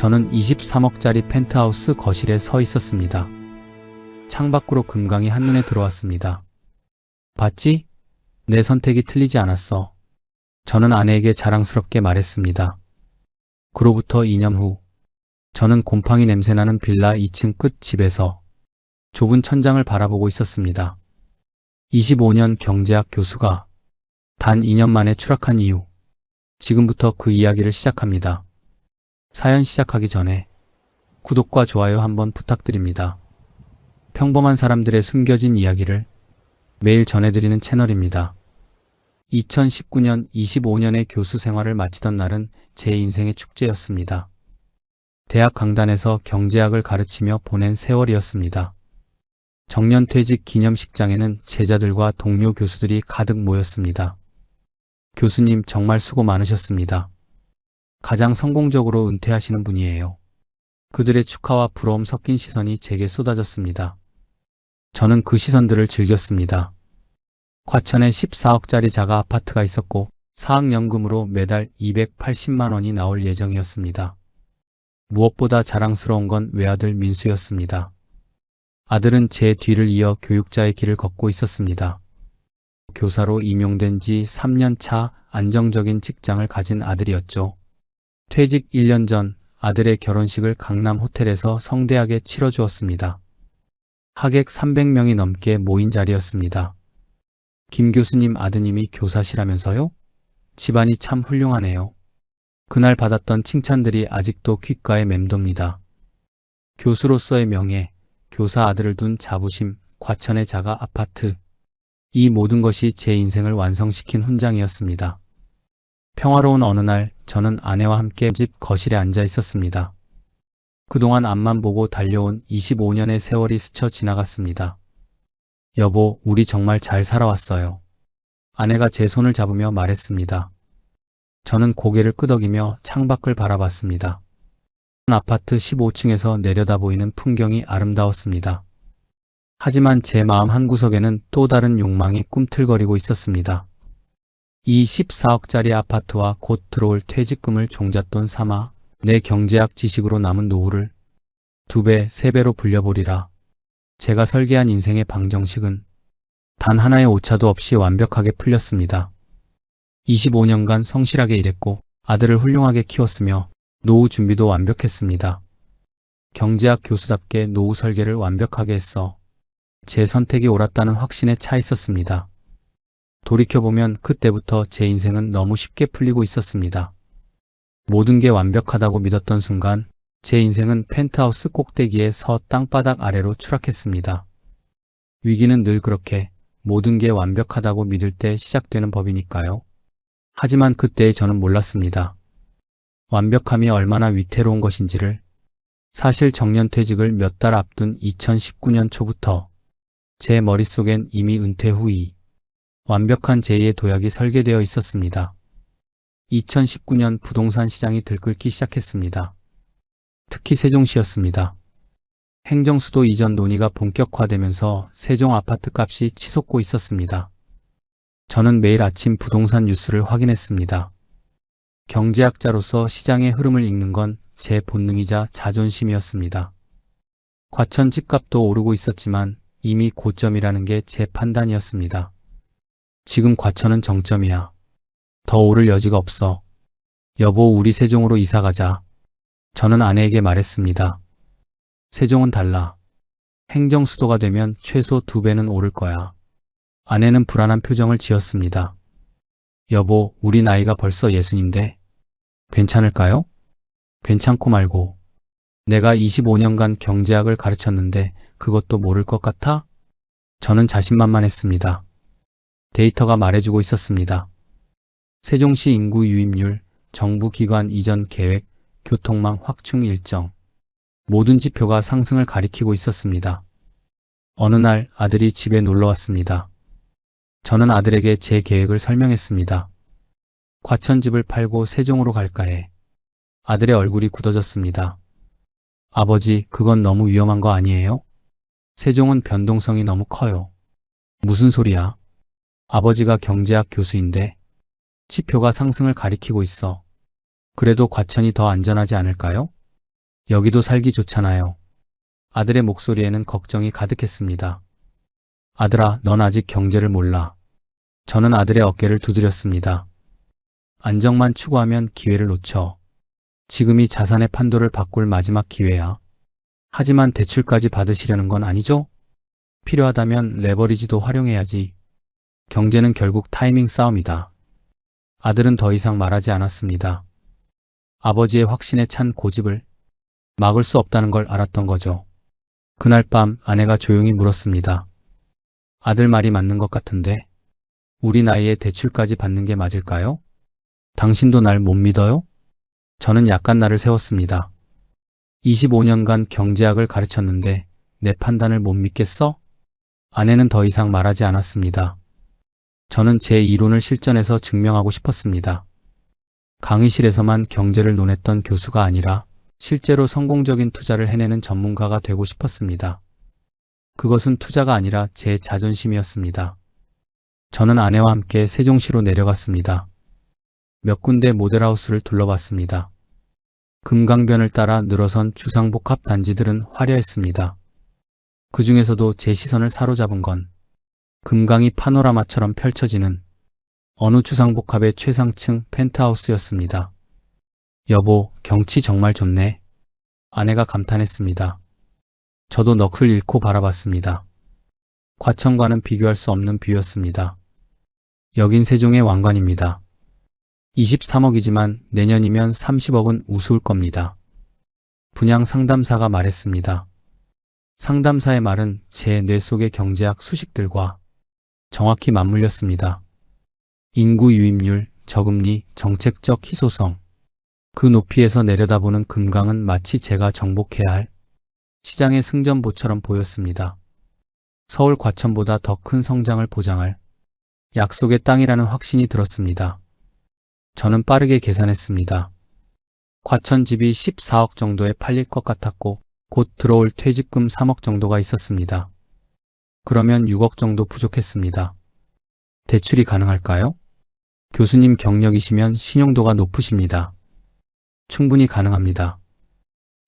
저는 23억짜리 펜트하우스 거실에 서 있었습니다. 창밖으로 금강이 한눈에 들어왔습니다. 봤지? 내 선택이 틀리지 않았어. 저는 아내에게 자랑스럽게 말했습니다. 그로부터 2년 후, 저는 곰팡이 냄새나는 빌라 2층 끝 집에서 좁은 천장을 바라보고 있었습니다. 25년 경제학 교수가 단 2년 만에 추락한 이유. 지금부터 그 이야기를 시작합니다. 사연 시작하기 전에 구독과 좋아요 한번 부탁드립니다. 평범한 사람들의 숨겨진 이야기를 매일 전해드리는 채널입니다. 2019년 25년의 교수 생활을 마치던 날은 제 인생의 축제였습니다. 대학 강단에서 경제학을 가르치며 보낸 세월이었습니다. 정년퇴직 기념식장에는 제자들과 동료 교수들이 가득 모였습니다. 교수님 정말 수고 많으셨습니다. 가장 성공적으로 은퇴하시는 분이에요. 그들의 축하와 부러움 섞인 시선이 제게 쏟아졌습니다. 저는 그 시선들을 즐겼습니다. 과천에 14억짜리 자가 아파트가 있었고 사학연금으로 매달 280만 원이 나올 예정이었습니다. 무엇보다 자랑스러운 건 외아들 민수였습니다. 아들은 제 뒤를 이어 교육자의 길을 걷고 있었습니다. 교사로 임용된 지 3년 차 안정적인 직장을 가진 아들이었죠. 퇴직 1년 전 아들의 결혼식을 강남 호텔에서 성대하게 치러주었습니다. 하객 300명이 넘게 모인 자리였습니다. 김 교수님 아드님이 교사시라면서요? 집안이 참 훌륭하네요. 그날 받았던 칭찬들이 아직도 귓가에 맴돕니다. 교수로서의 명예, 교사 아들을 둔 자부심, 과천의 자가 아파트. 이 모든 것이 제 인생을 완성시킨 훈장이었습니다. 평화로운 어느 날 저는 아내와 함께 집 거실에 앉아 있었습니다. 그동안 앞만 보고 달려온 25년의 세월이 스쳐 지나갔습니다. 여보, 우리 정말 잘 살아왔어요. 아내가 제 손을 잡으며 말했습니다. 저는 고개를 끄덕이며 창밖을 바라봤습니다. 아파트 15층에서 내려다 보이는 풍경이 아름다웠습니다. 하지만 제 마음 한구석에는 또 다른 욕망이 꿈틀거리고 있었습니다. 이 14억짜리 아파트와 곧 들어올 퇴직금을 종잣돈 삼아 내 경제학 지식으로 남은 노후를 2배, 3배로 불려보리라. 제가 설계한 인생의 방정식은 단 하나의 오차도 없이 완벽하게 풀렸습니다. 25년간 성실하게 일했고 아들을 훌륭하게 키웠으며 노후 준비도 완벽했습니다. 경제학 교수답게 노후 설계를 완벽하게 했어 제 선택이 옳았다는 확신에 차 있었습니다. 돌이켜보면 그때부터 제 인생은 너무 쉽게 풀리고 있었습니다. 모든 게 완벽하다고 믿었던 순간 제 인생은 펜트하우스 꼭대기에 서 땅바닥 아래로 추락했습니다. 위기는 늘 그렇게 모든 게 완벽하다고 믿을 때 시작되는 법이니까요. 하지만 그때 저는 몰랐습니다. 완벽함이 얼마나 위태로운 것인지를. 사실 정년퇴직을 몇 달 앞둔 2019년 초부터 제 머릿속엔 이미 은퇴 후 완벽한 제2의 도약이 설계되어 있었습니다. 2019년 부동산 시장이 들끓기 시작했습니다. 특히 세종시였습니다. 행정수도 이전 논의가 본격화되면서 세종 아파트 값이 치솟고 있었습니다. 저는 매일 아침 부동산 뉴스를 확인했습니다. 경제학자로서 시장의 흐름을 읽는 건 제 본능이자 자존심이었습니다. 과천 집값도 오르고 있었지만 이미 고점이라는 게 제 판단이었습니다. 지금 과천은 정점이야. 더 오를 여지가 없어. 여보, 우리 세종으로 이사 가자. 저는 아내에게 말했습니다. 세종은 달라. 행정수도가 되면 최소 2배는 오를 거야. 아내는 불안한 표정을 지었습니다. 여보, 우리 나이가 벌써 60인데 괜찮을까요? 괜찮고 말고. 내가 25년간 경제학을 가르쳤는데 그것도 모를 것 같아? 저는 자신만만했습니다. 데이터가 말해주고 있었습니다. 세종시 인구 유입률, 정부 기관 이전 계획, 교통망 확충 일정. 모든 지표가 상승을 가리키고 있었습니다. 어느 날 아들이 집에 놀러 왔습니다. 저는 아들에게 제 계획을 설명했습니다. 과천집을 팔고 세종으로 갈까 해. 아들의 얼굴이 굳어졌습니다. 아버지, 그건 너무 위험한 거 아니에요? 세종은 변동성이 너무 커요. 무슨 소리야? 아버지가 경제학 교수인데 지표가 상승을 가리키고 있어. 그래도 과천이 더 안전하지 않을까요? 여기도 살기 좋잖아요. 아들의 목소리에는 걱정이 가득했습니다. 아들아, 넌 아직 경제를 몰라. 저는 아들의 어깨를 두드렸습니다. 안정만 추구하면 기회를 놓쳐. 지금이 자산의 판도를 바꿀 마지막 기회야. 하지만 대출까지 받으시려는 건 아니죠? 필요하다면 레버리지도 활용해야지. 경제는 결국 타이밍 싸움이다. 아들은 더 이상 말하지 않았습니다. 아버지의 확신에 찬 고집을 막을 수 없다는 걸 알았던 거죠. 그날 밤 아내가 조용히 물었습니다. 아들 말이 맞는 것 같은데 우리 나이에 대출까지 받는 게 맞을까요? 당신도 날 못 믿어요? 저는 약간 나를 세웠습니다. 25년간 경제학을 가르쳤는데 내 판단을 못 믿겠어? 아내는 더 이상 말하지 않았습니다. 저는 제 이론을 실전에서 증명하고 싶었습니다. 강의실에서만 경제를 논했던 교수가 아니라 실제로 성공적인 투자를 해내는 전문가가 되고 싶었습니다. 그것은 투자가 아니라 제 자존심이었습니다. 저는 아내와 함께 세종시로 내려갔습니다. 몇 군데 모델하우스를 둘러봤습니다. 금강변을 따라 늘어선 주상복합 단지들은 화려했습니다. 그 중에서도 제 시선을 사로잡은 건 금강이 파노라마처럼 펼쳐지는 어느 주상복합의 최상층 펜트하우스였습니다. 여보, 경치 정말 좋네. 아내가 감탄했습니다. 저도 넋을 잃고 바라봤습니다. 과천과는 비교할 수 없는 뷰였습니다. 여긴 세종의 왕관입니다. 23억이지만 내년이면 30억은 우스울 겁니다. 분양 상담사가 말했습니다. 상담사의 말은 제 뇌 속의 경제학 수식들과 정확히 맞물렸습니다. 인구 유입률, 저금리, 정책적 희소성. 그 높이에서 내려다보는 금강은 마치 제가 정복해야 할 시장의 승전보처럼 보였습니다. 서울 과천보다 더 큰 성장을 보장할 약속의 땅이라는 확신이 들었습니다. 저는 빠르게 계산했습니다. 과천 집이 14억 정도에 팔릴 것 같았고 곧 들어올 퇴직금 3억 정도가 있었습니다. 그러면 6억 정도 부족했습니다. 대출이 가능할까요? 교수님 경력이시면 신용도가 높으십니다. 충분히 가능합니다.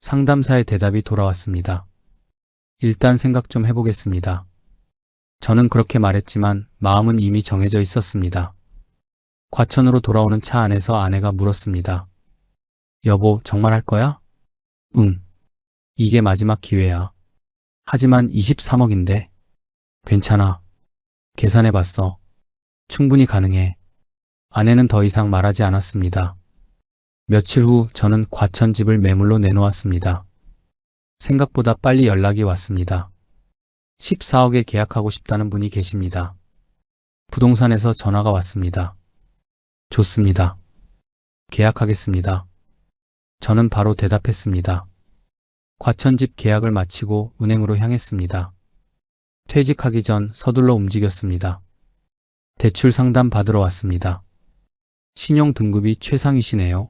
상담사의 대답이 돌아왔습니다. 일단 생각 좀 해보겠습니다. 저는 그렇게 말했지만 마음은 이미 정해져 있었습니다. 과천으로 돌아오는 차 안에서 아내가 물었습니다. 여보, 정말 할 거야? 응. 이게 마지막 기회야. 하지만 23억인데. 괜찮아. 계산해봤어. 충분히 가능해. 아내는 더 이상 말하지 않았습니다. 며칠 후 저는 과천 집을 매물로 내놓았습니다. 생각보다 빨리 연락이 왔습니다. 14억에 계약하고 싶다는 분이 계십니다. 부동산에서 전화가 왔습니다. 좋습니다. 계약하겠습니다. 저는 바로 대답했습니다. 과천집 계약을 마치고 은행으로 향했습니다. 퇴직하기 전 서둘러 움직였습니다. 대출 상담 받으러 왔습니다. 신용 등급이 최상이시네요.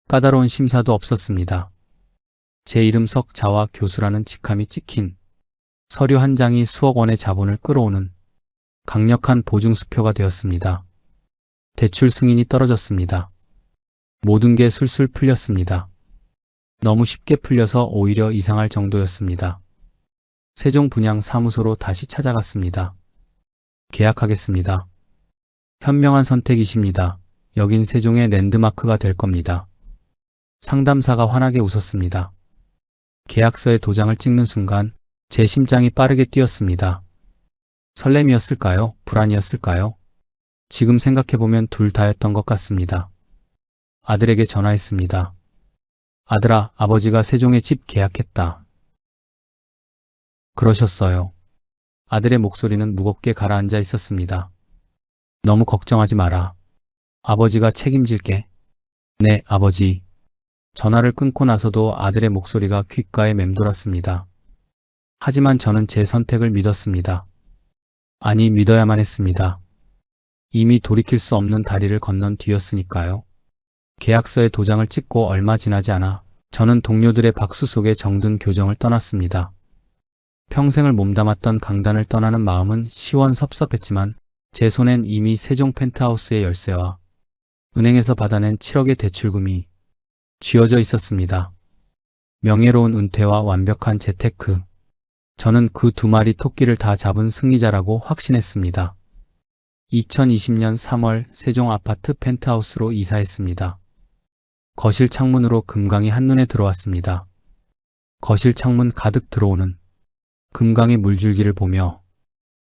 까다로운 심사도 없었습니다. 제 이름 석 자와 교수라는 직함이 찍힌 서류 한 장이 수억 원의 자본을 끌어오는 강력한 보증수표가 되었습니다. 대출 승인이 떨어졌습니다. 모든 게 술술 풀렸습니다. 너무 쉽게 풀려서 오히려 이상할 정도였습니다. 세종 분양 사무소로 다시 찾아갔습니다. 계약하겠습니다. 현명한 선택이십니다. 여긴 세종의 랜드마크가 될 겁니다. 상담사가 환하게 웃었습니다. 계약서에 도장을 찍는 순간 제 심장이 빠르게 뛰었습니다. 설렘이었을까요? 불안이었을까요? 지금 생각해보면 둘 다였던 것 같습니다. 아들에게 전화했습니다. 아들아, 아버지가 세종에 집 계약했다. 그러셨어요. 아들의 목소리는 무겁게 가라앉아 있었습니다. 너무 걱정하지 마라. 아버지가 책임질게. 네, 아버지. 전화를 끊고 나서도 아들의 목소리가 귓가에 맴돌았습니다. 하지만 저는 제 선택을 믿었습니다. 아니, 믿어야만 했습니다. 이미 돌이킬 수 없는 다리를 건넌 뒤였으니까요. 계약서에 도장을 찍고 얼마 지나지 않아 저는 동료들의 박수 속에 정든 교정을 떠났습니다. 평생을 몸담았던 강단을 떠나는 마음은 시원섭섭했지만 제 손엔 이미 세종 펜트하우스의 열쇠와 은행에서 받아낸 7억의 대출금이 쥐어져 있었습니다. 명예로운 은퇴와 완벽한 재테크. 저는 그 두 마리 토끼를 다 잡은 승리자라고 확신했습니다. 2020년 3월 세종 아파트 펜트하우스로 이사했습니다. 거실 창문으로 금강이 한눈에 들어왔습니다. 거실 창문 가득 들어오는 금강의 물줄기를 보며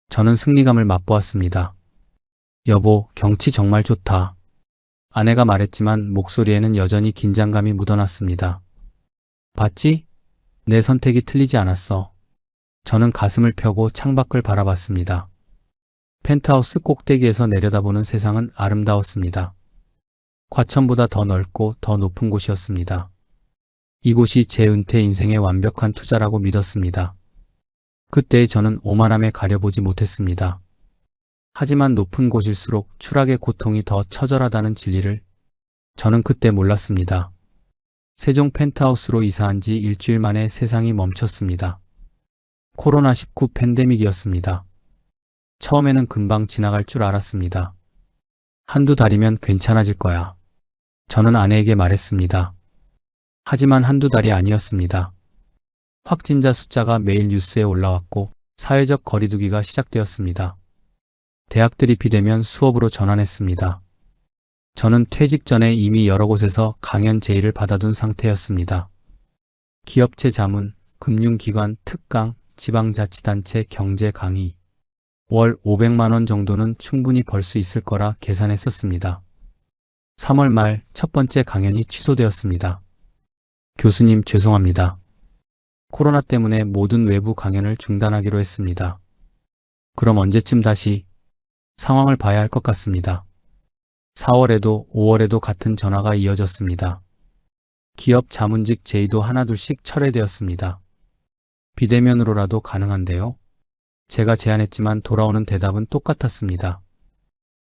저는 승리감을 맛보았습니다. 여보, 경치 정말 좋다. 아내가 말했지만 목소리에는 여전히 긴장감이 묻어났습니다. 봤지? 내 선택이 틀리지 않았어. 저는 가슴을 펴고 창밖을 바라봤습니다. 펜트하우스 꼭대기에서 내려다보는 세상은 아름다웠습니다. 과천보다 더 넓고 더 높은 곳이었습니다. 이곳이 제 은퇴 인생의 완벽한 투자라고 믿었습니다. 그때 저는 오만함에 가려보지 못했습니다. 하지만 높은 곳일수록 추락의 고통이 더 처절하다는 진리를 저는 그때 몰랐습니다. 세종 펜트하우스로 이사한 지 일주일 만에 세상이 멈췄습니다. 코로나19 팬데믹이었습니다. 처음에는 금방 지나갈 줄 알았습니다. 한두 달이면 괜찮아질 거야. 저는 아내에게 말했습니다. 하지만 한두 달이 아니었습니다. 확진자 숫자가 매일 뉴스에 올라왔고 사회적 거리두기가 시작되었습니다. 대학들이 비대면 수업으로 전환했습니다. 저는 퇴직 전에 이미 여러 곳에서 강연 제의를 받아둔 상태였습니다. 기업체 자문, 금융기관 특강, 지방자치단체 경제 강의. 월 500만 원 정도는 충분히 벌 수 있을 거라 계산했었습니다. 3월 말 첫 번째 강연이 취소되었습니다. 교수님 죄송합니다. 코로나 때문에 모든 외부 강연을 중단하기로 했습니다. 그럼 언제쯤 다시? 상황을 봐야 할 것 같습니다. 4월에도 5월에도 같은 전화가 이어졌습니다. 기업 자문직 제의도 하나둘씩 철회되었습니다. 비대면으로라도 가능한데요? 제가 제안했지만 돌아오는 대답은 똑같았습니다.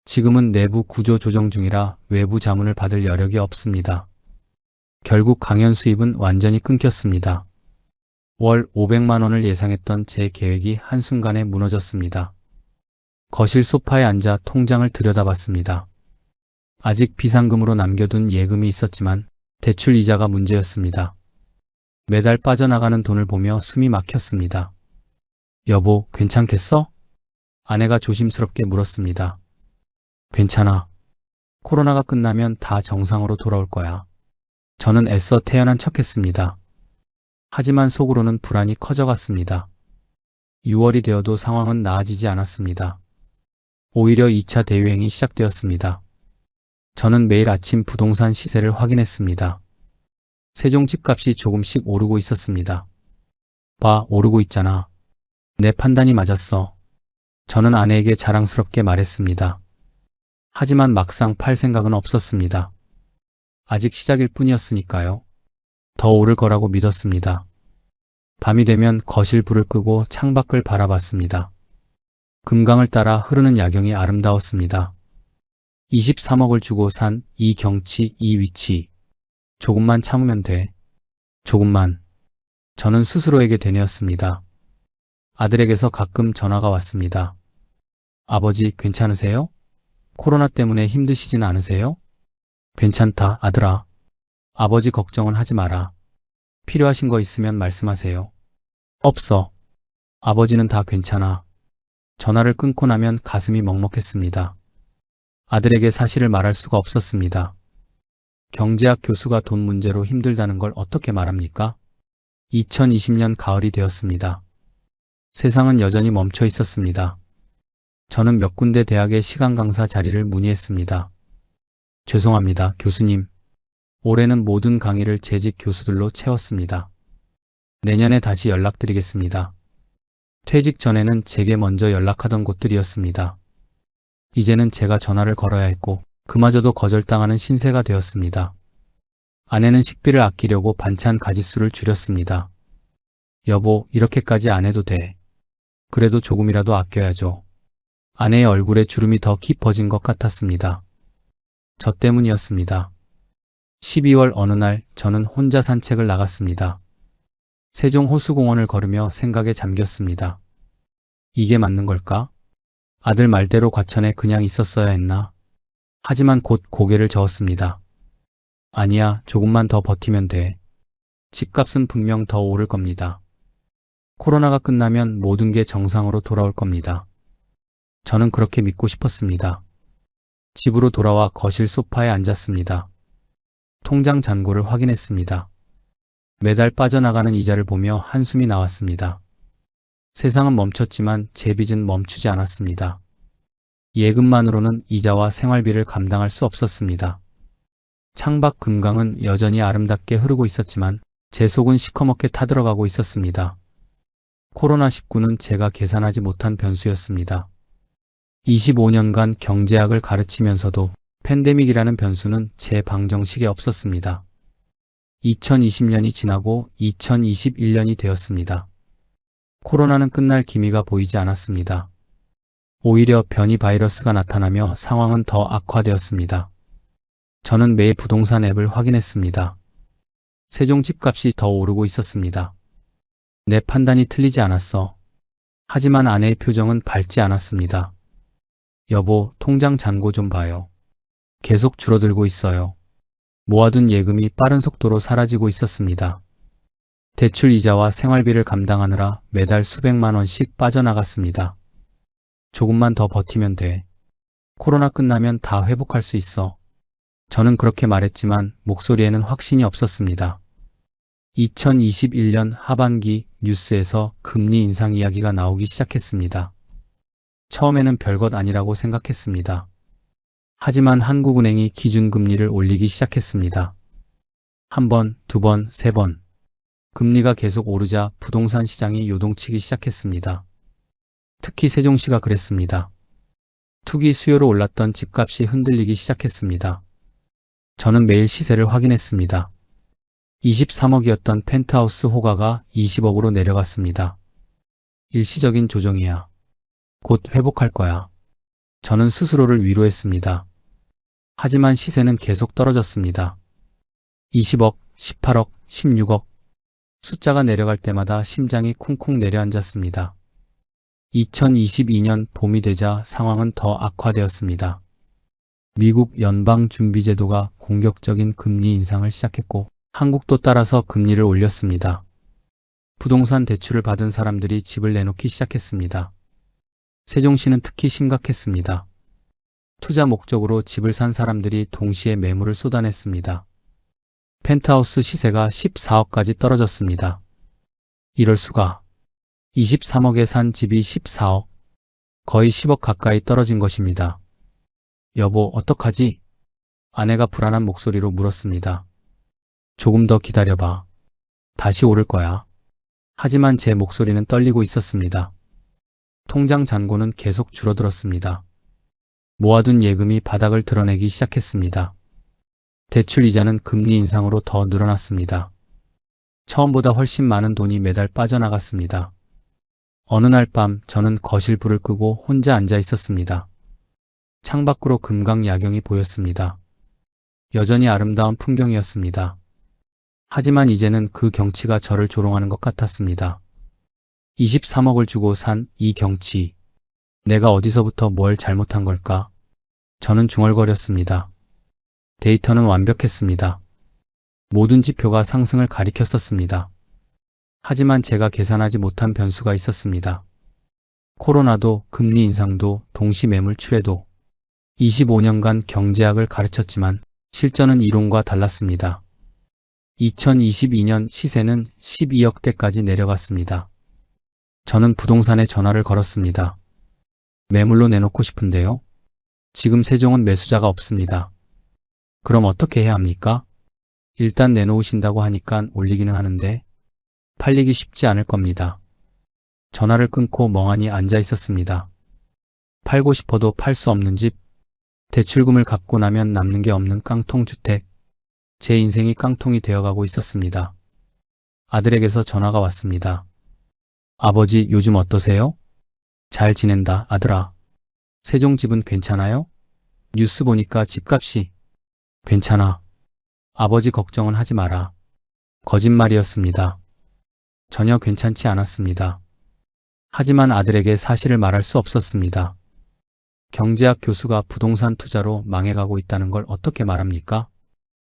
지금은 내부 구조 조정 중이라 외부 자문을 받을 여력이 없습니다. 결국 강연 수입은 완전히 끊겼습니다. 월 500만 원을 예상했던 제 계획이 한순간에 무너졌습니다. 거실 소파에 앉아 통장을 들여다봤습니다. 아직 비상금으로 남겨둔 예금이 있었지만 대출 이자가 문제였습니다. 매달 빠져나가는 돈을 보며 숨이 막혔습니다. 여보, 괜찮겠어? 아내가 조심스럽게 물었습니다. 괜찮아. 코로나가 끝나면 다 정상으로 돌아올 거야. 저는 애써 태연한 척했습니다. 하지만 속으로는 불안이 커져갔습니다. 6월이 되어도 상황은 나아지지 않았습니다. 오히려 2차 대유행이 시작되었습니다. 저는 매일 아침 부동산 시세를 확인했습니다. 세종 집값이 조금씩 오르고 있었습니다. 봐, 오르고 있잖아. 내 판단이 맞았어. 저는 아내에게 자랑스럽게 말했습니다. 하지만 막상 팔 생각은 없었습니다. 아직 시작일 뿐이었으니까요. 더 오를 거라고 믿었습니다. 밤이 되면 거실 불을 끄고 창밖을 바라봤습니다. 금강을 따라 흐르는 야경이 아름다웠습니다. 23억을 주고 산 이 경치, 이 위치. 조금만 참으면 돼. 조금만. 저는 스스로에게 되뇌었습니다. 아들에게서 가끔 전화가 왔습니다. 아버지, 괜찮으세요? 코로나 때문에 힘드시진 않으세요? 괜찮다, 아들아. 아버지 걱정은 하지 마라. 필요하신 거 있으면 말씀하세요. 없어. 아버지는 다 괜찮아. 전화를 끊고 나면 가슴이 먹먹했습니다. 아들에게 사실을 말할 수가 없었습니다. 경제학 교수가 돈 문제로 힘들다는 걸 어떻게 말합니까? 2020년 가을이 되었습니다. 세상은 여전히 멈춰 있었습니다. 저는 몇 군데 대학의 시간 강사 자리를 문의했습니다. 죄송합니다, 교수님. 올해는 모든 강의를 재직 교수들로 채웠습니다. 내년에 다시 연락드리겠습니다. 퇴직 전에는 제게 먼저 연락하던 곳들이었습니다. 이제는 제가 전화를 걸어야 했고 그마저도 거절당하는 신세가 되었습니다. 아내는 식비를 아끼려고 반찬 가짓수를 줄였습니다. 여보, 이렇게까지 안 해도 돼. 그래도 조금이라도 아껴야죠. 아내의 얼굴에 주름이 더 깊어진 것 같았습니다. 저 때문이었습니다. 12월 어느 날 저는 혼자 산책을 나갔습니다. 세종 호수공원을 걸으며 생각에 잠겼습니다. 이게 맞는 걸까? 아들 말대로 과천에 그냥 있었어야 했나? 하지만 곧 고개를 저었습니다. 아니야, 조금만 더 버티면 돼. 집값은 분명 더 오를 겁니다. 코로나가 끝나면 모든 게 정상으로 돌아올 겁니다. 저는 그렇게 믿고 싶었습니다. 집으로 돌아와 거실 소파에 앉았습니다. 통장 잔고를 확인했습니다. 매달 빠져나가는 이자를 보며 한숨이 나왔습니다. 세상은 멈췄지만 제 빚은 멈추지 않았습니다. 예금만으로는 이자와 생활비를 감당할 수 없었습니다. 창밖 금강은 여전히 아름답게 흐르고 있었지만 제 속은 시커멓게 타들어가고 있었습니다. 코로나19는 제가 계산하지 못한 변수였습니다. 25년간 경제학을 가르치면서도 팬데믹이라는 변수는 제 방정식에 없었습니다. 2020년이 지나고 2021년이 되었습니다. 코로나는 끝날 기미가 보이지 않았습니다. 오히려 변이 바이러스가 나타나며 상황은 더 악화되었습니다. 저는 매일 부동산 앱을 확인했습니다. 세종 집값이 더 오르고 있었습니다. 내 판단이 틀리지 않았어. 하지만 아내의 표정은 밝지 않았습니다. 여보, 통장 잔고 좀 봐요. 계속 줄어들고 있어요. 모아둔 예금이 빠른 속도로 사라지고 있었습니다. 대출 이자와 생활비를 감당하느라 매달 수백만 원씩 빠져나갔습니다. 조금만 더 버티면 돼. 코로나 끝나면 다 회복할 수 있어. 저는 그렇게 말했지만 목소리에는 확신이 없었습니다. 2021년 하반기 뉴스에서 금리 인상 이야기가 나오기 시작했습니다. 처음에는 별것 아니라고 생각했습니다. 하지만 한국은행이 기준금리를 올리기 시작했습니다. 한 번, 두 번, 세 번. 금리가 계속 오르자 부동산 시장이 요동치기 시작했습니다. 특히 세종시가 그랬습니다. 투기 수요로 올랐던 집값이 흔들리기 시작했습니다. 저는 매일 시세를 확인했습니다. 23억이었던 펜트하우스 호가가 20억으로 내려갔습니다. 일시적인 조정이야. 곧 회복할 거야. 저는 스스로를 위로했습니다. 하지만 시세는 계속 떨어졌습니다. 20억, 18억, 16억. 숫자가 내려갈 때마다 심장이 쿵쿵 내려앉았습니다. 2022년 봄이 되자 상황은 더 악화되었습니다. 미국 연방준비제도가 공격적인 금리 인상을 시작했고 한국도 따라서 금리를 올렸습니다. 부동산 대출을 받은 사람들이 집을 내놓기 시작했습니다. 세종시는 특히 심각했습니다. 투자 목적으로 집을 산 사람들이 동시에 매물을 쏟아냈습니다. 펜트하우스 시세가 14억까지 떨어졌습니다. 이럴 수가. 23억에 산 집이 14억. 거의 10억 가까이 떨어진 것입니다. 여보, 어떡하지? 아내가 불안한 목소리로 물었습니다. 조금 더 기다려봐. 다시 오를 거야. 하지만 제 목소리는 떨리고 있었습니다. 통장 잔고는 계속 줄어들었습니다. 모아둔 예금이 바닥을 드러내기 시작했습니다. 대출 이자는 금리 인상으로 더 늘어났습니다. 처음보다 훨씬 많은 돈이 매달 빠져나갔습니다. 어느 날 밤 저는 거실 불을 끄고 혼자 앉아 있었습니다. 창밖으로 금강 야경이 보였습니다. 여전히 아름다운 풍경이었습니다. 하지만 이제는 그 경치가 저를 조롱하는 것 같았습니다. 23억을 주고 산 이 경치. 내가 어디서부터 뭘 잘못한 걸까? 저는 중얼거렸습니다. 데이터는 완벽했습니다. 모든 지표가 상승을 가리켰었습니다. 하지만 제가 계산하지 못한 변수가 있었습니다. 코로나도 금리 인상도 동시 매물 출회도 25년간 경제학을 가르쳤지만 실전은 이론과 달랐습니다. 2022년 시세는 12억대까지 내려갔습니다. 저는 부동산에 전화를 걸었습니다. 매물로 내놓고 싶은데요. 지금 세종은 매수자가 없습니다. 그럼 어떻게 해야 합니까? 일단 내놓으신다고 하니까 올리기는 하는데 팔리기 쉽지 않을 겁니다. 전화를 끊고 멍하니 앉아 있었습니다. 팔고 싶어도 팔 수 없는 집, 대출금을 갚고 나면 남는 게 없는 깡통주택, 제 인생이 깡통이 되어가고 있었습니다. 아들에게서 전화가 왔습니다. 아버지, 요즘 어떠세요? 잘 지낸다, 아들아. 세종 집은 괜찮아요? 뉴스 보니까 집값이. 괜찮아. 아버지 걱정은 하지 마라. 거짓말이었습니다. 전혀 괜찮지 않았습니다. 하지만 아들에게 사실을 말할 수 없었습니다. 경제학 교수가 부동산 투자로 망해가고 있다는 걸 어떻게 말합니까?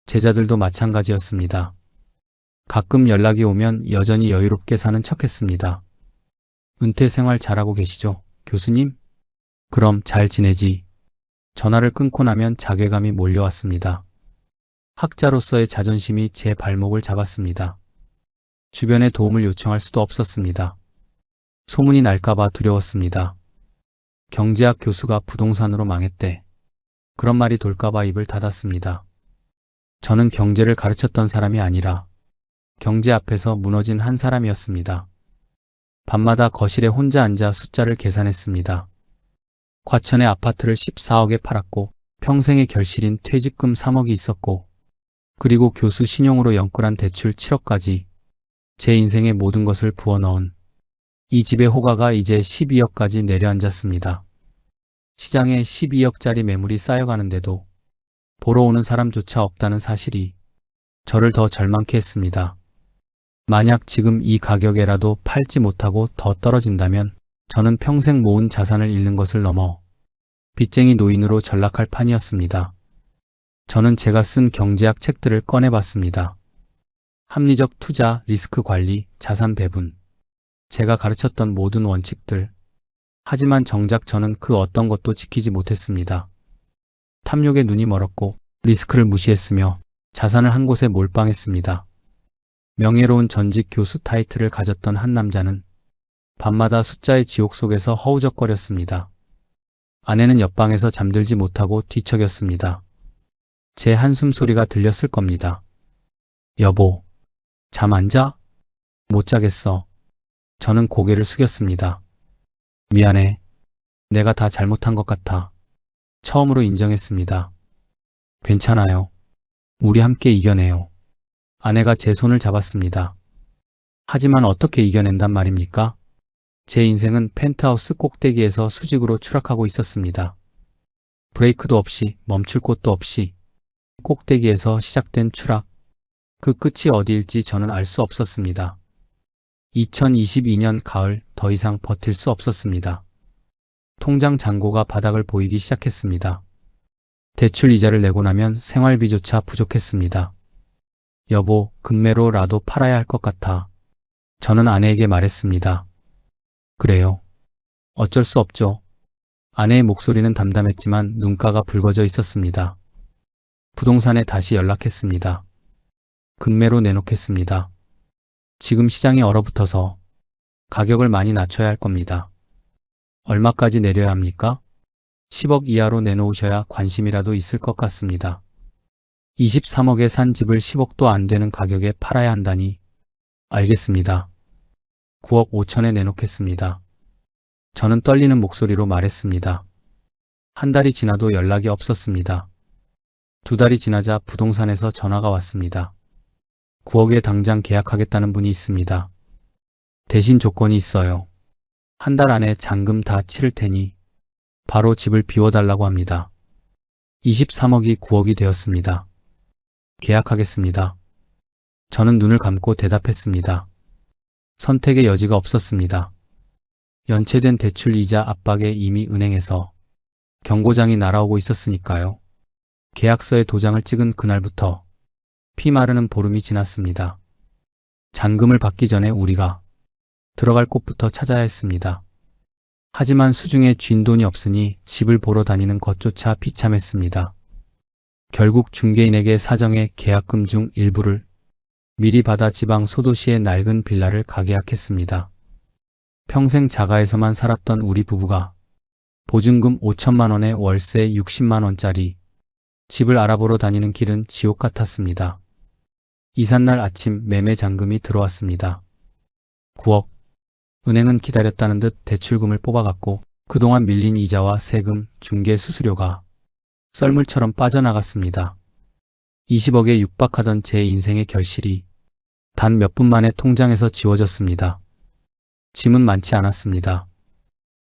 제자들도 마찬가지였습니다. 가끔 연락이 오면 여전히 여유롭게 사는 척했습니다. 은퇴 생활 잘하고 계시죠, 교수님? 그럼 잘 지내지. 전화를 끊고 나면 자괴감이 몰려왔습니다. 학자로서의 자존심이 제 발목을 잡았습니다. 주변에 도움을 요청할 수도 없었습니다. 소문이 날까봐 두려웠습니다. 경제학 교수가 부동산으로 망했대. 그런 말이 돌까봐 입을 닫았습니다. 저는 경제를 가르쳤던 사람이 아니라 경제 앞에서 무너진 한 사람이었습니다. 밤마다 거실에 혼자 앉아 숫자를 계산했습니다. 과천의 아파트를 14억에 팔았고 평생의 결실인 퇴직금 3억이 있었고 그리고 교수 신용으로 연끌한 대출 7억까지 제 인생의 모든 것을 부어넣은 이 집의 호가가 이제 12억까지 내려앉았습니다. 시장에 12억짜리 매물이 쌓여가는데도 보러 오는 사람조차 없다는 사실이 저를 더 절망케 했습니다. 만약 지금 이 가격에라도 팔지 못하고 더 떨어진다면 저는 평생 모은 자산을 잃는 것을 넘어 빚쟁이 노인으로 전락할 판이었습니다. 저는 제가 쓴 경제학 책들을 꺼내봤습니다. 합리적 투자, 리스크 관리, 자산 배분. 제가 가르쳤던 모든 원칙들. 하지만 정작 저는 그 어떤 것도 지키지 못했습니다. 탐욕에 눈이 멀었고 리스크를 무시했으며 자산을 한 곳에 몰빵했습니다. 명예로운 전직 교수 타이틀을 가졌던 한 남자는 밤마다 숫자의 지옥 속에서 허우적거렸습니다. 아내는 옆방에서 잠들지 못하고 뒤척였습니다. 제 한숨 소리가 들렸을 겁니다. 여보, 잠 안 자? 못 자겠어. 저는 고개를 숙였습니다. 미안해. 내가 다 잘못한 것 같아. 처음으로 인정했습니다. 괜찮아요. 우리 함께 이겨내요. 아내가 제 손을 잡았습니다. 하지만 어떻게 이겨낸단 말입니까? 제 인생은 펜트하우스 꼭대기에서 수직으로 추락하고 있었습니다. 브레이크도 없이 멈출 곳도 없이 꼭대기에서 시작된 추락. 그 끝이 어디일지 저는 알 수 없었습니다. 2022년 가을 더 이상 버틸 수 없었습니다. 통장 잔고가 바닥을 보이기 시작했습니다. 대출 이자를 내고 나면 생활비조차 부족했습니다. 여보, 금매로라도 팔아야 할 것 같아. 저는 아내에게 말했습니다. 그래요. 어쩔 수 없죠. 아내의 목소리는 담담했지만 눈가가 붉어져 있었습니다. 부동산에 다시 연락했습니다. 금매로 내놓겠습니다. 지금 시장이 얼어붙어서 가격을 많이 낮춰야 할 겁니다. 얼마까지 내려야 합니까? 10억 이하로 내놓으셔야 관심이라도 있을 것 같습니다. 23억에 산 집을 10억도 안 되는 가격에 팔아야 한다니. 알겠습니다. 9억 5천에 내놓겠습니다. 저는 떨리는 목소리로 말했습니다. 한 달이 지나도 연락이 없었습니다. 2달이 지나자 부동산에서 전화가 왔습니다. 9억에 당장 계약하겠다는 분이 있습니다. 대신 조건이 있어요. 한 달 안에 잔금 다 치를 테니 바로 집을 비워달라고 합니다. 23억이 9억이 되었습니다. 계약하겠습니다. 저는 눈을 감고 대답했습니다. 선택의 여지가 없었습니다. 연체된 대출 이자 압박에 이미 은행에서 경고장이 날아오고 있었으니까요. 계약서에 도장을 찍은 그날부터 피 마르는 보름이 지났습니다. 잔금을 받기 전에 우리가 들어갈 곳부터 찾아야 했습니다. 하지만 수중에 쥔 돈이 없으니 집을 보러 다니는 것조차 비참했습니다. 결국 중개인에게 사정해 계약금 중 일부를 미리 받아 지방 소도시의 낡은 빌라를 가계약했습니다. 평생 자가에서만 살았던 우리 부부가 보증금 5천만 원에 월세 60만 원짜리 집을 알아보러 다니는 길은 지옥 같았습니다. 이삿날 아침 매매 잔금이 들어왔습니다. 9억. 은행은 기다렸다는 듯 대출금을 뽑아갔고 그동안 밀린 이자와 세금, 중개 수수료가 썰물처럼 빠져나갔습니다. 20억에 육박하던 제 인생의 결실이 단 몇 분 만에 통장에서 지워졌습니다. 짐은 많지 않았습니다.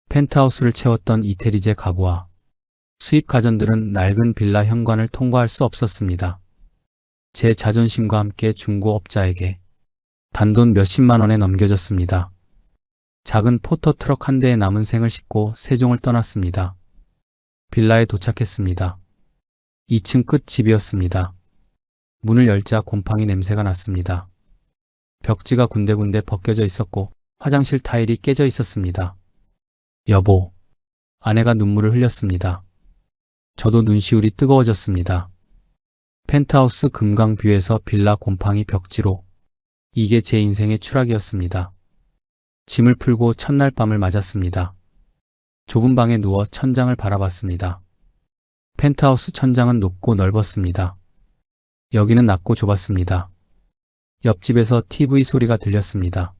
펜트하우스를 채웠던 이태리제 가구와 수입 가전들은 낡은 빌라 현관을 통과할 수 없었습니다. 제 자존심과 함께 중고업자에게 단돈 몇십만 원에 넘겨졌습니다. 작은 포터트럭 한 대에 남은 생을 싣고 세종을 떠났습니다. 빌라에 도착했습니다. 2층 끝 집이었습니다. 문을 열자 곰팡이 냄새가 났습니다. 벽지가 군데군데 벗겨져 있었고 화장실 타일이 깨져 있었습니다. 여보, 아내가 눈물을 흘렸습니다. 저도 눈시울이 뜨거워졌습니다. 펜트하우스 금강뷰에서 빌라 곰팡이 벽지로. 이게 제 인생의 추락이었습니다. 짐을 풀고 첫날 밤을 맞았습니다. 좁은 방에 누워 천장을 바라봤습니다. 펜트하우스 천장은 높고 넓었습니다. 여기는 낮고 좁았습니다. 옆집에서 TV 소리가 들렸습니다.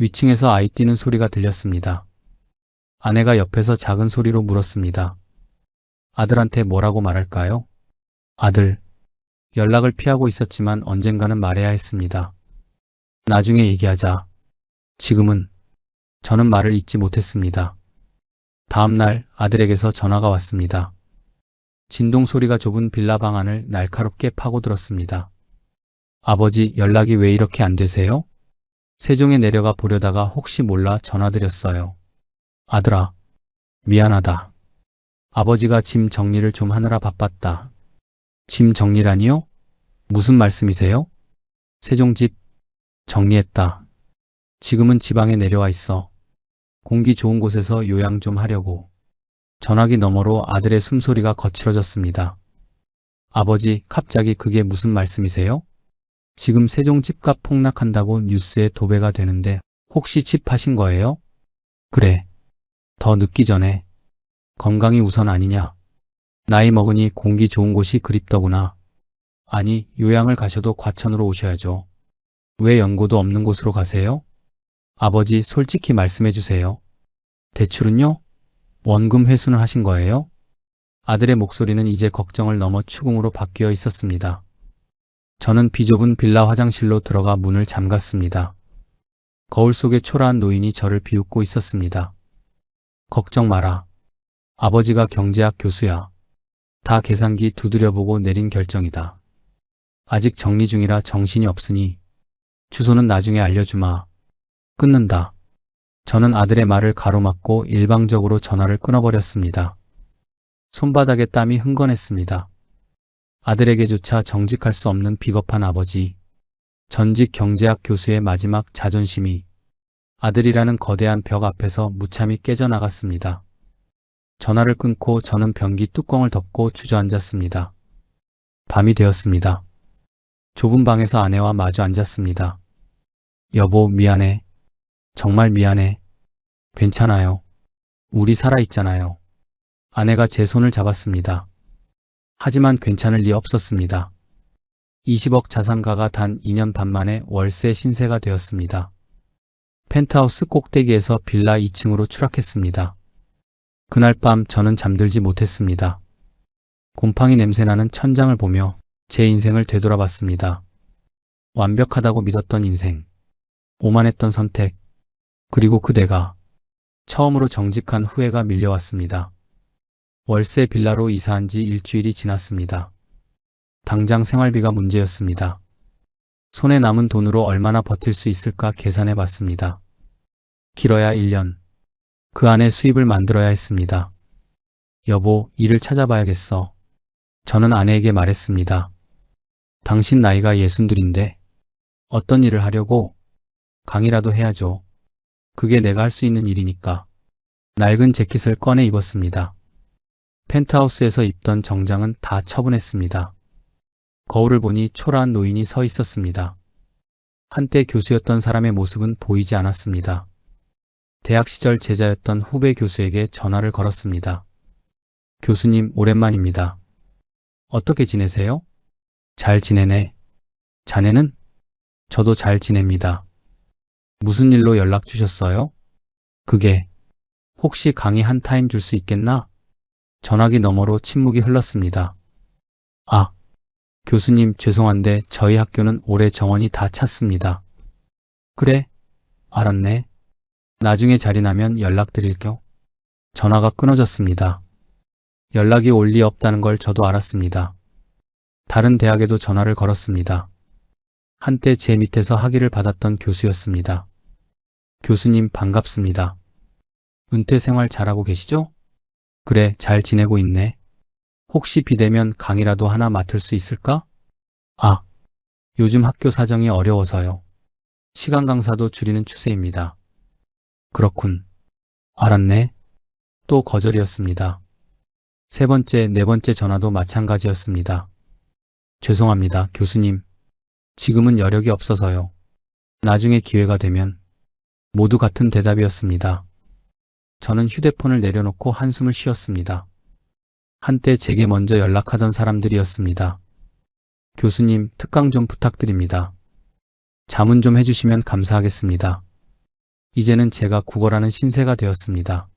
위층에서 아이 뛰는 소리가 들렸습니다. 아내가 옆에서 작은 소리로 물었습니다. 아들한테 뭐라고 말할까요? 아들. 연락을 피하고 있었지만 언젠가는 말해야 했습니다. 나중에 얘기하자. 지금은. 저는 말을 잇지 못했습니다. 다음 날 아들에게서 전화가 왔습니다. 진동 소리가 좁은 빌라 방 안을 날카롭게 파고들었습니다. 아버지, 연락이 왜 이렇게 안 되세요? 세종에 내려가 보려다가 혹시 몰라 전화드렸어요. 아들아, 미안하다. 아버지가 짐 정리를 좀 하느라 바빴다. 짐 정리라니요? 무슨 말씀이세요? 세종 집 정리했다. 지금은 지방에 내려와 있어. 공기 좋은 곳에서 요양 좀 하려고. 전화기 너머로 아들의 숨소리가 거칠어졌습니다. 아버지, 갑자기 그게 무슨 말씀이세요? 지금 세종 집값 폭락한다고 뉴스에 도배가 되는데 혹시 집 파신 거예요? 그래. 더 늦기 전에. 건강이 우선 아니냐. 나이 먹으니 공기 좋은 곳이 그립더구나. 아니, 요양을 가셔도 과천으로 오셔야죠. 왜 연고도 없는 곳으로 가세요? 아버지, 솔직히 말씀해 주세요. 대출은요? 원금 회수는 하신 거예요? 아들의 목소리는 이제 걱정을 넘어 추궁으로 바뀌어 있었습니다. 저는 비좁은 빌라 화장실로 들어가 문을 잠갔습니다. 거울 속에 초라한 노인이 저를 비웃고 있었습니다. 걱정 마라. 아버지가 경제학 교수야. 다 계산기 두드려보고 내린 결정이다. 아직 정리 중이라 정신이 없으니 주소는 나중에 알려주마. 끊는다. 저는 아들의 말을 가로막고 일방적으로 전화를 끊어버렸습니다. 손바닥에 땀이 흥건했습니다. 아들에게조차 정직할 수 없는 비겁한 아버지. 전직 경제학 교수의 마지막 자존심이 아들이라는 거대한 벽 앞에서 무참히 깨져나갔습니다. 전화를 끊고 저는 변기 뚜껑을 덮고 주저앉았습니다. 밤이 되었습니다. 좁은 방에서 아내와 마주 앉았습니다. 여보, 미안해. 정말 미안해. 괜찮아요. 우리 살아있잖아요. 아내가 제 손을 잡았습니다. 하지만 괜찮을 리 없었습니다. 20억 자산가가 단 2년 반 만에 월세 신세가 되었습니다. 펜트하우스 꼭대기에서 빌라 2층으로 추락했습니다. 그날 밤 저는 잠들지 못했습니다. 곰팡이 냄새나는 천장을 보며 제 인생을 되돌아봤습니다. 완벽하다고 믿었던 인생, 오만했던 선택, 그리고 그대가 처음으로 정직한 후회가 밀려왔습니다. 월세 빌라로 이사한 지 일주일이 지났습니다. 당장 생활비가 문제였습니다. 손에 남은 돈으로 얼마나 버틸 수 있을까 계산해 봤습니다. 길어야 1년. 그 안에 수입을 만들어야 했습니다. 여보, 일을 찾아봐야겠어. 저는 아내에게 말했습니다. 당신 나이가 62인데 어떤 일을 하려고? 강의라도 해야죠. 그게 내가 할 수 있는 일이니까. 낡은 재킷을 꺼내 입었습니다. 펜트하우스에서 입던 정장은 다 처분했습니다. 거울을 보니 초라한 노인이 서 있었습니다. 한때 교수였던 사람의 모습은 보이지 않았습니다. 대학 시절 제자였던 후배 교수에게 전화를 걸었습니다. 교수님, 오랜만입니다. 어떻게 지내세요? 잘 지내네. 자네는? 저도 잘 지냅니다. 무슨 일로 연락 주셨어요? 그게 혹시 강의 한 타임 줄 수 있겠나? 전화기 너머로 침묵이 흘렀습니다. 아, 교수님 죄송한데 저희 학교는 올해 정원이 다 찼습니다. 그래? 알았네. 나중에 자리 나면 연락드릴게요. 전화가 끊어졌습니다. 연락이 올 리 없다는 걸 저도 알았습니다. 다른 대학에도 전화를 걸었습니다. 한때 제 밑에서 학위를 받았던 교수였습니다. 교수님 반갑습니다. 은퇴 생활 잘하고 계시죠? 그래, 잘 지내고 있네. 혹시 비대면 강의라도 하나 맡을 수 있을까? 아, 요즘 학교 사정이 어려워서요. 시간 강사도 줄이는 추세입니다. 그렇군. 알았네. 또 거절이었습니다. 세 번째, 네 번째 전화도 마찬가지였습니다. 죄송합니다, 교수님. 지금은 여력이 없어서요. 나중에 기회가 되면. 모두 같은 대답이었습니다. 저는 휴대폰을 내려놓고 한숨을 쉬었습니다. 한때 제게 먼저 연락하던 사람들이었습니다. 교수님, 특강 좀 부탁드립니다. 자문 좀 해주시면 감사하겠습니다. 이제는 제가 국어라는 신세가 되었습니다.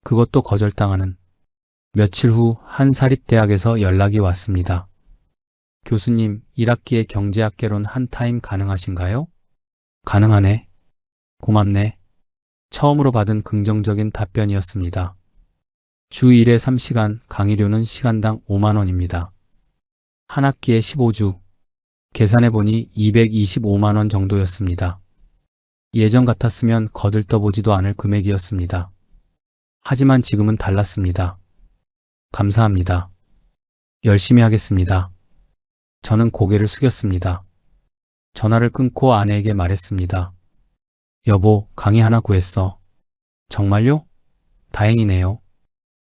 그것도 거절당하는. 며칠 후 한 사립대학에서 연락이 왔습니다. 교수님, 1학기에 경제학개론 한 타임 가능하신가요? 가능하네. 고맙네. 처음으로 받은 긍정적인 답변이었습니다. 주 1회 3시간, 강의료는 시간당 5만 원입니다. 한 학기에 15주. 계산해보니 225만 원 정도였습니다. 예전 같았으면 거들떠보지도 않을 금액이었습니다. 하지만 지금은 달랐습니다. 감사합니다. 열심히 하겠습니다. 저는 고개를 숙였습니다. 전화를 끊고 아내에게 말했습니다. 여보, 강의 하나 구했어. 정말요? 다행이네요.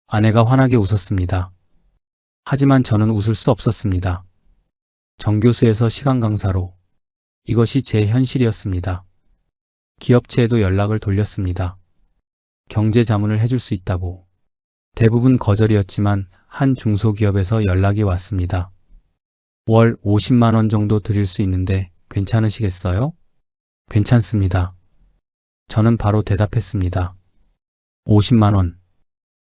아내가 환하게 웃었습니다. 하지만 저는 웃을 수 없었습니다. 정교수에서 시간 강사로. 이것이 제 현실이었습니다. 기업체에도 연락을 돌렸습니다. 경제 자문을 해줄 수 있다고. 대부분 거절이었지만 한 중소기업에서 연락이 왔습니다. 월 50만 원 정도 드릴 수 있는데 괜찮으시겠어요? 괜찮습니다. 저는 바로 대답했습니다. 50만 원.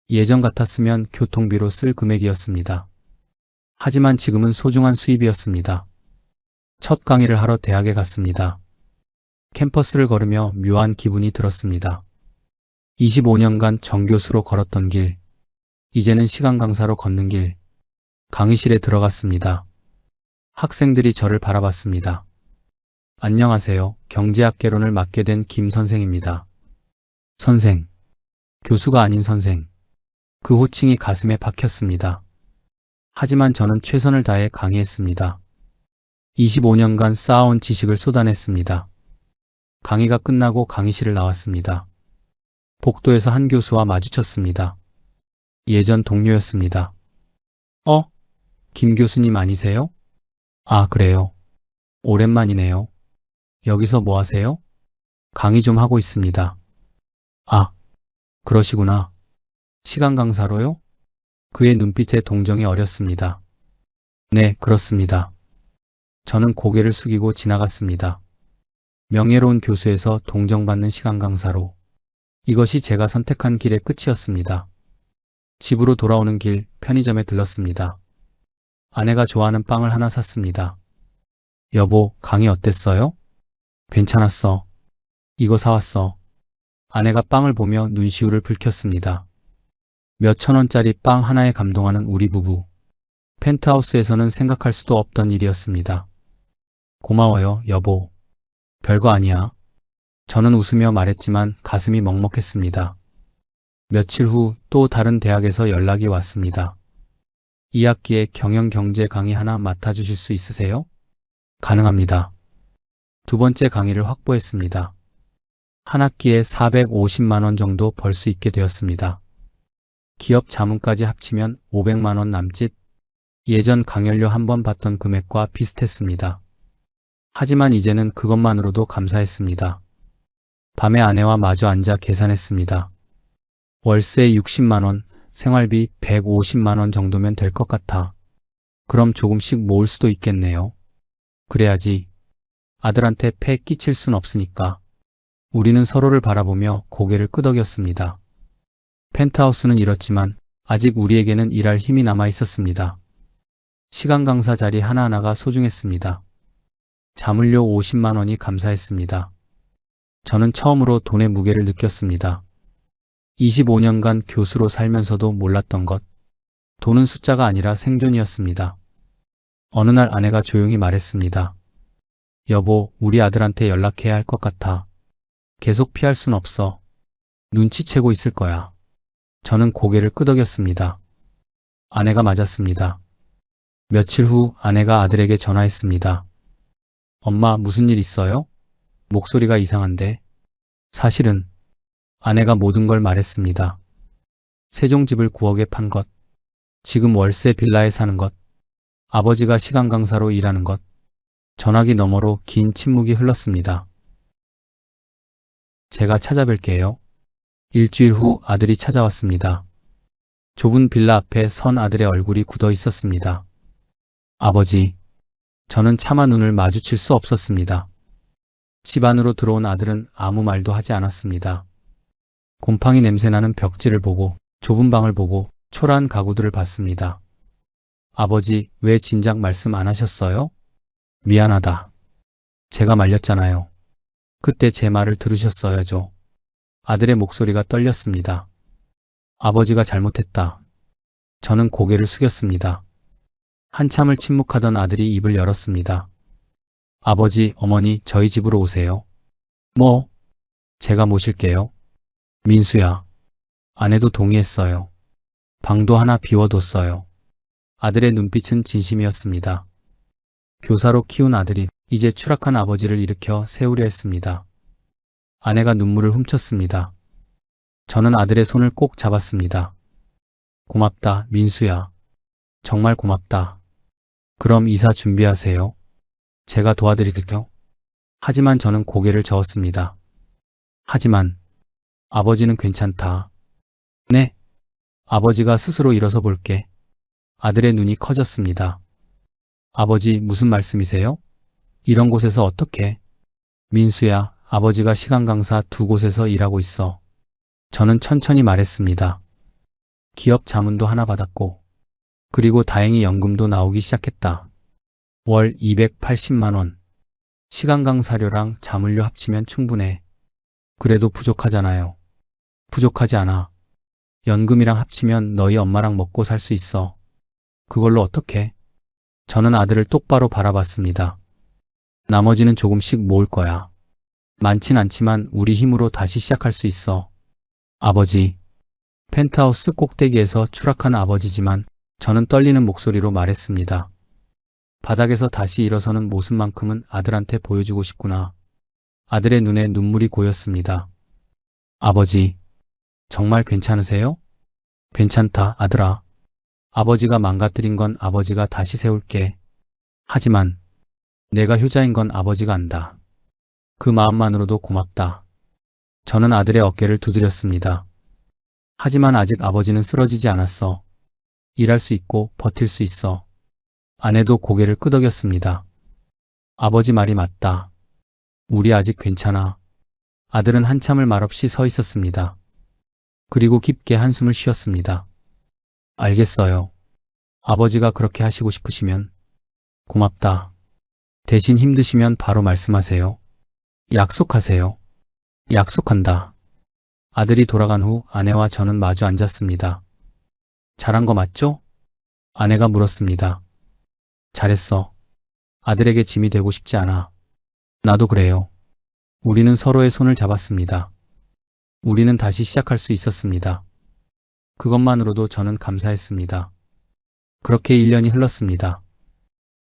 예전 같았으면 교통비로 쓸 금액이었습니다. 하지만 지금은 소중한 수입이었습니다. 첫 강의를 하러 대학에 갔습니다. 캠퍼스를 걸으며 묘한 기분이 들었습니다. 25년간 정교수로 걸었던 길, 이제는 시간 강사로 걷는 길. 강의실에 들어갔습니다. 학생들이 저를 바라봤습니다. 안녕하세요. 경제학개론을 맡게 된 김 선생입니다. 선생. 교수가 아닌 선생. 그 호칭이 가슴에 박혔습니다. 하지만 저는 최선을 다해 강의했습니다. 25년간 쌓아온 지식을 쏟아냈습니다. 강의가 끝나고 강의실을 나왔습니다. 복도에서 한 교수와 마주쳤습니다. 예전 동료였습니다. 김 교수님 아니세요? 아, 그래요. 오랜만이네요. 여기서 뭐 하세요? 강의 좀 하고 있습니다. 아, 그러시구나. 시간 강사로요? 그의 눈빛에 동정이 어렸습니다. 네, 그렇습니다. 저는 고개를 숙이고 지나갔습니다. 명예로운 교수에서 동정받는 시간 강사로. 이것이 제가 선택한 길의 끝이었습니다. 집으로 돌아오는 길 편의점에 들렀습니다. 아내가 좋아하는 빵을 하나 샀습니다. 여보, 강의 어땠어요? 괜찮았어. 이거 사왔어. 아내가 빵을 보며 눈시울을 붉혔습니다. 몇천 원짜리 빵 하나에 감동하는 우리 부부. 펜트하우스에서는 생각할 수도 없던 일이었습니다. 고마워요, 여보. 별거 아니야. 저는 웃으며 말했지만 가슴이 먹먹했습니다. 며칠 후 또 다른 대학에서 연락이 왔습니다. 2학기에 경영경제 강의 하나 맡아주실 수 있으세요? 가능합니다. 두 번째 강의를 확보했습니다. 한 학기에 450만 원 정도 벌 수 있게 되었습니다. 기업 자문까지 합치면 500만 원 남짓. 예전 강연료 한 번 받던 금액과 비슷했습니다. 하지만 이제는 그것만으로도 감사했습니다. 밤에 아내와 마주 앉아 계산했습니다. 월세 60만 원, 생활비 150만 원 정도면 될 것 같아. 그럼 조금씩 모을 수도 있겠네요. 그래야지. 아들한테 폐 끼칠 순 없으니까. 우리는 서로를 바라보며 고개를 끄덕였습니다. 펜트하우스는 이렇지만 아직 우리에게는 일할 힘이 남아 있었습니다. 시간 강사 자리 하나하나가 소중했습니다. 자문료 50만 원이 감사했습니다. 저는 처음으로 돈의 무게를 느꼈습니다. 25년간 교수로 살면서도 몰랐던 것. 돈은 숫자가 아니라 생존이었습니다. 어느 날 아내가 조용히 말했습니다. 여보, 우리 아들한테 연락해야 할 것 같아. 계속 피할 순 없어. 눈치채고 있을 거야. 저는 고개를 끄덕였습니다. 아내가 맞았습니다. 며칠 후 아내가 아들에게 전화했습니다. 엄마, 무슨 일 있어요? 목소리가 이상한데 사실은 아내가 모든 걸 말했습니다. 세종집을 9억에 판 것, 지금 월세 빌라에 사는 것, 아버지가 시간 강사로 일하는 것. 전화기 너머로 긴 침묵이 흘렀습니다. 제가 찾아뵐게요. 일주일 후 아들이 찾아왔습니다. 좁은 빌라 앞에 선 아들의 얼굴이 굳어 있었습니다. 아버지, 저는 차마 눈을 마주칠 수 없었습니다. 집 안으로 들어온 아들은 아무 말도 하지 않았습니다. 곰팡이 냄새나는 벽지를 보고 좁은 방을 보고 초라한 가구들을 봤습니다. 아버지, 왜 진작 말씀 안 하셨어요? 미안하다. 제가 말렸잖아요. 그때 제 말을 들으셨어야죠. 아들의 목소리가 떨렸습니다. 아버지가 잘못했다. 저는 고개를 숙였습니다. 한참을 침묵하던 아들이 입을 열었습니다. 아버지, 어머니, 저희 집으로 오세요. 뭐? 제가 모실게요. 민수야. 아내도 동의했어요. 방도 하나 비워뒀어요. 아들의 눈빛은 진심이었습니다. 교사로 키운 아들이 이제 추락한 아버지를 일으켜 세우려 했습니다. 아내가 눈물을 훔쳤습니다. 저는 아들의 손을 꼭 잡았습니다. 고맙다, 민수야. 정말 고맙다. 그럼 이사 준비하세요. 제가 도와드릴게요. 하지만 저는 고개를 저었습니다. 하지만 아버지는 괜찮다. 네. 아버지가 스스로 일어서 볼게. 아들의 눈이 커졌습니다. 아버지, 무슨 말씀이세요? 이런 곳에서 어떻게? 민수야, 아버지가 시간 강사 2곳에서 일하고 있어. 저는 천천히 말했습니다. 기업 자문도 하나 받았고, 그리고 다행히 연금도 나오기 시작했다. 월 280만 원. 시간 강사료랑 자문료 합치면 충분해. 그래도 부족하잖아요. 부족하지 않아. 연금이랑 합치면 너희 엄마랑 먹고 살 수 있어. 그걸로 어떻게? 저는 아들을 똑바로 바라봤습니다. 나머지는 조금씩 모을 거야. 많진 않지만 우리 힘으로 다시 시작할 수 있어. 아버지. 펜트하우스 꼭대기에서 추락한 아버지지만 저는 떨리는 목소리로 말했습니다. 바닥에서 다시 일어서는 모습만큼은 아들한테 보여주고 싶구나. 아들의 눈에 눈물이 고였습니다. 아버지, 정말 괜찮으세요? 괜찮다, 아들아. 아버지가 망가뜨린 건 아버지가 다시 세울게. 하지만 내가 효자인 건 아버지가 안다. 그 마음만으로도 고맙다. 저는 아들의 어깨를 두드렸습니다. 하지만 아직 아버지는 쓰러지지 않았어. 일할 수 있고 버틸 수 있어. 아내도 고개를 끄덕였습니다. 아버지 말이 맞다. 우리 아직 괜찮아. 아들은 한참을 말없이 서 있었습니다. 그리고 깊게 한숨을 쉬었습니다. 알겠어요. 아버지가 그렇게 하시고 싶으시면. 고맙다. 대신 힘드시면 바로 말씀하세요. 약속하세요. 약속한다. 아들이 돌아간 후 아내와 저는 마주 앉았습니다. 잘한 거 맞죠? 아내가 물었습니다. 잘했어. 아들에게 짐이 되고 싶지 않아. 나도 그래요. 우리는 서로의 손을 잡았습니다. 우리는 다시 시작할 수 있었습니다. 그것만으로도 저는 감사했습니다. 그렇게 1년이 흘렀습니다.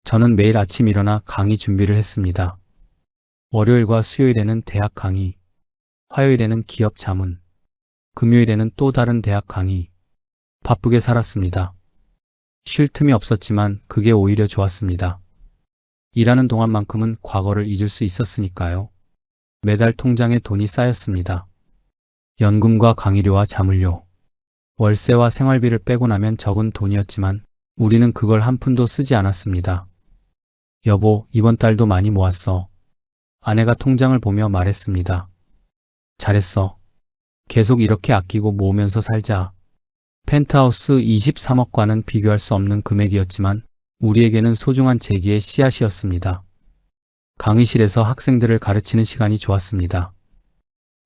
저는 매일 아침 일어나 강의 준비를 했습니다. 월요일과 수요일에는 대학 강의, 화요일에는 기업 자문, 금요일에는 또 다른 대학 강의. 바쁘게 살았습니다. 쉴 틈이 없었지만 그게 오히려 좋았습니다. 일하는 동안만큼은 과거를 잊을 수 있었으니까요. 매달 통장에 돈이 쌓였습니다. 연금과 강의료와 자물료, 월세와 생활비를 빼고 나면 적은 돈이었지만 우리는 그걸 한 푼도 쓰지 않았습니다. 여보, 이번 달도 많이 모았어. 아내가 통장을 보며 말했습니다. 잘했어. 계속 이렇게 아끼고 모으면서 살자. 펜트하우스 23억과는 비교할 수 없는 금액이었지만 우리에게는 소중한 재기의 씨앗이었습니다. 강의실에서 학생들을 가르치는 시간이 좋았습니다.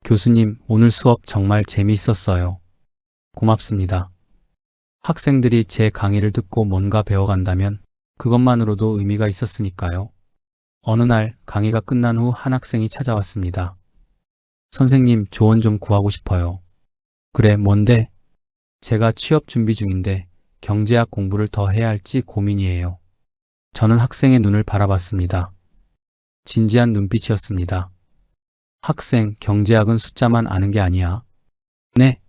교수님, 오늘 수업 정말 재미있었어요. 고맙습니다. 학생들이 제 강의를 듣고 뭔가 배워간다면 그것만으로도 의미가 있었으니까요. 어느 날 강의가 끝난 후 한 학생이 찾아왔습니다. 선생님, 조언 좀 구하고 싶어요. 그래, 뭔데? 제가 취업 준비 중인데 경제학 공부를 더 해야 할지 고민이에요. 저는 학생의 눈을 바라봤습니다. 진지한 눈빛이었습니다. 학생, 경제학은 숫자만 아는 게 아니야. 네,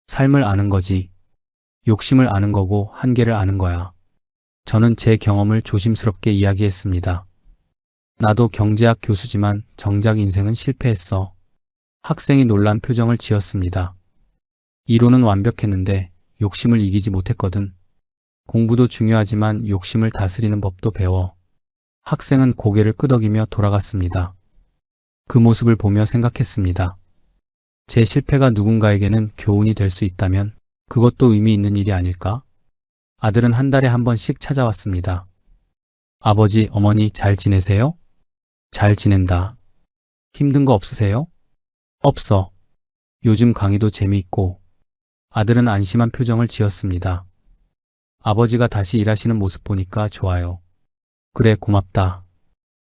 삶을 아는 거지. 욕심을 아는 거고 한계를 아는 거야. 저는 제 경험을 조심스럽게 이야기했습니다. 나도 경제학 교수지만 정작 인생은 실패했어. 학생이 놀란 표정을 지었습니다. 이론은 완벽했는데 욕심을 이기지 못했거든. 공부도 중요하지만 욕심을 다스리는 법도 배워. 학생은 고개를 끄덕이며 돌아갔습니다. 그 모습을 보며 생각했습니다. 제 실패가 누군가에게는 교훈이 될 수 있다면 그것도 의미 있는 일이 아닐까? 아들은 한 달에 한 번씩 찾아왔습니다. 아버지, 어머니 잘 지내세요? 잘 지낸다. 힘든 거 없으세요? 없어. 요즘 강의도 재미있고. 아들은 안심한 표정을 지었습니다. 아버지가 다시 일하시는 모습 보니까 좋아요. 그래, 고맙다.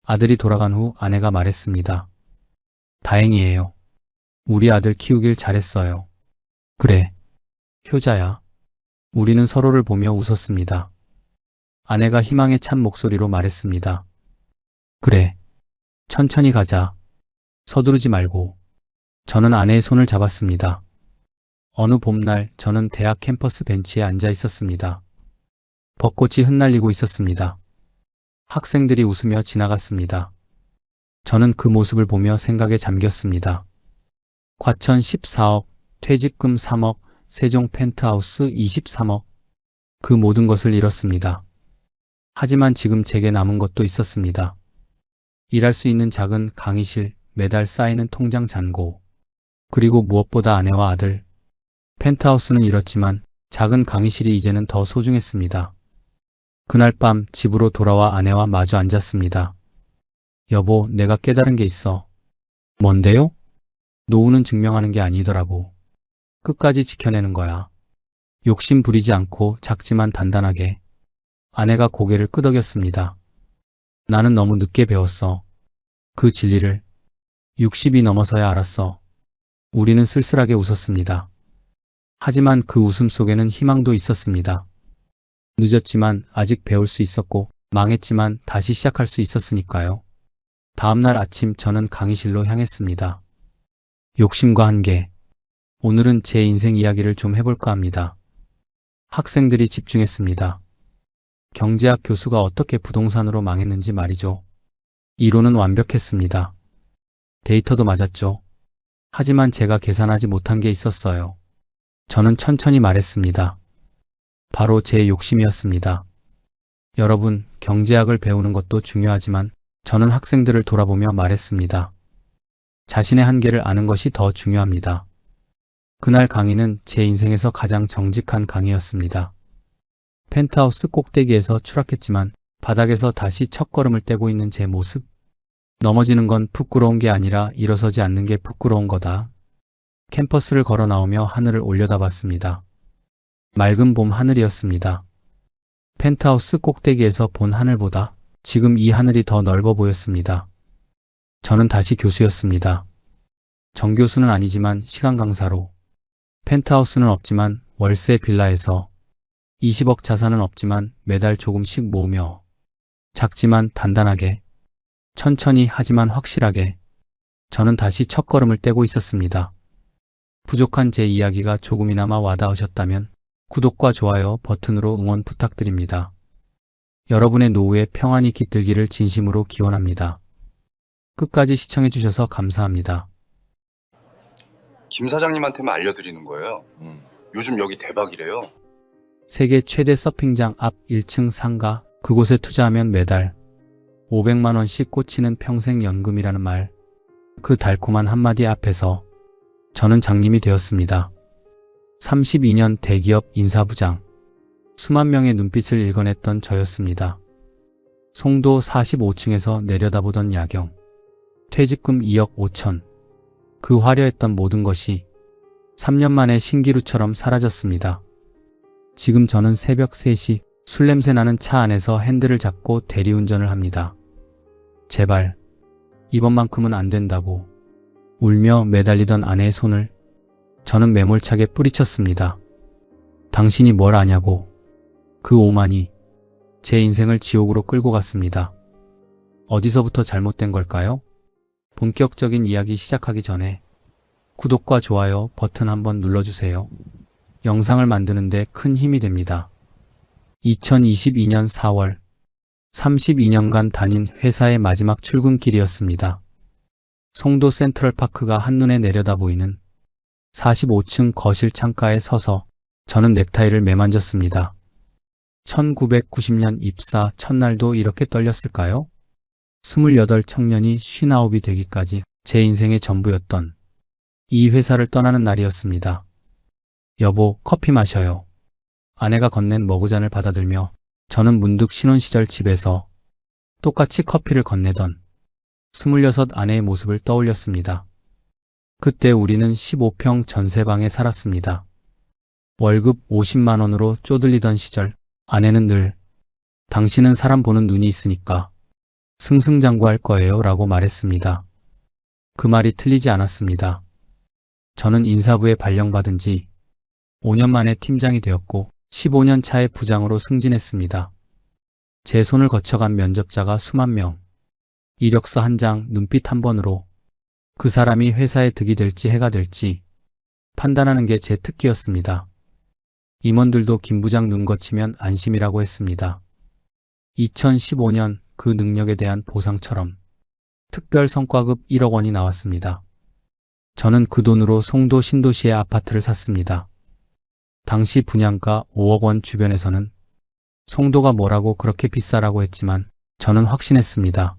아들이 돌아간 후 아내가 말했습니다. 다행이에요. 우리 아들 키우길 잘했어요. 그래, 효자야. 우리는 서로를 보며 웃었습니다. 아내가 희망에 찬 목소리로 말했습니다. 그래, 천천히 가자. 서두르지 말고. 저는 아내의 손을 잡았습니다. 어느 봄날 저는 대학 캠퍼스 벤치에 앉아 있었습니다. 벚꽃이 흩날리고 있었습니다. 학생들이 웃으며 지나갔습니다. 저는 그 모습을 보며 생각에 잠겼습니다. 과천 14억, 퇴직금 3억, 세종 펜트하우스 23억. 그 모든 것을 잃었습니다. 하지만 지금 제게 남은 것도 있었습니다. 일할 수 있는 작은 강의실, 매달 쌓이는 통장 잔고, 그리고 무엇보다 아내와 아들. 펜트하우스는 잃었지만 작은 강의실이 이제는 더 소중했습니다. 그날 밤 집으로 돌아와 아내와 마주 앉았습니다. 여보, 내가 깨달은 게 있어. 뭔데요? 노후는 증명하는 게 아니더라고. 끝까지 지켜내는 거야. 욕심 부리지 않고 작지만 단단하게. 아내가 고개를 끄덕였습니다. 나는 너무 늦게 배웠어. 그 진리를. 60이 넘어서야 알았어. 우리는 쓸쓸하게 웃었습니다. 하지만 그 웃음 속에는 희망도 있었습니다. 늦었지만 아직 배울 수 있었고 망했지만 다시 시작할 수 있었으니까요. 다음날 아침 저는 강의실로 향했습니다. 욕심과 한계. 오늘은 제 인생 이야기를 좀 해볼까 합니다. 학생들이 집중했습니다. 경제학 교수가 어떻게 부동산으로 망했는지 말이죠. 이론은 완벽했습니다. 데이터도 맞았죠. 하지만 제가 계산하지 못한 게 있었어요. 저는 천천히 말했습니다. 바로 제 욕심이었습니다. 여러분, 경제학을 배우는 것도 중요하지만 저는 학생들을 돌아보며 말했습니다. 자신의 한계를 아는 것이 더 중요합니다. 그날 강의는 제 인생에서 가장 정직한 강의였습니다. 펜트하우스 꼭대기에서 추락했지만 바닥에서 다시 첫걸음을 떼고 있는 제 모습. 넘어지는 건 부끄러운 게 아니라 일어서지 않는 게 부끄러운 거다. 캠퍼스를 걸어 나오며 하늘을 올려다봤습니다. 맑은 봄 하늘이었습니다. 펜트하우스 꼭대기에서 본 하늘보다 지금 이 하늘이 더 넓어 보였습니다. 저는 다시 교수였습니다. 정교수는 아니지만 시간 강사로. 펜트하우스는 없지만 월세 빌라에서 20억 자산은 없지만 매달 조금씩 모으며 작지만 단단하게 천천히 하지만 확실하게 저는 다시 첫걸음을 떼고 있었습니다. 부족한 제 이야기가 조금이나마 와닿으셨다면 구독과 좋아요 버튼으로 응원 부탁드립니다. 여러분의 노후에 평안이 깃들기를 진심으로 기원합니다. 끝까지 시청해주셔서 감사합니다. 김 사장님한테만 알려드리는 거예요. 요즘 여기 대박이래요. 세계 최대 서핑장 앞 1층 상가, 그곳에 투자하면 매달 500만 원씩 꽂히는 평생연금이라는 말. 그 달콤한 한마디 앞에서 저는 장님이 되었습니다. 32년 대기업 인사부장. 수만 명의 눈빛을 읽어냈던 저였습니다. 송도 45층에서 내려다보던 야경. 퇴직금 2억 5천. 그 화려했던 모든 것이 3년 만에 신기루처럼 사라졌습니다. 지금 저는 새벽 3시 술 냄새 나는 차 안에서 핸들을 잡고 대리운전을 합니다. 제발, 이번만큼은 안 된다고 울며 매달리던 아내의 손을 저는 매몰차게 뿌리쳤습니다. 당신이 뭘 아냐고. 그 오만이 제 인생을 지옥으로 끌고 갔습니다. 어디서부터 잘못된 걸까요? 본격적인 이야기 시작하기 전에 구독과 좋아요 버튼 한번 눌러주세요. 영상을 만드는데 큰 힘이 됩니다. 2022년 4월 32년간 다닌 회사의 마지막 출근길이었습니다. 송도 센트럴파크가 한눈에 내려다 보이는 45층 거실 창가에 서서 저는 넥타이를 매만졌습니다. 1990년 입사 첫날도 이렇게 떨렸을까요? 28 청년이 59이 되기까지 제 인생의 전부였던 이 회사를 떠나는 날이었습니다. 여보, 커피 마셔요. 아내가 건넨 머그잔을 받아들며 저는 문득 신혼 시절 집에서 똑같이 커피를 건네던 26 아내의 모습을 떠올렸습니다. 그때 우리는 15평 전세방에 살았습니다. 월급 50만 원으로 쪼들리던 시절 아내는 늘 당신은 사람 보는 눈이 있으니까 승승장구할 거예요 라고 말했습니다. 그 말이 틀리지 않았습니다. 저는 인사부에 발령받은 지 5년 만에 팀장이 되었고 15년 차에 부장으로 승진했습니다. 제 손을 거쳐간 면접자가 수만 명, 이력서 한 장, 눈빛 한 번으로 그 사람이 회사에 득이 될지 해가 될지 판단하는 게 제 특기였습니다. 임원들도 김 부장 눈 거치면 안심이라고 했습니다. 2015년 그 능력에 대한 보상처럼 특별 성과급 1억 원이 나왔습니다. 저는 그 돈으로 송도 신도시의 아파트를 샀습니다. 당시 분양가 5억 원 주변에서는 송도가 뭐라고 그렇게 비싸라고 했지만 저는 확신했습니다.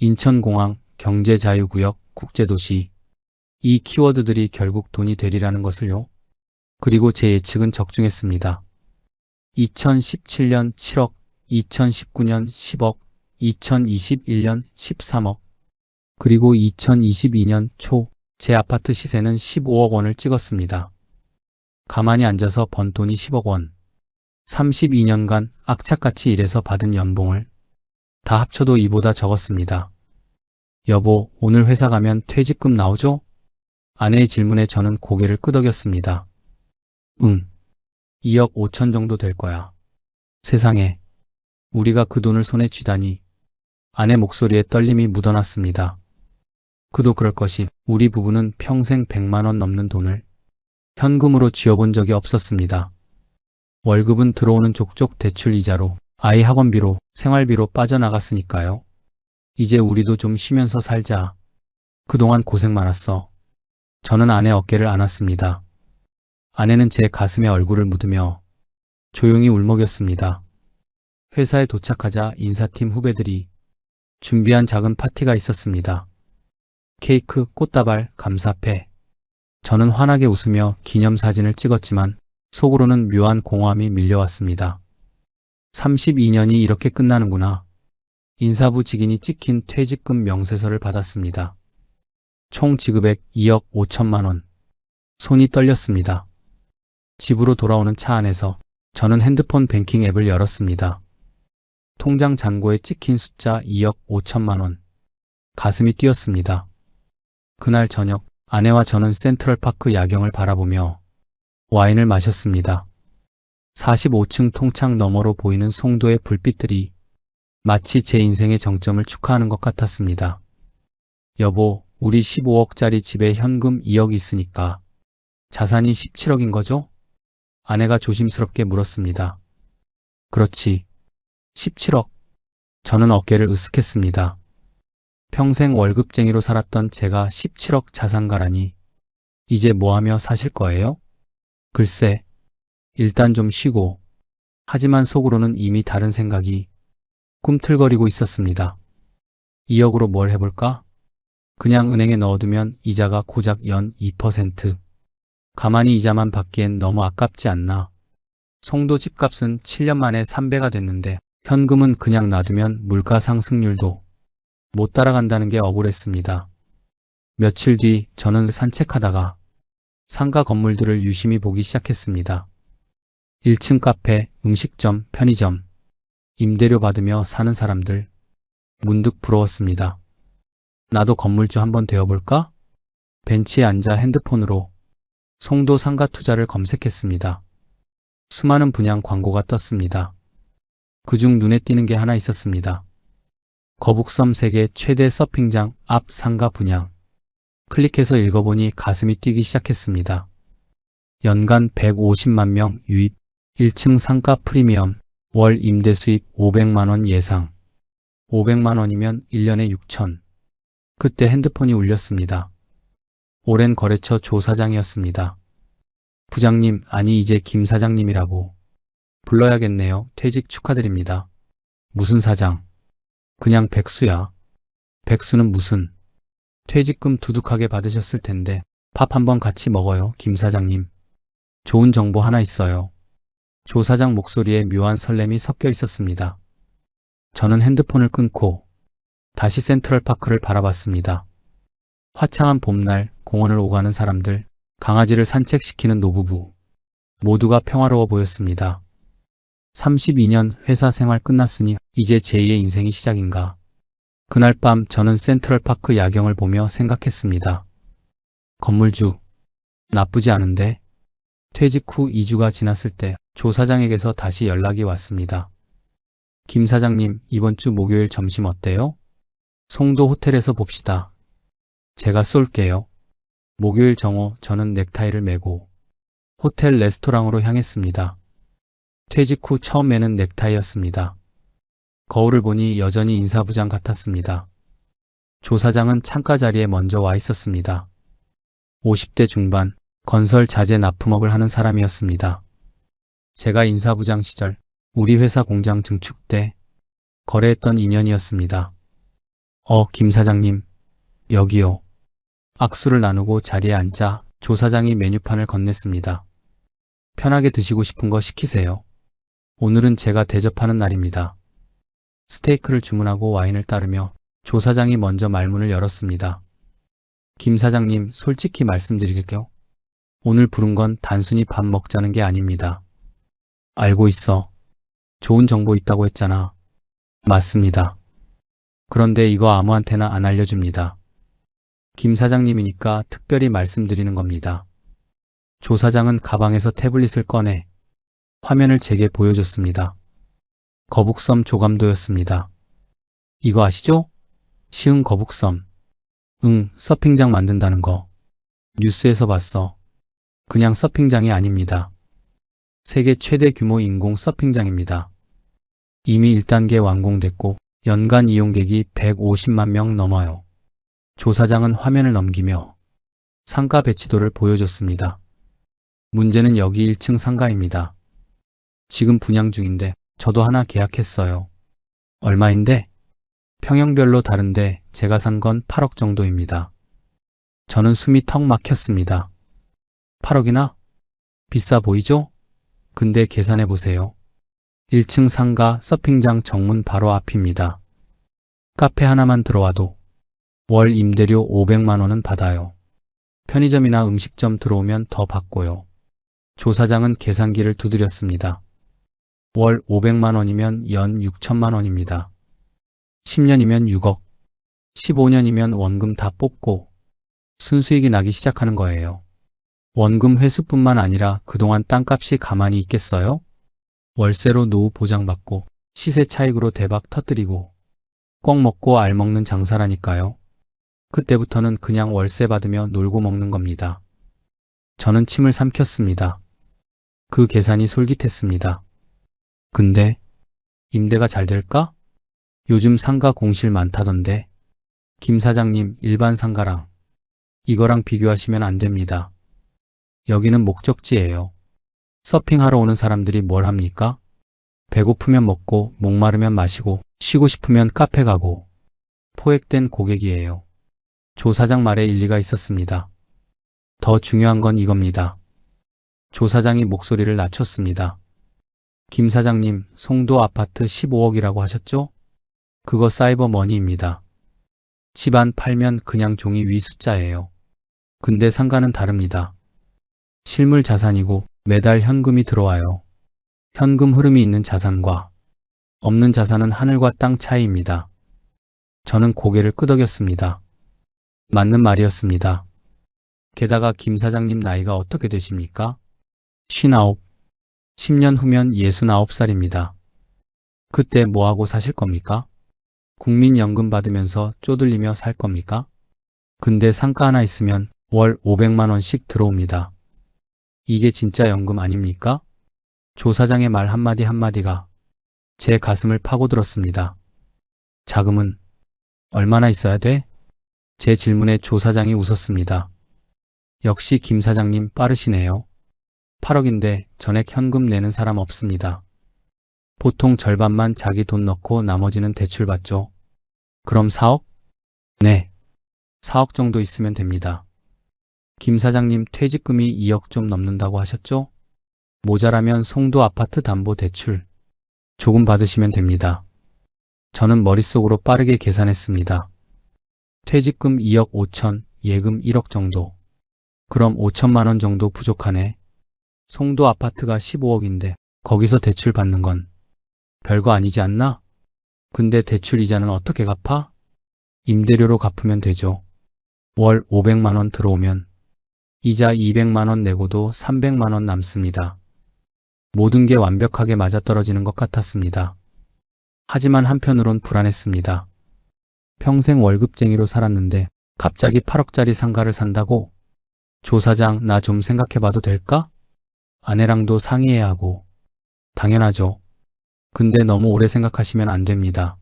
인천공항, 경제자유구역, 국제도시 이 키워드들이 결국 돈이 되리라는 것을요. 그리고 제 예측은 적중했습니다. 2017년 7억, 2019년 10억, 2021년 13억, 그리고 2022년 초 제 아파트 시세는 15억 원을 찍었습니다. 가만히 앉아서 번 돈이 10억 원, 32년간 악착같이 일해서 받은 연봉을 다 합쳐도 이보다 적었습니다. 여보, 오늘 회사 가면 퇴직금 나오죠? 아내의 질문에 저는 고개를 끄덕였습니다. 2억 5천 정도 될 거야. 세상에, 우리가 그 돈을 손에 쥐다니. 아내 목소리에 떨림이 묻어났습니다. 그도 그럴 것이 우리 부부는 평생 100만 원 넘는 돈을 현금으로 쥐어본 적이 없었습니다. 월급은 들어오는 족족 대출 이자로, 아이 학원비로, 생활비로 빠져나갔으니까요. 이제 우리도 좀 쉬면서 살자. 그동안 고생 많았어. 저는 아내 어깨를 안았습니다. 아내는 제 가슴에 얼굴을 묻으며 조용히 울먹였습니다. 회사에 도착하자 인사팀 후배들이 준비한 작은 파티가 있었습니다. 케이크, 꽃다발, 감사패. 저는 환하게 웃으며 기념사진을 찍었지만 속으로는 묘한 공허함이 밀려왔습니다. 32년이 이렇게 끝나는구나. 인사부 직인이 찍힌 퇴직금 명세서를 받았습니다. 총 지급액 2억 5천만 원. 손이 떨렸습니다. 집으로 돌아오는 차 안에서 저는 핸드폰 뱅킹 앱을 열었습니다. 통장 잔고에 찍힌 숫자 2억 5천만 원. 가슴이 뛰었습니다. 그날 저녁 아내와 저는 센트럴파크 야경을 바라보며 와인을 마셨습니다. 45층 통창 너머로 보이는 송도의 불빛들이 마치 제 인생의 정점을 축하하는 것 같았습니다. 여보, 우리 15억짜리 집에 현금 2억 있으니까 자산이 17억인 거죠? 아내가 조심스럽게 물었습니다. 그렇지. 17억. 저는 어깨를 으쓱했습니다. 평생 월급쟁이로 살았던 제가 17억 자산가라니. 이제 뭐하며 사실 거예요? 글쎄, 일단 좀 쉬고. 하지만 속으로는 이미 다른 생각이 꿈틀거리고 있었습니다. 2억으로 뭘 해볼까? 그냥 은행에 넣어두면 이자가 고작 연 2%. 가만히 이자만 받기엔 너무 아깝지 않나. 송도 집값은 7년 만에 3배가 됐는데 현금은 그냥 놔두면 물가 상승률도 못 따라간다는 게 억울했습니다. 며칠 뒤 저는 산책하다가 상가 건물들을 유심히 보기 시작했습니다. 1층 카페, 음식점, 편의점, 임대료 받으며 사는 사람들. 문득 부러웠습니다. 나도 건물주 한번 되어볼까? 벤치에 앉아 핸드폰으로 송도 상가 투자를 검색했습니다. 수많은 분양 광고가 떴습니다. 그중 눈에 띄는 게 하나 있었습니다. 거북섬 세계 최대 서핑장 앞 상가 분양. 클릭해서 읽어보니 가슴이 뛰기 시작했습니다. 연간 150만 명 유입, 1층 상가 프리미엄, 월 임대 수입 500만 원 예상. 500만 원이면 1년에 6천. 그때 핸드폰이 울렸습니다. 오랜 거래처 조 사장이었습니다. 부장님, 아니 이제 김 사장님이라고. 불러야겠네요. 퇴직 축하드립니다. 무슨 사장? 그냥 백수야. 백수는 무슨? 퇴직금 두둑하게 받으셨을 텐데 밥 한번 같이 먹어요, 김 사장님. 좋은 정보 하나 있어요. 조 사장 목소리에 묘한 설렘이 섞여 있었습니다. 저는 핸드폰을 끊고 다시 센트럴파크를 바라봤습니다. 화창한 봄날 공원을 오가는 사람들, 강아지를 산책시키는 노부부. 모두가 평화로워 보였습니다. 32년 회사 생활 끝났으니 이제 제2의 인생이 시작인가. 그날 밤 저는 센트럴파크 야경을 보며 생각했습니다. 건물주, 나쁘지 않은데. 퇴직 후 2주가 지났을 때 조 사장에게서 다시 연락이 왔습니다. 김 사장님, 이번 주 목요일 점심 어때요? 송도 호텔에서 봅시다. 제가 쏠게요. 목요일 정오 저는 넥타이를 메고 호텔 레스토랑으로 향했습니다. 퇴직 후 처음 매는 넥타이였습니다. 거울을 보니 여전히 인사부장 같았습니다. 조 사장은 창가 자리에 먼저 와 있었습니다. 50대 중반, 건설 자재 납품업을 하는 사람이었습니다. 제가 인사부장 시절 우리 회사 공장 증축 때 거래했던 인연이었습니다. 김 사장님, 여기요. 악수를 나누고 자리에 앉자 조 사장이 메뉴판을 건넸습니다. 편하게 드시고 싶은 거 시키세요. 오늘은 제가 대접하는 날입니다. 스테이크를 주문하고 와인을 따르며 조 사장이 먼저 말문을 열었습니다. 김 사장님, 솔직히 말씀드릴게요. 오늘 부른 건 단순히 밥 먹자는 게 아닙니다. 알고 있어. 좋은 정보 있다고 했잖아. 맞습니다. 그런데 이거 아무한테나 안 알려줍니다. 김 사장님이니까 특별히 말씀드리는 겁니다. 조 사장은 가방에서 태블릿을 꺼내 화면을 제게 보여줬습니다. 거북섬 조감도였습니다. 이거 아시죠? 시흥 거북섬. 서핑장 만든다는 거. 뉴스에서 봤어. 그냥 서핑장이 아닙니다. 세계 최대 규모 인공 서핑장입니다. 이미 1단계 완공됐고 연간 이용객이 150만 명 넘어요. 조 사장은 화면을 넘기며 상가 배치도를 보여줬습니다. 문제는 여기 1층 상가입니다. 지금 분양 중인데 저도 하나 계약했어요. 얼마인데? 평형별로 다른데 제가 산 건 8억 정도입니다. 저는 숨이 턱 막혔습니다. 8억이나? 비싸 보이죠? 근데 계산해 보세요. 1층 상가 서핑장 정문 바로 앞입니다. 카페 하나만 들어와도 월 임대료 500만 원은 받아요. 편의점이나 음식점 들어오면 더 받고요. 조 사장은 계산기를 두드렸습니다. 월 500만 원이면 연 6천만 원입니다. 10년이면 6억, 15년이면 원금 다 뽑고 순수익이 나기 시작하는 거예요. 원금 회수뿐만 아니라 그동안 땅값이 가만히 있겠어요? 월세로 노후 보장받고 시세 차익으로 대박 터뜨리고 꼭 먹고 알 먹는 장사라니까요. 그때부터는 그냥 월세 받으며 놀고 먹는 겁니다. 저는 침을 삼켰습니다. 그 계산이 솔깃했습니다. 근데 임대가 잘 될까? 요즘 상가 공실 많다던데. 김 사장님, 일반 상가랑 이거랑 비교하시면 안 됩니다. 여기는 목적지예요. 서핑하러 오는 사람들이 뭘 합니까? 배고프면 먹고 목마르면 마시고 쉬고 싶으면 카페 가고 포획된 고객이에요. 조 사장 말에 일리가 있었습니다. 더 중요한 건 이겁니다. 조 사장이 목소리를 낮췄습니다. 김 사장님, 송도 아파트 15억이라고 하셨죠? 그거 사이버 머니입니다. 집안 팔면 그냥 종이 위 숫자예요. 근데 상가는 다릅니다. 실물 자산이고 매달 현금이 들어와요. 현금 흐름이 있는 자산과 없는 자산은 하늘과 땅 차이입니다. 저는 고개를 끄덕였습니다. 맞는 말이었습니다. 게다가 김 사장님 나이가 어떻게 되십니까? 59. 10년 후면 69살입니다. 그때 뭐하고 사실 겁니까? 국민연금 받으면서 쪼들리며 살 겁니까? 근데 상가 하나 있으면 월 500만 원씩 들어옵니다. 이게 진짜 연금 아닙니까? 조 사장의 말 한마디 한마디가 제 가슴을 파고들었습니다. 자금은 얼마나 있어야 돼? 제 질문에 조 사장이 웃었습니다. 역시 김 사장님 빠르시네요. 8억인데 전액 현금 내는 사람 없습니다. 보통 절반만 자기 돈 넣고 나머지는 대출 받죠. 그럼 4억? 네. 4억 정도 있으면 됩니다. 김 사장님 퇴직금이 2억 좀 넘는다고 하셨죠? 모자라면 송도 아파트 담보 대출 조금 받으시면 됩니다. 저는 머릿속으로 빠르게 계산했습니다. 퇴직금 2억 5천, 예금 1억 정도. 그럼 5천만 원 정도 부족하네. 송도 아파트가 15억인데 거기서 대출 받는 건 별거 아니지 않나? 근데 대출 이자는 어떻게 갚아? 임대료로 갚으면 되죠. 월 500만 원 들어오면 이자 200만 원 내고도 300만 원 남습니다. 모든 게 완벽하게 맞아떨어지는 것 같았습니다. 하지만 한편으론 불안했습니다. 평생 월급쟁이로 살았는데 갑자기 8억짜리 상가를 산다고? 조 사장, 나 좀 생각해봐도 될까? 아내랑도 상의해야 하고. 당연하죠. 근데 너무 오래 생각하시면 안 됩니다.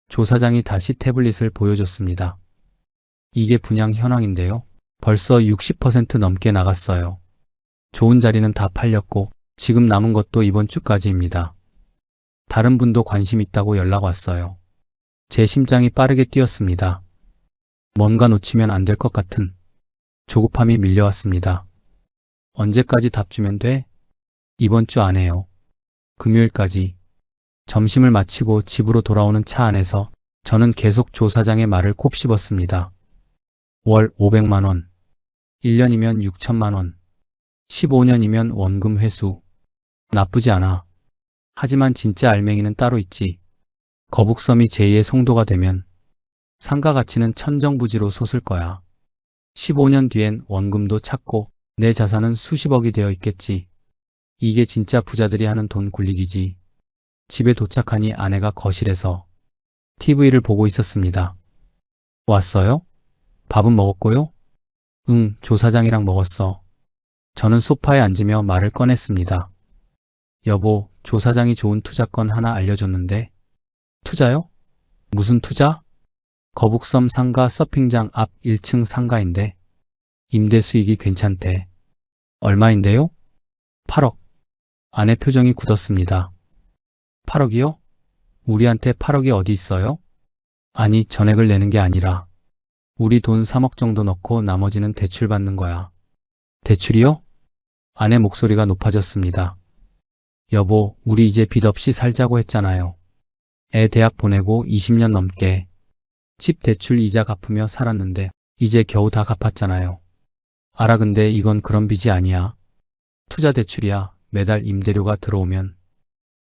조 사장이 다시 태블릿을 보여줬습니다. 이게 분양 현황인데요. 벌써 60% 넘게 나갔어요. 좋은 자리는 다 팔렸고 지금 남은 것도 이번 주까지입니다. 다른 분도 관심 있다고 연락 왔어요. 제 심장이 빠르게 뛰었습니다. 뭔가 놓치면 안 될 것 같은 조급함이 밀려왔습니다. 언제까지 답 주면 돼? 이번 주 안에요. 금요일까지. 점심을 마치고 집으로 돌아오는 차 안에서 저는 계속 조 사장의 말을 곱씹었습니다. 월 500만 원, 1년이면 6천만 원, 15년이면 원금 회수. 나쁘지 않아. 하지만 진짜 알맹이는 따로 있지. 거북섬이 제2의 송도가 되면 상가 가치는 천정부지로 솟을 거야. 15년 뒤엔 원금도 찾고 내 자산은 수십억이 되어 있겠지. 이게 진짜 부자들이 하는 돈 굴리기지. 집에 도착하니 아내가 거실에서 TV를 보고 있었습니다. 왔어요? 밥은 먹었고요? 응, 조 사장이랑 먹었어. 저는 소파에 앉으며 말을 꺼냈습니다. 여보, 조 사장이 좋은 투자건 하나 알려줬는데. 투자요? 무슨 투자? 거북섬 상가 서핑장 앞 1층 상가인데 임대 수익이 괜찮대. 얼마인데요? 8억. 아내 표정이 굳었습니다. 8억이요? 우리한테 8억이 어디 있어요? 아니, 전액을 내는 게 아니라 우리 돈 3억 정도 넣고 나머지는 대출 받는 거야. 대출이요? 아내 목소리가 높아졌습니다. 여보, 우리 이제 빚 없이 살자고 했잖아요. 애 대학 보내고 20년 넘게 집 대출 이자 갚으며 살았는데 이제 겨우 다 갚았잖아요. 알아, 근데 이건 그런 빚이 아니야. 투자 대출이야. 매달 임대료가 들어오면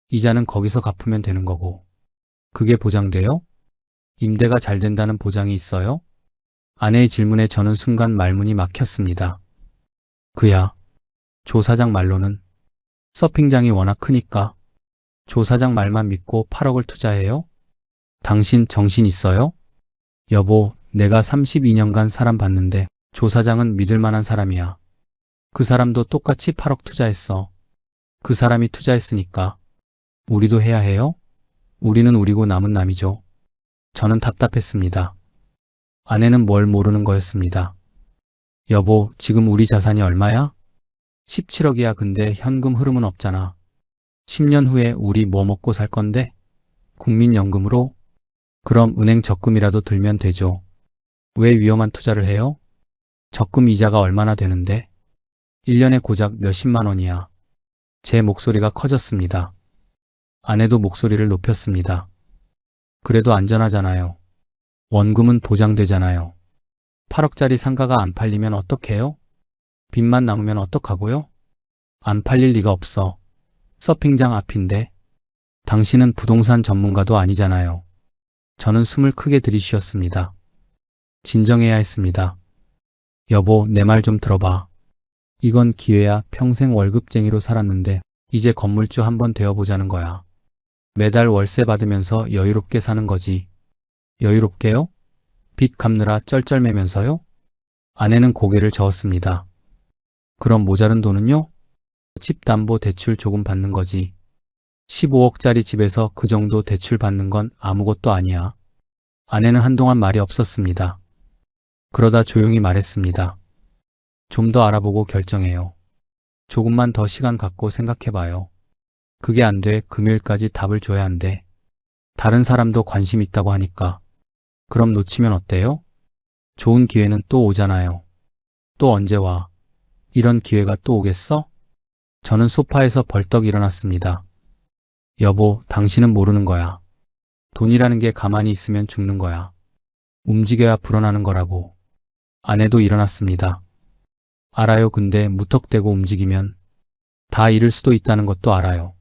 이자는 거기서 갚으면 되는 거고. 그게 보장돼요? 임대가 잘 된다는 보장이 있어요? 아내의 질문에 저는 순간 말문이 막혔습니다. 그야. 조 사장 말로는 서핑장이 워낙 크니까. 조 사장 말만 믿고 8억을 투자해요? 당신 정신 있어요? 여보, 내가 32년간 사람 봤는데 조 사장은 믿을 만한 사람이야. 그 사람도 똑같이 8억 투자했어. 그 사람이 투자했으니까 우리도 해야 해요? 우리는 우리고 남은 남이죠. 저는 답답했습니다. 아내는 뭘 모르는 거였습니다. 여보, 지금 우리 자산이 얼마야? 17억이야. 근데 현금 흐름은 없잖아. 10년 후에 우리 뭐 먹고 살 건데? 국민연금으로? 그럼 은행 적금이라도 들면 되죠. 왜 위험한 투자를 해요? 적금 이자가 얼마나 되는데? 1년에 고작 몇십만 원이야. 제 목소리가 커졌습니다. 아내도 목소리를 높였습니다. 그래도 안전하잖아요. 원금은 보장되잖아요. 8억짜리 상가가 안 팔리면 어떡해요? 빚만 남으면 어떡하고요? 안 팔릴 리가 없어. 서핑장 앞인데. 당신은 부동산 전문가도 아니잖아요. 저는 숨을 크게 들이쉬었습니다. 진정해야 했습니다. 여보, 내 말 좀 들어봐. 이건 기회야. 평생 월급쟁이로 살았는데 이제 건물주 한번 되어보자는 거야. 매달 월세 받으면서 여유롭게 사는 거지. 여유롭게요? 빚 갚느라 쩔쩔매면서요? 아내는 고개를 저었습니다. 그럼 모자른 돈은요? 집 담보 대출 조금 받는 거지. 15억짜리 집에서 그 정도 대출 받는 건 아무것도 아니야. 아내는 한동안 말이 없었습니다. 그러다 조용히 말했습니다. 좀 더 알아보고 결정해요. 조금만 더 시간 갖고 생각해봐요. 그게 안 돼. 금요일까지 답을 줘야 한대. 다른 사람도 관심 있다고 하니까. 그럼 놓치면 어때요? 좋은 기회는 또 오잖아요. 또 언제 와? 이런 기회가 또 오겠어? 저는 소파에서 벌떡 일어났습니다. 여보, 당신은 모르는 거야. 돈이라는 게 가만히 있으면 죽는 거야. 움직여야 불어나는 거라고. 아내도 일어났습니다. 알아요. 근데 무턱대고 움직이면 다 잃을 수도 있다는 것도 알아요.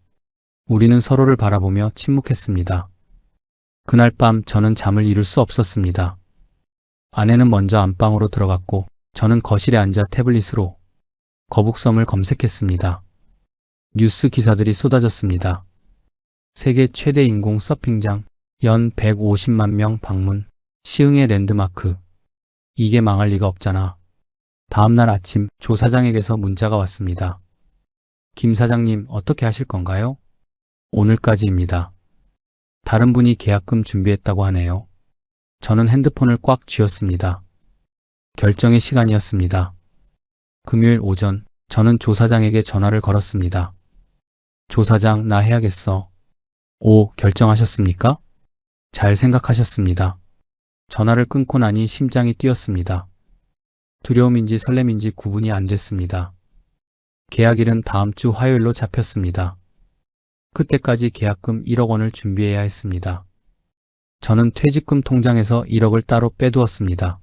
우리는 서로를 바라보며 침묵했습니다. 그날 밤 저는 잠을 이룰 수 없었습니다. 아내는 먼저 안방으로 들어갔고 저는 거실에 앉아 태블릿으로 거북섬을 검색했습니다. 뉴스 기사들이 쏟아졌습니다. 세계 최대 인공 서핑장, 연 150만 명 방문, 시흥의 랜드마크. 이게 망할 리가 없잖아. 다음날 아침 조 사장에게서 문자가 왔습니다. 김 사장님, 어떻게 하실 건가요? 오늘까지입니다. 다른 분이 계약금 준비했다고 하네요. 저는 핸드폰을 꽉 쥐었습니다. 결정의 시간이었습니다. 금요일 오전 저는 조 사장에게 전화를 걸었습니다. 조 사장, 나 해야겠어. 오, 결정하셨습니까? 잘 생각하셨습니다. 전화를 끊고 나니 심장이 뛰었습니다. 두려움인지 설렘인지 구분이 안 됐습니다. 계약일은 다음 주 화요일로 잡혔습니다. 그때까지 계약금 1억 원을 준비해야 했습니다. 저는 퇴직금 통장에서 1억을 따로 빼두었습니다.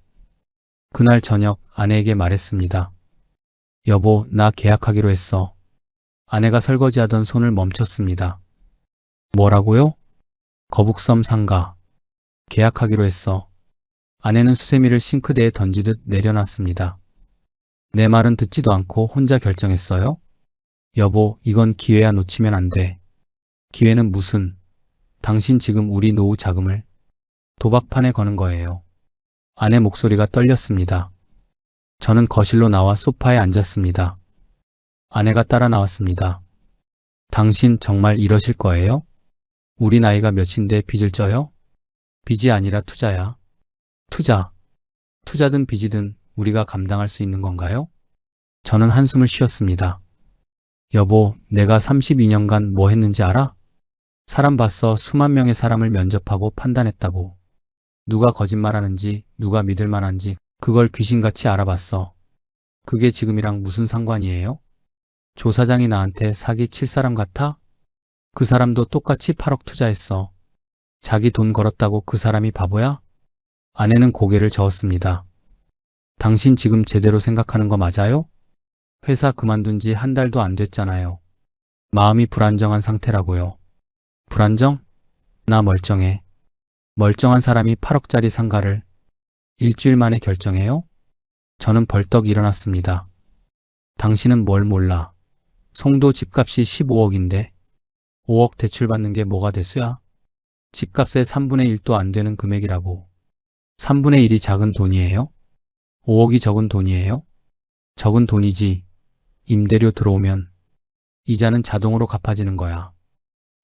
그날 저녁 아내에게 말했습니다. 여보, 나 계약하기로 했어. 아내가 설거지하던 손을 멈췄습니다. 뭐라고요? 거북섬 상가. 계약하기로 했어. 아내는 수세미를 싱크대에 던지듯 내려놨습니다. 내 말은 듣지도 않고 혼자 결정했어요? 여보, 이건 기회야. 놓치면 안 돼. 기회는 무슨? 당신 지금 우리 노후 자금을 도박판에 거는 거예요. 아내 목소리가 떨렸습니다. 저는 거실로 나와 소파에 앉았습니다. 아내가 따라 나왔습니다. 당신 정말 이러실 거예요? 우리 나이가 몇인데 빚을 져요? 빚이 아니라 투자야. 투자. 투자든 빚이든 우리가 감당할 수 있는 건가요? 저는 한숨을 쉬었습니다. 여보, 내가 32년간 뭐 했는지 알아? 사람 봤어. 수만 명의 사람을 면접하고 판단했다고. 누가 거짓말하는지, 누가 믿을 만한지 그걸 귀신같이 알아봤어. 그게 지금이랑 무슨 상관이에요? 조 사장이 나한테 사기 칠 사람 같아? 그 사람도 똑같이 8억 투자했어. 자기 돈 걸었다고 그 사람이 바보야? 아내는 고개를 저었습니다. 당신 지금 제대로 생각하는 거 맞아요? 회사 그만둔 지 한 달도 안 됐잖아요. 마음이 불안정한 상태라고요. 불안정? 나 멀쩡해. 멀쩡한 사람이 8억짜리 상가를 일주일 만에 결정해요? 저는 벌떡 일어났습니다. 당신은 뭘 몰라. 송도 집값이 15억인데 5억 대출받는 게 뭐가 대수야? 집값의 3분의 1도 안 되는 금액이라고. 3분의 1이 작은 돈이에요? 5억이 적은 돈이에요? 적은 돈이지. 임대료 들어오면 이자는 자동으로 갚아지는 거야.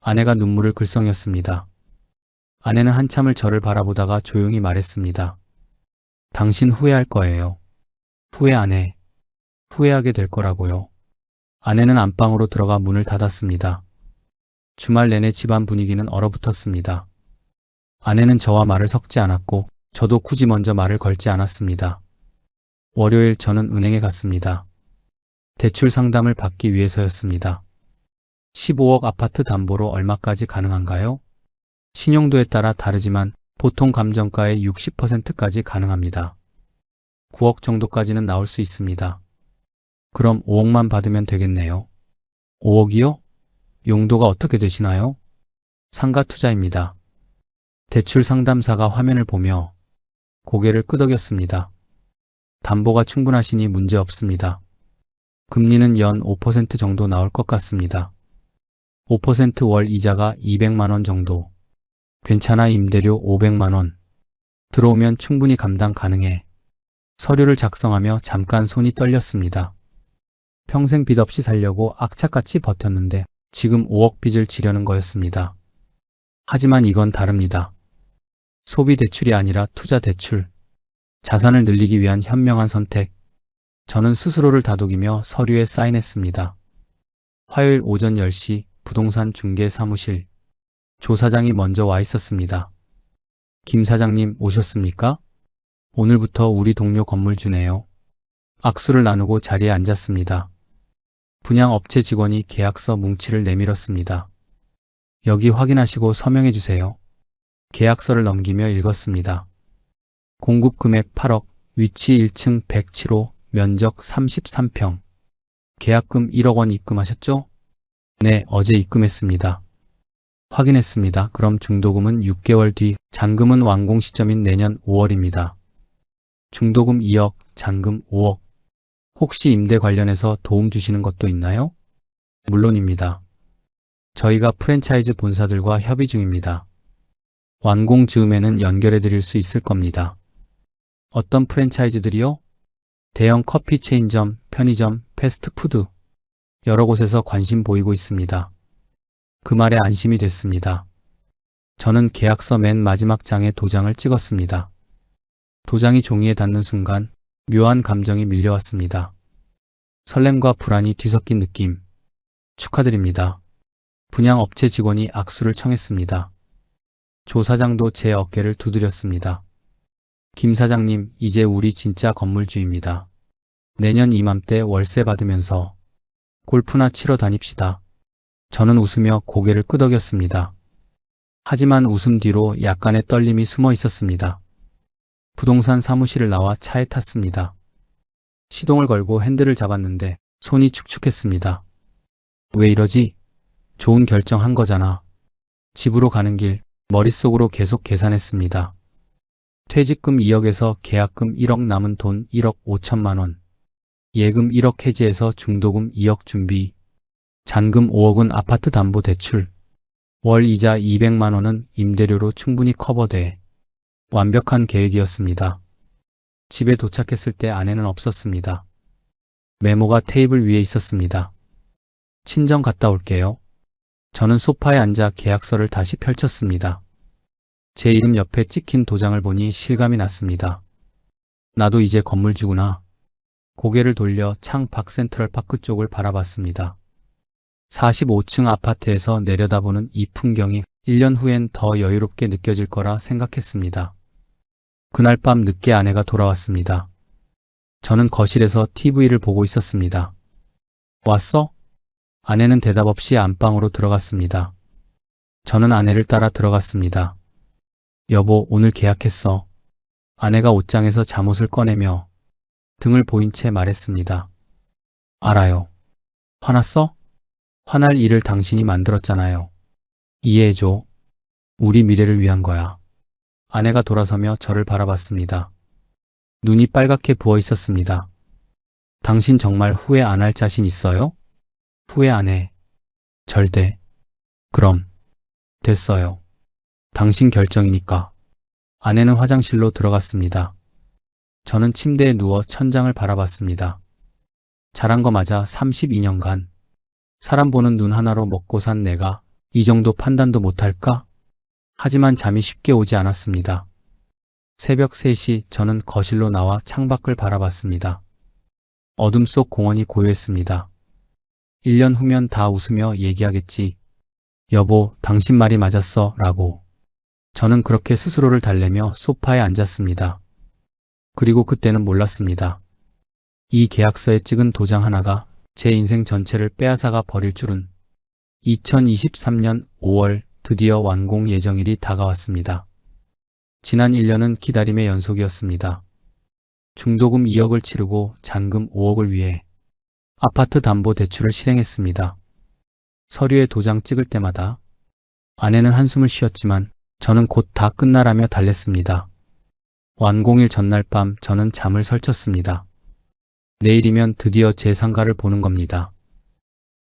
아내가 눈물을 글썽였습니다. 아내는 한참을 저를 바라보다가 조용히 말했습니다. 당신 후회할 거예요. 후회 안 해. 후회하게 될 거라고요. 아내는 안방으로 들어가 문을 닫았습니다. 주말 내내 집안 분위기는 얼어붙었습니다. 아내는 저와 말을 섞지 않았고 저도 굳이 먼저 말을 걸지 않았습니다. 월요일 저는 은행에 갔습니다. 대출 상담을 받기 위해서였습니다. 15억 아파트 담보로 얼마까지 가능한가요? 신용도에 따라 다르지만 보통 감정가의 60%까지 가능합니다. 9억 정도까지는 나올 수 있습니다. 그럼 5억만 받으면 되겠네요. 5억이요? 용도가 어떻게 되시나요? 상가 투자입니다. 대출 상담사가 화면을 보며 고개를 끄덕였습니다. 담보가 충분하시니 문제 없습니다. 금리는 연 5% 정도 나올 것 같습니다. 5% 월 이자가 200만 원 정도. 괜찮아. 임대료 500만 원. 들어오면 충분히 감당 가능해. 서류를 작성하며 잠깐 손이 떨렸습니다. 평생 빚 없이 살려고 악착같이 버텼는데 지금 5억 빚을 지려는 거였습니다. 하지만 이건 다릅니다. 소비 대출이 아니라 투자 대출. 자산을 늘리기 위한 현명한 선택. 저는 스스로를 다독이며 서류에 사인했습니다. 화요일 오전 10시 부동산 중개 사무실. 조 사장이 먼저 와 있었습니다. 김 사장님 오셨습니까? 오늘부터 우리 동료 건물주네요. 악수를 나누고 자리에 앉았습니다. 분양업체 직원이 계약서 뭉치를 내밀었습니다. 여기 확인하시고 서명해 주세요. 계약서를 넘기며 읽었습니다. 공급 금액 8억, 위치 1층 107호, 면적 33평. 계약금 1억 원 입금하셨죠? 네, 어제 입금했습니다. 확인했습니다. 그럼 중도금은 6개월 뒤, 잔금은 완공 시점인 내년 5월입니다. 중도금 2억, 잔금 5억. 혹시 임대 관련해서 도움 주시는 것도 있나요? 물론입니다. 저희가 프랜차이즈 본사들과 협의 중입니다. 완공 즈음에는 연결해 드릴 수 있을 겁니다. 어떤 프랜차이즈들이요? 대형 커피 체인점, 편의점, 패스트푸드. 여러 곳에서 관심 보이고 있습니다. 그 말에 안심이 됐습니다. 저는 계약서 맨 마지막 장에 도장을 찍었습니다. 도장이 종이에 닿는 순간 묘한 감정이 밀려왔습니다. 설렘과 불안이 뒤섞인 느낌. 축하드립니다. 분양업체 직원이 악수를 청했습니다. 조 사장도 제 어깨를 두드렸습니다. 김 사장님, 이제 우리 진짜 건물주입니다. 내년 이맘때 월세 받으면서 골프나 치러 다닙시다. 저는 웃으며 고개를 끄덕였습니다. 하지만 웃음 뒤로 약간의 떨림이 숨어 있었습니다. 부동산 사무실을 나와 차에 탔습니다. 시동을 걸고 핸들을 잡았는데 손이 축축했습니다. 왜 이러지? 좋은 결정한 거잖아. 집으로 가는 길 머릿속으로 계속 계산했습니다. 퇴직금 2억에서 계약금 1억 남은 돈 1억 5천만 원. 예금 1억 해지해서 중도금 2억 준비. 잔금 5억은 아파트 담보 대출. 월 이자 200만 원은 임대료로 충분히 커버돼. 완벽한 계획이었습니다. 집에 도착했을 때 아내는 없었습니다. 메모가 테이블 위에 있었습니다. 친정 갔다 올게요. 저는 소파에 앉아 계약서를 다시 펼쳤습니다. 제 이름 옆에 찍힌 도장을 보니 실감이 났습니다. 나도 이제 건물주구나. 고개를 돌려 창 밖 센트럴파크 쪽을 바라봤습니다. 45층 아파트에서 내려다보는 이 풍경이 1년 후엔 더 여유롭게 느껴질 거라 생각했습니다. 그날 밤 늦게 아내가 돌아왔습니다. 저는 거실에서 TV를 보고 있었습니다. 왔어? 아내는 대답 없이 안방으로 들어갔습니다. 저는 아내를 따라 들어갔습니다. 여보, 오늘 계약했어. 아내가 옷장에서 잠옷을 꺼내며 등을 보인 채 말했습니다. 알아요. 화났어? 화날 일을 당신이 만들었잖아요. 이해해줘. 우리 미래를 위한 거야. 아내가 돌아서며 저를 바라봤습니다. 눈이 빨갛게 부어 있었습니다. 당신 정말 후회 안 할 자신 있어요? 후회 안 해. 절대. 그럼. 됐어요. 당신 결정이니까. 아내는 화장실로 들어갔습니다. 저는 침대에 누워 천장을 바라봤습니다. 잘한 거 맞아 32년간. 사람 보는 눈 하나로 먹고 산 내가 이 정도 판단도 못할까? 하지만 잠이 쉽게 오지 않았습니다. 새벽 3시 저는 거실로 나와 창밖을 바라봤습니다. 어둠 속 공원이 고요했습니다. 1년 후면 다 웃으며 얘기하겠지. 여보, 당신 말이 맞았어 라고. 저는 그렇게 스스로를 달래며 소파에 앉았습니다. 그리고 그때는 몰랐습니다. 이 계약서에 찍은 도장 하나가 제 인생 전체를 빼앗아가 버릴 줄은. 2023년 5월 드디어 완공 예정일이 다가왔습니다. 지난 1년은 기다림의 연속이었습니다. 중도금 2억을 치르고 잔금 5억을 위해 아파트 담보 대출을 실행했습니다. 서류에 도장 찍을 때마다 아내는 한숨을 쉬었지만 저는 곧 다 끝나라며 달랬습니다. 완공일 전날 밤 저는 잠을 설쳤습니다. 내일이면 드디어 제 상가를 보는 겁니다.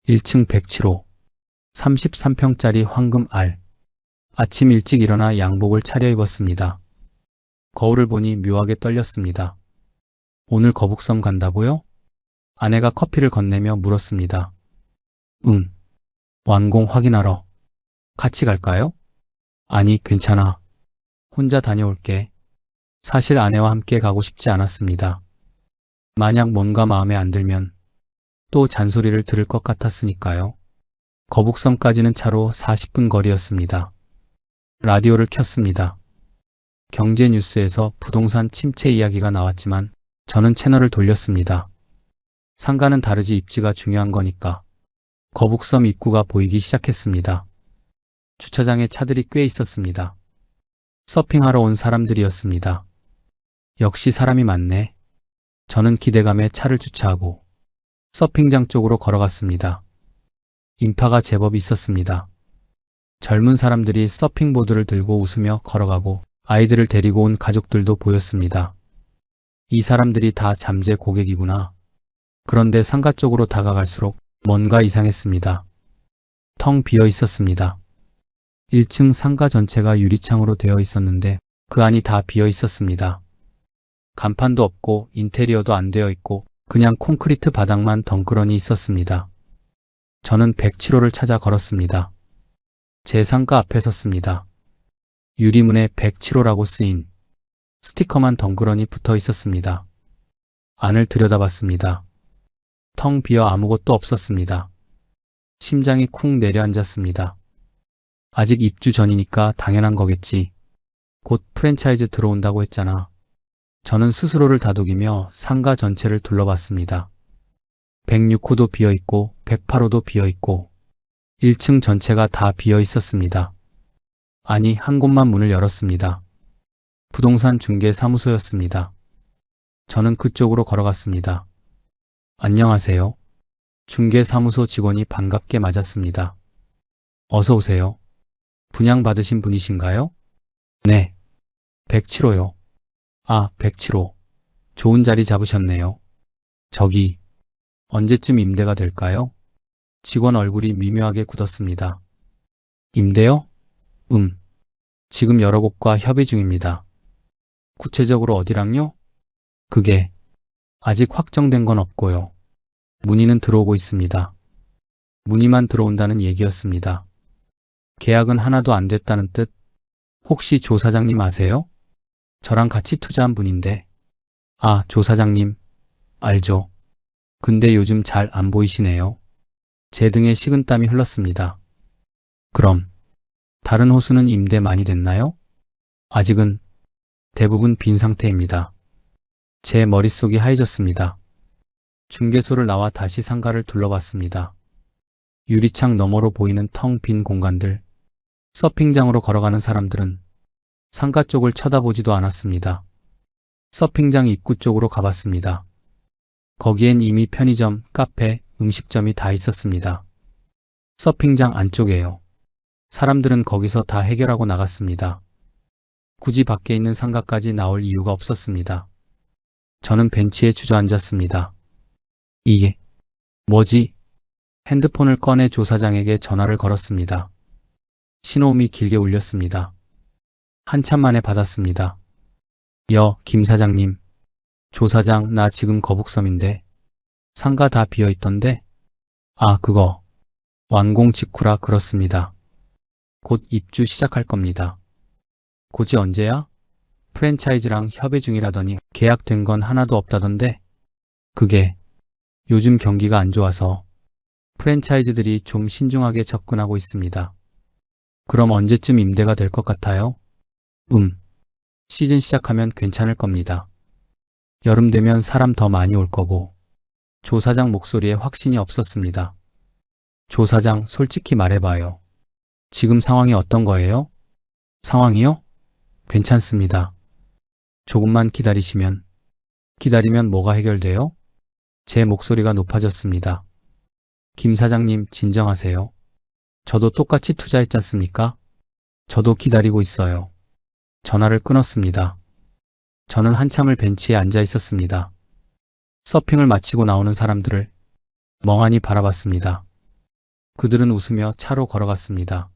1층 107호, 33평짜리 황금 알. 아침 일찍 일어나 양복을 차려입었습니다. 거울을 보니 묘하게 떨렸습니다. 오늘 거북섬 간다고요? 아내가 커피를 건네며 물었습니다. 응. 완공 확인하러. 같이 갈까요? 아니, 괜찮아. 혼자 다녀올게. 사실 아내와 함께 가고 싶지 않았습니다. 만약 뭔가 마음에 안 들면 또 잔소리를 들을 것 같았으니까요. 거북섬까지는 차로 40분 거리였습니다. 라디오를 켰습니다. 경제 뉴스에서 부동산 침체 이야기가 나왔지만 저는 채널을 돌렸습니다. 상가는 다르지 입지가 중요한 거니까. 거북섬 입구가 보이기 시작했습니다. 주차장에 차들이 꽤 있었습니다. 서핑하러 온 사람들이었습니다. 역시 사람이 많네. 저는 기대감에 차를 주차하고 서핑장 쪽으로 걸어갔습니다. 인파가 제법 있었습니다. 젊은 사람들이 서핑보드를 들고 웃으며 걸어가고 아이들을 데리고 온 가족들도 보였습니다. 이 사람들이 다 잠재 고객이구나. 그런데 상가 쪽으로 다가갈수록 뭔가 이상했습니다. 텅 비어 있었습니다. 1층 상가 전체가 유리창으로 되어 있었는데 그 안이 다 비어 있었습니다. 간판도 없고 인테리어도 안 되어 있고 그냥 콘크리트 바닥만 덩그러니 있었습니다. 저는 107호를 찾아 걸었습니다. 제 상가 앞에 섰습니다. 유리문에 107호라고 쓰인 스티커만 덩그러니 붙어 있었습니다. 안을 들여다봤습니다. 텅 비어 아무것도 없었습니다. 심장이 쿵 내려앉았습니다. 아직 입주 전이니까 당연한 거겠지. 곧 프랜차이즈 들어온다고 했잖아. 저는 스스로를 다독이며 상가 전체를 둘러봤습니다. 106호도 비어있고 108호도 비어있고 1층 전체가 다 비어 있었습니다. 아니, 한 곳만 문을 열었습니다. 부동산 중개 사무소였습니다. 저는 그쪽으로 걸어갔습니다. 안녕하세요. 중개 사무소 직원이 반갑게 맞았습니다. 어서 오세요. 분양받으신 분이신가요? 네. 107호요. 아, 107호. 좋은 자리 잡으셨네요. 저기, 언제쯤 임대가 될까요? 직원 얼굴이 미묘하게 굳었습니다. 임대요? 지금 여러 곳과 협의 중입니다. 구체적으로 어디랑요? 그게 아직 확정된 건 없고요. 문의는 들어오고 있습니다. 문의만 들어온다는 얘기였습니다. 계약은 하나도 안 됐다는 뜻. 혹시 조 사장님 아세요? 저랑 같이 투자한 분인데. 아, 조 사장님. 알죠. 근데 요즘 잘 안 보이시네요. 제 등에 식은땀이 흘렀습니다. 그럼 다른 호수는 임대 많이 됐나요? 아직은 대부분 빈 상태입니다. 제 머릿속이 하얘졌습니다. 중개소를 나와 다시 상가를 둘러봤습니다. 유리창 너머로 보이는 텅 빈 공간들, 서핑장으로 걸어가는 사람들은 상가 쪽을 쳐다보지도 않았습니다. 서핑장 입구 쪽으로 가봤습니다. 거기엔 이미 편의점, 카페, 음식점이 다 있었습니다. 서핑장 안쪽에요. 사람들은 거기서 다 해결하고 나갔습니다. 굳이 밖에 있는 상가까지 나올 이유가 없었습니다. 저는 벤치에 주저앉았습니다. 이게 뭐지? 핸드폰을 꺼내 조 사장에게 전화를 걸었습니다. 신호음이 길게 울렸습니다. 한참 만에 받았습니다. 김 사장님. 조 사장, 나 지금 거북섬인데 상가 다 비어있던데? 아, 그거 완공 직후라 그렇습니다. 곧 입주 시작할 겁니다. 곧이 언제야? 프랜차이즈랑 협의 중이라더니 계약된 건 하나도 없다던데? 그게 요즘 경기가 안 좋아서 프랜차이즈들이 좀 신중하게 접근하고 있습니다. 그럼 언제쯤 임대가 될 것 같아요? 시즌 시작하면 괜찮을 겁니다. 여름 되면 사람 더 많이 올 거고. 조 사장 목소리에 확신이 없었습니다. 조 사장, 솔직히 말해봐요. 지금 상황이 어떤 거예요? 상황이요? 괜찮습니다. 조금만 기다리시면. 기다리면 뭐가 해결돼요? 제 목소리가 높아졌습니다. 김 사장님, 진정하세요. 저도 똑같이 투자했지 않습니까? 저도 기다리고 있어요. 전화를 끊었습니다. 저는 한참을 벤치에 앉아 있었습니다. 서핑을 마치고 나오는 사람들을 멍하니 바라봤습니다. 그들은 웃으며 차로 걸어갔습니다.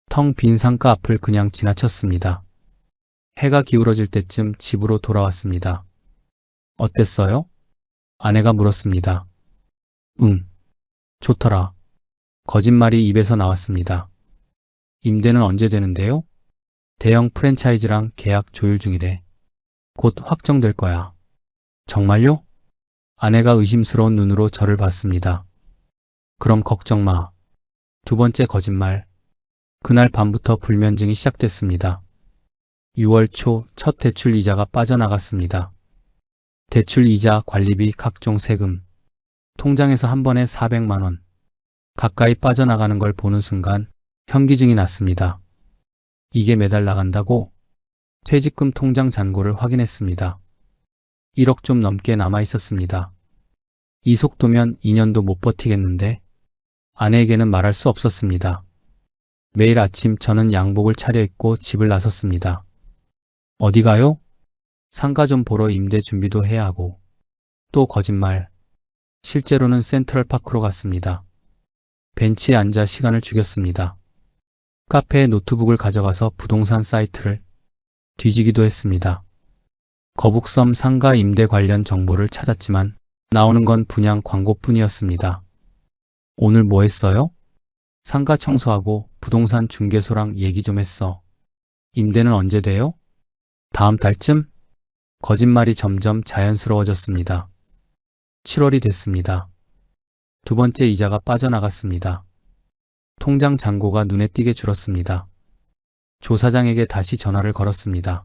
텅 빈 상가 앞을 그냥 지나쳤습니다. 해가 기울어질 때쯤 집으로 돌아왔습니다. 어땠어요? 아내가 물었습니다. 응, 좋더라. 거짓말이 입에서 나왔습니다. 임대는 언제 되는데요? 대형 프랜차이즈랑 계약 조율 중이래. 곧 확정될 거야. 정말요? 아내가 의심스러운 눈으로 저를 봤습니다. 그럼 걱정 마. 두 번째 거짓말. 그날 밤부터 불면증이 시작됐습니다. 6월 초 첫 대출 이자가 빠져나갔습니다. 대출 이자, 관리비, 각종 세금. 통장에서 한 번에 400만 원 가까이 빠져나가는 걸 보는 순간 현기증이 났습니다. 이게 매달 나간다고? 퇴직금 통장 잔고를 확인했습니다. 1억 좀 넘게 남아 있었습니다. 이 속도면 2년도 못 버티겠는데? 아내에게는 말할 수 없었습니다. 매일 아침 저는 양복을 차려입고 집을 나섰습니다. 어디 가요? 상가 좀 보러 임대 준비도 해야 하고. 또 거짓말. 실제로는 센트럴파크로 갔습니다. 벤치에 앉아 시간을 죽였습니다. 카페에 노트북을 가져가서 부동산 사이트를 뒤지기도 했습니다. 거북섬 상가 임대 관련 정보를 찾았지만 나오는 건 분양 광고뿐이었습니다. 오늘 뭐 했어요? 상가 청소하고 부동산 중개소랑 얘기 좀 했어. 임대는 언제 돼요? 다음 달쯤? 거짓말이 점점 자연스러워졌습니다. 7월이 됐습니다. 두 번째 이자가 빠져나갔습니다. 통장 잔고가 눈에 띄게 줄었습니다. 조 사장에게 다시 전화를 걸었습니다.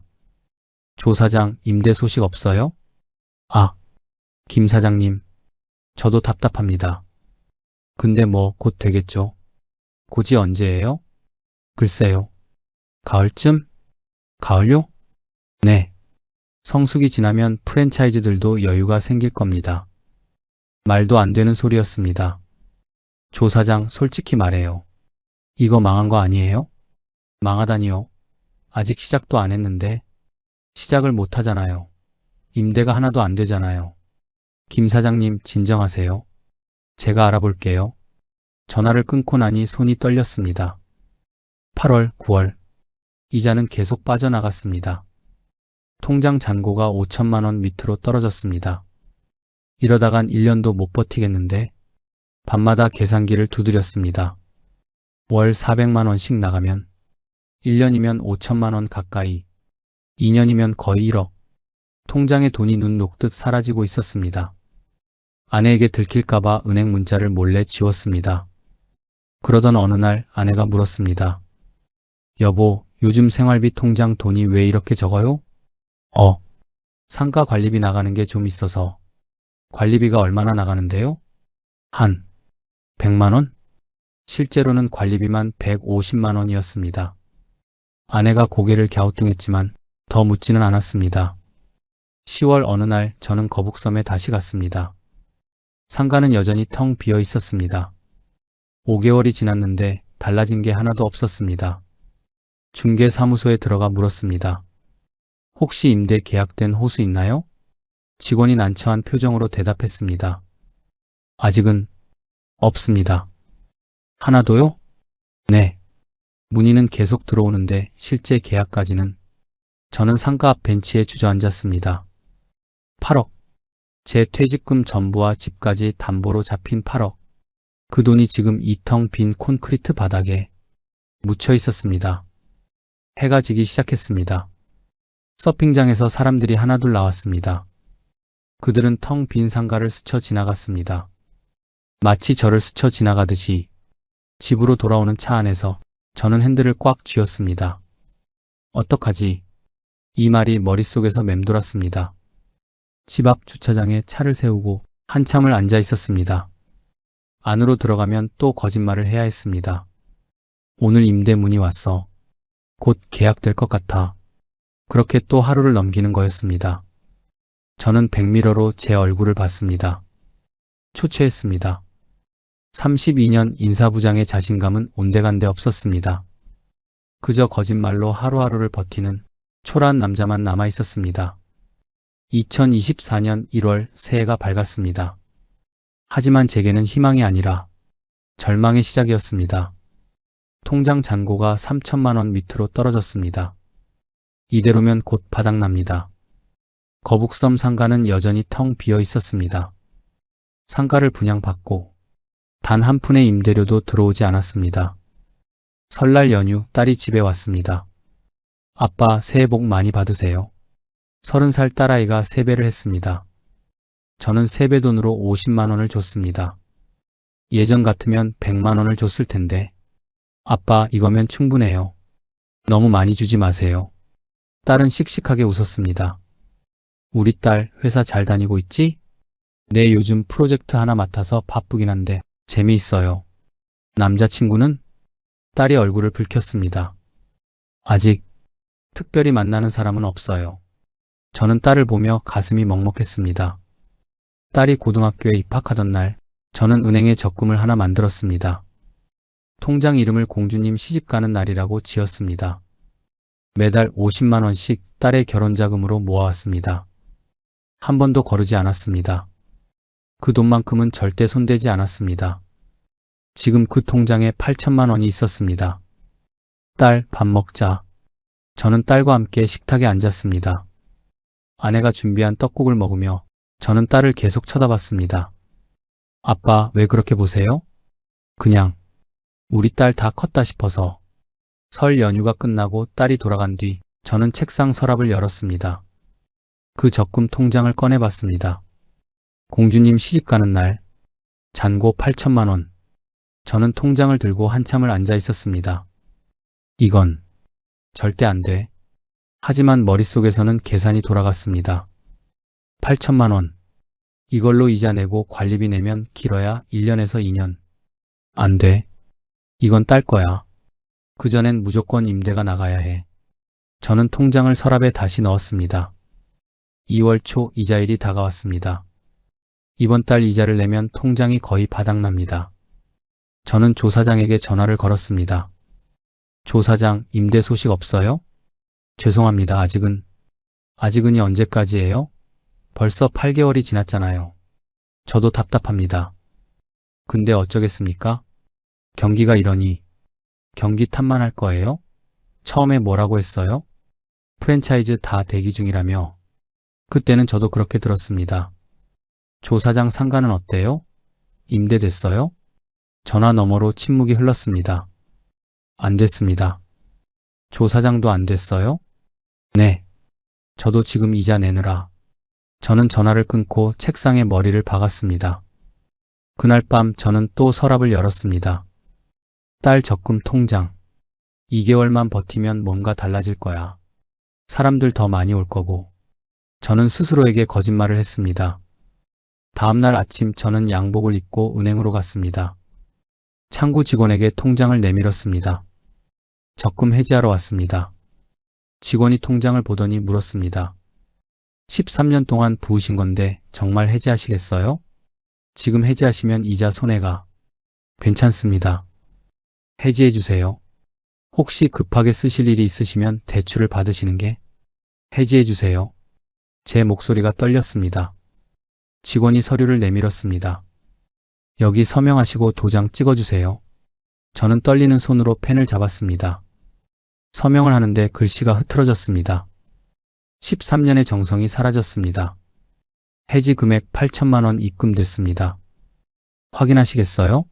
조 사장, 임대 소식 없어요? 아, 김 사장님. 저도 답답합니다. 근데 뭐 곧 되겠죠? 곧이 언제예요? 글쎄요. 가을쯤? 가을요? 네. 성수기 지나면 프랜차이즈들도 여유가 생길 겁니다. 말도 안 되는 소리였습니다. 조 사장, 솔직히 말해요. 이거 망한 거 아니에요? 망하다니요. 아직 시작도 안 했는데 시작을 못 하잖아요. 임대가 하나도 안 되잖아요. 김 사장님, 진정하세요. 제가 알아볼게요. 전화를 끊고 나니 손이 떨렸습니다. 8월, 9월. 이자는 계속 빠져나갔습니다. 통장 잔고가 5천만 원 밑으로 떨어졌습니다. 이러다간 1년도 못 버티겠는데 밤마다 계산기를 두드렸습니다. 월 400만 원씩 나가면 1년이면 5천만 원 가까이, 2년이면 거의 1억. 통장에 돈이 눈 녹듯 사라지고 있었습니다. 아내에게 들킬까봐 은행 문자를 몰래 지웠습니다. 그러던 어느 날 아내가 물었습니다. 여보, 요즘 생활비 통장 돈이 왜 이렇게 적어요? 상가 관리비 나가는 게 좀 있어서. 관리비가 얼마나 나가는데요? 한 100만 원? 실제로는 관리비만 150만 원이었습니다. 아내가 고개를 갸우뚱했지만 더 묻지는 않았습니다. 10월 어느 날 저는 거북섬에 다시 갔습니다. 상가는 여전히 텅 비어 있었습니다. 5개월이 지났는데 달라진 게 하나도 없었습니다. 중개사무소에 들어가 물었습니다. 혹시 임대 계약된 호수 있나요? 직원이 난처한 표정으로 대답했습니다. 아직은 없습니다. 하나도요? 네. 문의는 계속 들어오는데 실제 계약까지는. 저는 상가 앞 벤치에 주저앉았습니다. 8억. 제 퇴직금 전부와 집까지 담보로 잡힌 8억. 그 돈이 지금 이 텅 빈 콘크리트 바닥에 묻혀 있었습니다. 해가 지기 시작했습니다. 서핑장에서 사람들이 하나둘 나왔습니다. 그들은 텅 빈 상가를 스쳐 지나갔습니다. 마치 저를 스쳐 지나가듯이 집으로 돌아오는 차 안에서 저는 핸들을 꽉 쥐었습니다. 어떡하지? 이 말이 머릿속에서 맴돌았습니다. 집 앞 주차장에 차를 세우고 한참을 앉아 있었습니다. 안으로 들어가면 또 거짓말을 해야 했습니다. 오늘 임대 문이 왔어. 곧 계약될 것 같아. 그렇게 또 하루를 넘기는 거였습니다. 저는 백미러로 제 얼굴을 봤습니다. 초췌했습니다. 32년 인사부장의 자신감은 온데간데 없었습니다. 그저 거짓말로 하루하루를 버티는 초라한 남자만 남아 있었습니다. 2024년 1월 새해가 밝았습니다. 하지만 제게는 희망이 아니라 절망의 시작이었습니다. 통장 잔고가 3천만 원 밑으로 떨어졌습니다. 이대로면 곧 바닥납니다. 거북섬 상가는 여전히 텅 비어 있었습니다. 상가를 분양받고 단 한 푼의 임대료도 들어오지 않았습니다. 설날 연휴 딸이 집에 왔습니다. 아빠, 새해 복 많이 받으세요. 30살 딸아이가 세배를 했습니다. 저는 세배 돈으로 50만 원을 줬습니다. 예전 같으면 100만 원을 줬을 텐데. 아빠, 이거면 충분해요. 너무 많이 주지 마세요. 딸은 씩씩하게 웃었습니다. 우리 딸 회사 잘 다니고 있지? 네, 요즘 프로젝트 하나 맡아서 바쁘긴 한데 재미있어요. 남자친구는? 딸이 얼굴을 붉혔습니다. 아직 특별히 만나는 사람은 없어요. 저는 딸을 보며 가슴이 먹먹했습니다. 딸이 고등학교에 입학하던 날, 저는 은행에 적금을 하나 만들었습니다. 통장 이름을 공주님 시집가는 날이라고 지었습니다. 매달 50만 원씩 딸의 결혼자금으로 모아왔습니다. 한 번도 거르지 않았습니다. 그 돈만큼은 절대 손대지 않았습니다. 지금 그 통장에 8천만 원이 있었습니다. 딸, 밥 먹자. 저는 딸과 함께 식탁에 앉았습니다. 아내가 준비한 떡국을 먹으며 저는 딸을 계속 쳐다봤습니다. 아빠, 왜 그렇게 보세요? 그냥 우리 딸 다 컸다 싶어서. 설 연휴가 끝나고 딸이 돌아간 뒤 저는 책상 서랍을 열었습니다. 그 적금 통장을 꺼내봤습니다. 공주님 시집가는 날, 잔고 8천만 원. 저는 통장을 들고 한참을 앉아 있었습니다. 이건 절대 안 돼. 하지만 머릿속에서는 계산이 돌아갔습니다. 8천만 원. 이걸로 이자 내고 관리비 내면 길어야 1년에서 2년. 안 돼. 이건 딸 거야. 그전엔 무조건 임대가 나가야 해. 저는 통장을 서랍에 다시 넣었습니다. 2월 초 이자일이 다가왔습니다. 이번 달 이자를 내면 통장이 거의 바닥납니다. 저는 조 사장에게 전화를 걸었습니다. 조 사장, 임대 소식 없어요? 죄송합니다. 아직은이 언제까지예요? 벌써 8개월이 지났잖아요. 저도 답답합니다. 근데 어쩌겠습니까? 경기가 이러니 경기 탓만 할 거예요? 처음에 뭐라고 했어요? 프랜차이즈 다 대기 중이라며. 그때는 저도 그렇게 들었습니다. 조 사장 상가는 어때요? 임대됐어요? 전화 너머로 침묵이 흘렀습니다. 안 됐습니다. 조 사장도 안 됐어요? 네. 저도 지금 이자 내느라. 저는 전화를 끊고 책상에 머리를 박았습니다. 그날 밤 저는 또 서랍을 열었습니다. 딸 적금 통장. 2개월만 버티면 뭔가 달라질 거야. 사람들 더 많이 올 거고. 저는 스스로에게 거짓말을 했습니다. 다음날 아침 저는 양복을 입고 은행으로 갔습니다. 창구 직원에게 통장을 내밀었습니다. 적금 해지하러 왔습니다. 직원이 통장을 보더니 물었습니다. 13년 동안 부으신 건데 정말 해지하시겠어요? 지금 해지하시면 이자 손해가. 괜찮습니다. 해지해 주세요. 혹시 급하게 쓰실 일이 있으시면 대출을 받으시는 게. 해지해 주세요. 제 목소리가 떨렸습니다. 직원이 서류를 내밀었습니다. 여기 서명하시고 도장 찍어주세요. 저는 떨리는 손으로 펜을 잡았습니다. 서명을 하는데 글씨가 흐트러졌습니다. 13년의 정성이 사라졌습니다. 해지 금액 8천만 원 입금됐습니다. 확인하시겠어요?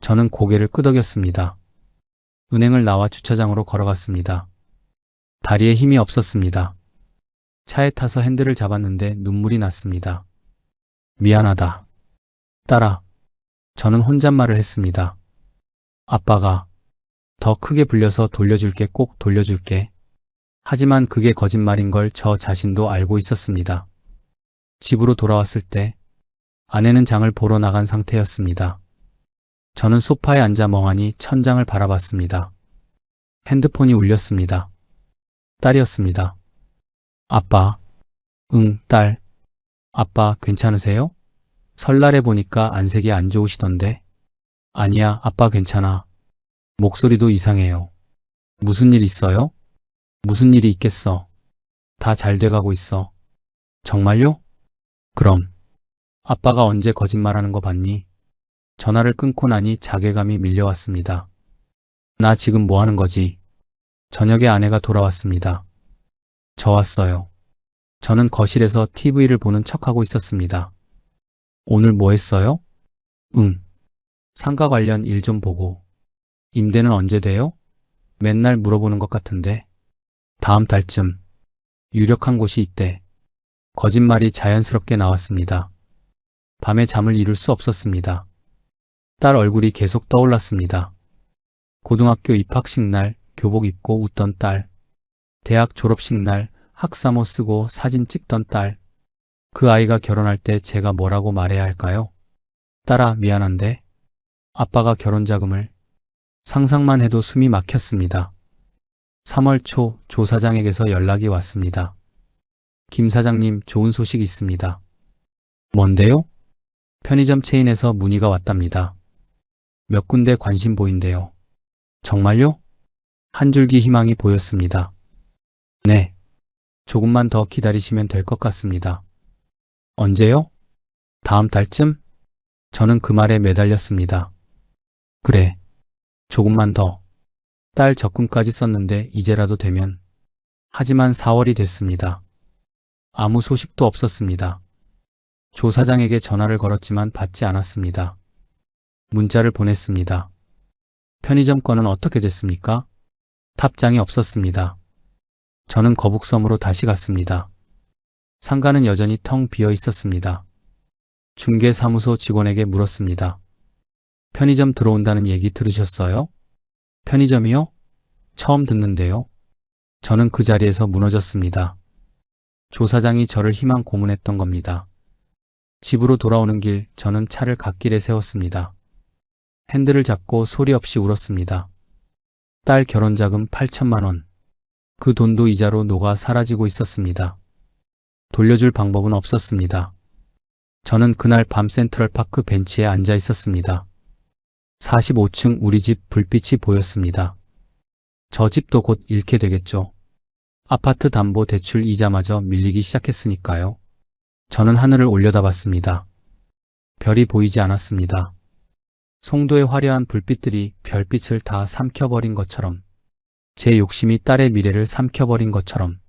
저는 고개를 끄덕였습니다. 은행을 나와 주차장으로 걸어갔습니다. 다리에 힘이 없었습니다. 차에 타서 핸들을 잡았는데 눈물이 났습니다. 미안하다. 딸아. 저는 혼잣말을 했습니다. 아빠가 더 크게 불려서 돌려줄게, 꼭 돌려줄게. 하지만 그게 거짓말인 걸 저 자신도 알고 있었습니다. 집으로 돌아왔을 때 아내는 장을 보러 나간 상태였습니다. 저는 소파에 앉아 멍하니 천장을 바라봤습니다. 핸드폰이 울렸습니다. 딸이었습니다. 아빠. 응, 딸. 아빠 괜찮으세요? 설날에 보니까 안색이 안 좋으시던데. 아니야, 아빠 괜찮아. 목소리도 이상해요. 무슨 일 있어요? 무슨 일이 있겠어. 다 잘 돼가고 있어. 정말요? 그럼. 아빠가 언제 거짓말하는 거 봤니? 전화를 끊고 나니 자괴감이 밀려왔습니다. 나 지금 뭐 하는 거지? 저녁에 아내가 돌아왔습니다. 저 왔어요. 저는 거실에서 TV를 보는 척하고 있었습니다. 오늘 뭐 했어요? 상가 관련 일 좀 보고. 임대는 언제 돼요? 맨날 물어보는 것 같은데. 다음 달쯤. 유력한 곳이 있대. 거짓말이 자연스럽게 나왔습니다. 밤에 잠을 이룰 수 없었습니다. 딸 얼굴이 계속 떠올랐습니다. 고등학교 입학식 날 교복 입고 웃던 딸. 대학 졸업식 날 학사모 쓰고 사진 찍던 딸. 그 아이가 결혼할 때 제가 뭐라고 말해야 할까요? 딸아, 미안한데. 아빠가 결혼 자금을. 상상만 해도 숨이 막혔습니다. 3월 초 조 사장에게서 연락이 왔습니다. 김 사장님, 좋은 소식이 있습니다. 뭔데요? 편의점 체인에서 문의가 왔답니다. 몇 군데 관심 보인대요. 정말요? 한 줄기 희망이 보였습니다. 네. 조금만 더 기다리시면 될 것 같습니다. 언제요? 다음 달쯤? 저는 그 말에 매달렸습니다. 그래. 조금만 더. 딸 적금까지 썼는데 이제라도 되면. 하지만 4월이 됐습니다. 아무 소식도 없었습니다. 조 사장에게 전화를 걸었지만 받지 않았습니다. 문자를 보냈습니다. 편의점 건은 어떻게 됐습니까? 답장이 없었습니다. 저는 거북섬으로 다시 갔습니다. 상가는 여전히 텅 비어 있었습니다. 중개사무소 직원에게 물었습니다. 편의점 들어온다는 얘기 들으셨어요? 편의점이요? 처음 듣는데요. 저는 그 자리에서 무너졌습니다. 조 사장이 저를 희망 고문했던 겁니다. 집으로 돌아오는 길 저는 차를 갓길에 세웠습니다. 핸들을 잡고 소리 없이 울었습니다. 딸 결혼자금 8천만 원. 그 돈도 이자로 녹아 사라지고 있었습니다. 돌려줄 방법은 없었습니다. 저는 그날 밤 센트럴파크 벤치에 앉아 있었습니다. 45층 우리 집 불빛이 보였습니다. 저 집도 곧 잃게 되겠죠. 아파트 담보 대출 이자마저 밀리기 시작했으니까요. 저는 하늘을 올려다봤습니다. 별이 보이지 않았습니다. 송도의 화려한 불빛들이 별빛을 다 삼켜버린 것처럼, 제 욕심이 딸의 미래를 삼켜버린 것처럼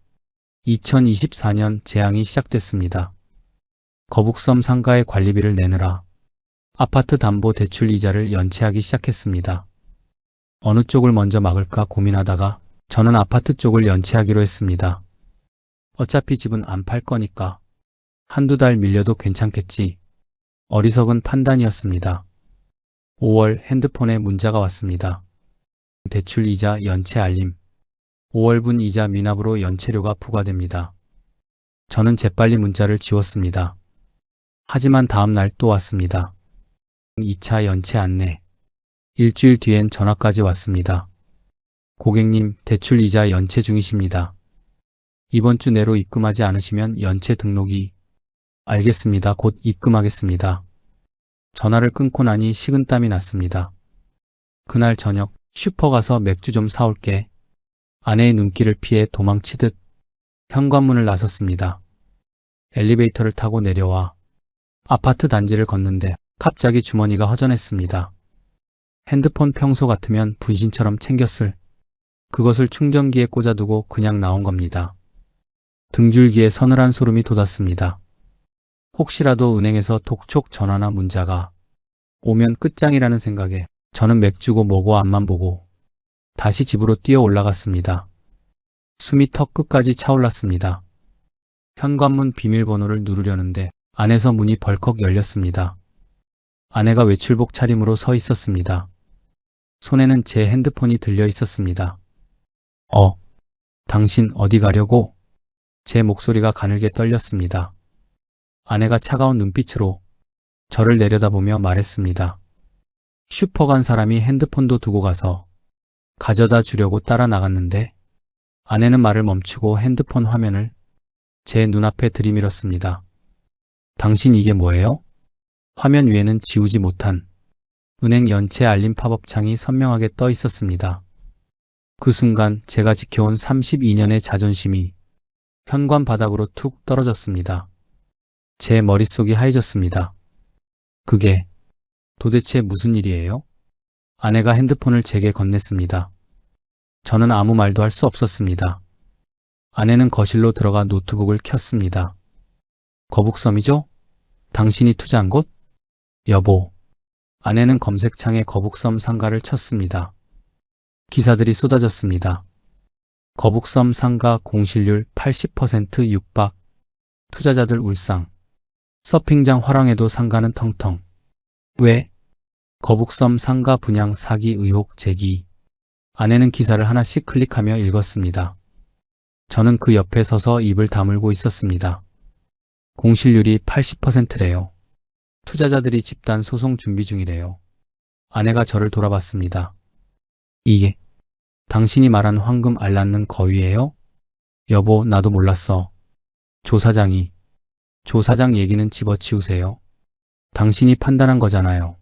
2024년 재앙이 시작됐습니다. 거북섬 상가의 관리비를 내느라 아파트 담보 대출 이자를 연체하기 시작했습니다. 어느 쪽을 먼저 막을까 고민하다가 저는 아파트 쪽을 연체하기로 했습니다. 어차피 집은 안 팔 거니까 한두 달 밀려도 괜찮겠지. 어리석은 판단이었습니다. 5월 핸드폰에 문자가 왔습니다. 대출 이자 연체 알림. 5월분 이자 미납으로 연체료가 부과됩니다. 저는 재빨리 문자를 지웠습니다. 하지만 다음 날 또 왔습니다. 2차 연체 안내. 일주일 뒤엔 전화까지 왔습니다. 고객님, 대출 이자 연체 중이십니다. 이번 주 내로 입금하지 않으시면 연체 등록이. 알겠습니다. 곧 입금하겠습니다. 전화를 끊고 나니 식은땀이 났습니다. 그날 저녁 슈퍼 가서 맥주 좀 사올게. 아내의 눈길을 피해 도망치듯 현관문을 나섰습니다. 엘리베이터를 타고 내려와 아파트 단지를 걷는데 갑자기 주머니가 허전했습니다. 핸드폰 평소 같으면 분신처럼 챙겼을 그것을 충전기에 꽂아두고 그냥 나온 겁니다. 등줄기에 서늘한 소름이 돋았습니다. 혹시라도 은행에서 독촉 전화나 문자가 오면 끝장이라는 생각에 저는 맥주고 뭐고 앞만 보고 다시 집으로 뛰어 올라갔습니다. 숨이 턱 끝까지 차올랐습니다. 현관문 비밀번호를 누르려는데 안에서 문이 벌컥 열렸습니다. 아내가 외출복 차림으로 서 있었습니다. 손에는 제 핸드폰이 들려 있었습니다. 당신 어디 가려고? 제 목소리가 가늘게 떨렸습니다. 아내가 차가운 눈빛으로 저를 내려다보며 말했습니다. 슈퍼 간 사람이 핸드폰도 두고 가서 가져다 주려고 따라 나갔는데 아내는 말을 멈추고 핸드폰 화면을 제 눈앞에 들이밀었습니다. 당신 이게 뭐예요? 화면 위에는 지우지 못한 은행 연체 알림 팝업 창이 선명하게 떠 있었습니다. 그 순간 제가 지켜온 32년의 자존심이 현관 바닥으로 툭 떨어졌습니다. 제 머릿속이 하얘졌습니다. 그게 도대체 무슨 일이에요? 아내가 핸드폰을 제게 건넸습니다. 저는 아무 말도 할 수 없었습니다. 아내는 거실로 들어가 노트북을 켰습니다. 거북섬이죠? 당신이 투자한 곳? 여보. 아내는 검색창에 거북섬 상가를 쳤습니다. 기사들이 쏟아졌습니다. 거북섬 상가 공실률 80% 육박. 투자자들 울상. 서핑장 화랑에도 상가는 텅텅. 왜? 거북섬 상가 분양 사기 의혹 제기. 아내는 기사를 하나씩 클릭하며 읽었습니다. 저는 그 옆에 서서 입을 다물고 있었습니다. 공실률이 80%래요. 투자자들이 집단 소송 준비 중이래요. 아내가 저를 돌아봤습니다. 이게 당신이 말한 황금 알랐는 거위예요? 여보, 나도 몰랐어. 조 사장 얘기는 집어치우세요. 당신이 판단한 거잖아요.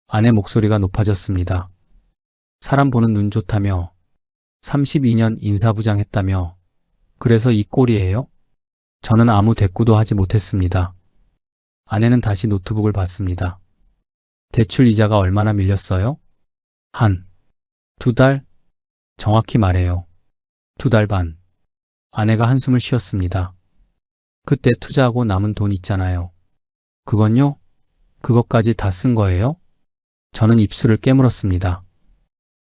아내 목소리가 높아졌습니다. 사람 보는 눈 좋다며, 32년 인사부장 했다며, 그래서 이 꼴이에요? 저는 아무 대꾸도 하지 못했습니다. 아내는 다시 노트북을 봤습니다. 대출 이자가 얼마나 밀렸어요? 두 달? 정확히 말해요. 2달 반. 아내가 한숨을 쉬었습니다. 그때 투자하고 남은 돈 있잖아요. 그건요? 그것까지 다 쓴 거예요? 저는 입술을 깨물었습니다.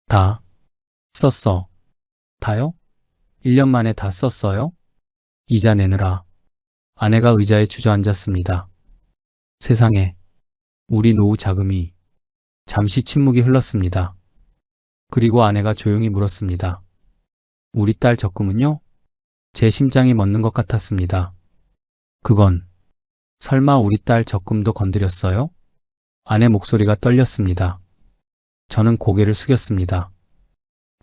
다 썼어. 다요? 1년 만에 다 썼어요? 이자 내느라. 아내가 의자에 주저앉았습니다. 세상에, 우리 노후 자금이. 잠시 침묵이 흘렀습니다. 그리고 아내가 조용히 물었습니다. 우리 딸 적금은요? 제 심장이 멎는 것 같았습니다. 그건 설마 우리 딸 적금도 건드렸어요? 아내 목소리가 떨렸습니다. 저는 고개를 숙였습니다.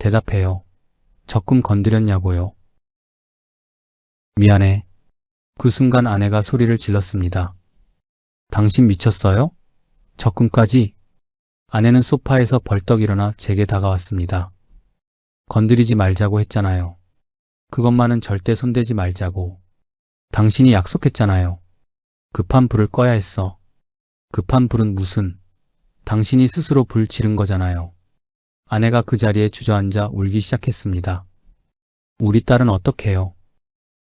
대답해요. 적금 건드렸냐고요? 미안해. 그 순간 아내가 소리를 질렀습니다. 당신 미쳤어요? 적금까지? 아내는 소파에서 벌떡 일어나 제게 다가왔습니다. 건드리지 말자고 했잖아요. 그것만은 절대 손대지 말자고. 당신이 약속했잖아요. 급한 불을 꺼야 했어. 급한 불은 무슨? 당신이 스스로 불 지른 거잖아요. 아내가 그 자리에 주저앉아 울기 시작했습니다. 우리 딸은 어떡해요?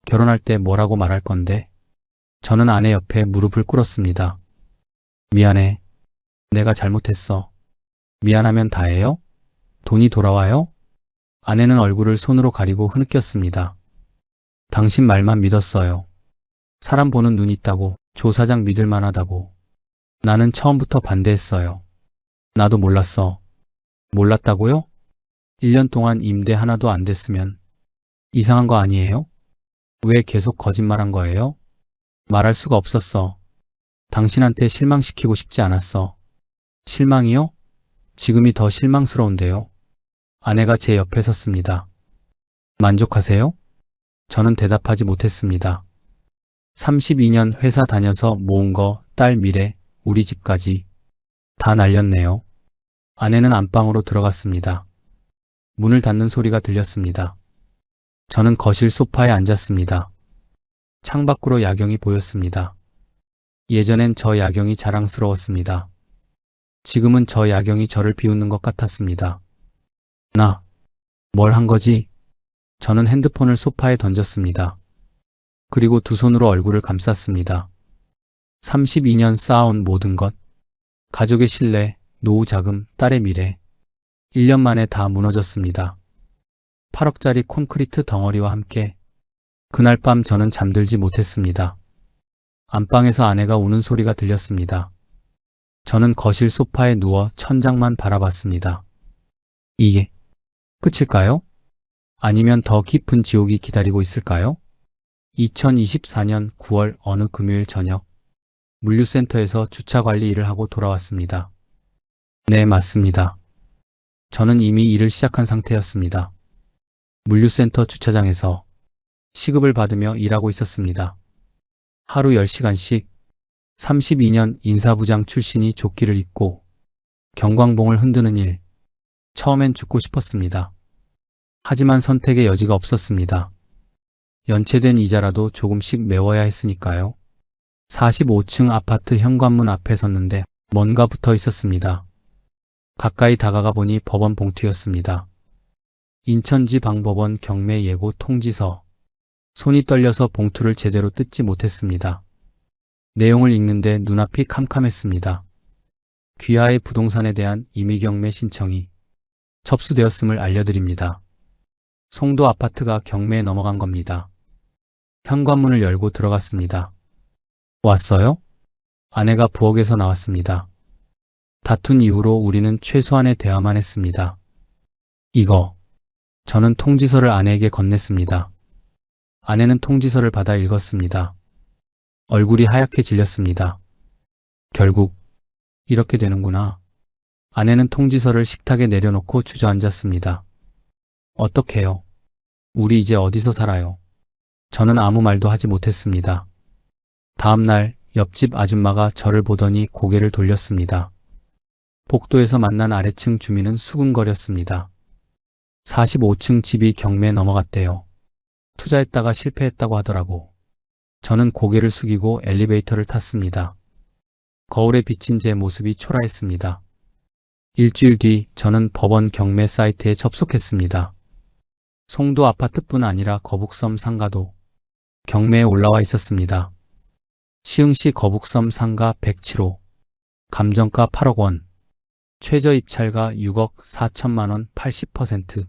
결혼할 때 뭐라고 말할 건데? 저는 아내 옆에 무릎을 꿇었습니다. 미안해. 내가 잘못했어. 미안하면 다해요? 돈이 돌아와요? 아내는 얼굴을 손으로 가리고 흐느꼈습니다. 당신 말만 믿었어요. 사람 보는 눈 있다고, 조 사장 믿을 만하다고. 나는 처음부터 반대했어요. 나도 몰랐어. 몰랐다고요? 1년 동안 임대 하나도 안 됐으면 이상한 거 아니에요? 왜 계속 거짓말한 거예요? 말할 수가 없었어. 당신한테 실망시키고 싶지 않았어. 실망이요? 지금이 더 실망스러운데요. 아내가 제 옆에 섰습니다. 만족하세요? 저는 대답하지 못했습니다. 32년 회사 다녀서 모은 거, 딸 미래, 우리 집까지 다 날렸네요. 아내는 안방으로 들어갔습니다. 문을 닫는 소리가 들렸습니다. 저는 거실 소파에 앉았습니다. 창밖으로 야경이 보였습니다. 예전엔 저 야경이 자랑스러웠습니다. 지금은 저 야경이 저를 비웃는 것 같았습니다. 나, 뭘 한 거지? 저는 핸드폰을 소파에 던졌습니다. 그리고 두 손으로 얼굴을 감쌌습니다. 32년 쌓아온 모든 것, 가족의 신뢰, 노후 자금, 딸의 미래, 1년 만에 다 무너졌습니다. 8억짜리 콘크리트 덩어리와 함께 그날 밤 저는 잠들지 못했습니다. 안방에서 아내가 우는 소리가 들렸습니다. 저는 거실 소파에 누워 천장만 바라봤습니다. 이게 끝일까요? 아니면 더 깊은 지옥이 기다리고 있을까요? 2024년 9월 어느 금요일 저녁, 물류센터에서 주차 관리 일을 하고 돌아왔습니다. 네, 맞습니다. 저는 이미 일을 시작한 상태였습니다. 물류센터 주차장에서 시급을 받으며 일하고 있었습니다. 하루 10시간씩 32년 인사부장 출신이 조끼를 입고 경광봉을 흔드는 일. 처음엔 죽고 싶었습니다. 하지만 선택의 여지가 없었습니다. 연체된 이자라도 조금씩 메워야 했으니까요. 45층 아파트 현관문 앞에 섰는데 뭔가 붙어 있었습니다. 가까이 다가가 보니 법원 봉투였습니다. 인천지방법원 경매 예고 통지서. 손이 떨려서 봉투를 제대로 뜯지 못했습니다. 내용을 읽는데 눈앞이 캄캄했습니다. 귀하의 부동산에 대한 임의경매 신청이 접수되었음을 알려드립니다. 송도 아파트가 경매에 넘어간 겁니다. 현관문을 열고 들어갔습니다. 왔어요? 아내가 부엌에서 나왔습니다. 다툰 이후로 우리는 최소한의 대화만 했습니다. 이거. 저는 통지서를 아내에게 건넸습니다. 아내는 통지서를 받아 읽었습니다. 얼굴이 하얗게 질렸습니다. 결국 이렇게 되는구나. 아내는 통지서를 식탁에 내려놓고 주저앉았습니다. 어떡해요? 우리 이제 어디서 살아요? 저는 아무 말도 하지 못했습니다. 다음 날 옆집 아줌마가 저를 보더니 고개를 돌렸습니다. 복도에서 만난 아래층 주민은 수군거렸습니다. 45층 집이 경매에 넘어갔대요. 투자했다가 실패했다고 하더라고. 저는 고개를 숙이고 엘리베이터를 탔습니다. 거울에 비친 제 모습이 초라했습니다. 일주일 뒤 저는 법원 경매 사이트에 접속했습니다. 송도 아파트뿐 아니라 거북섬 상가도 경매에 올라와 있었습니다. 시흥시 거북섬 상가 107호, 감정가 8억 원, 최저 입찰가 6억 4천만 원 80%.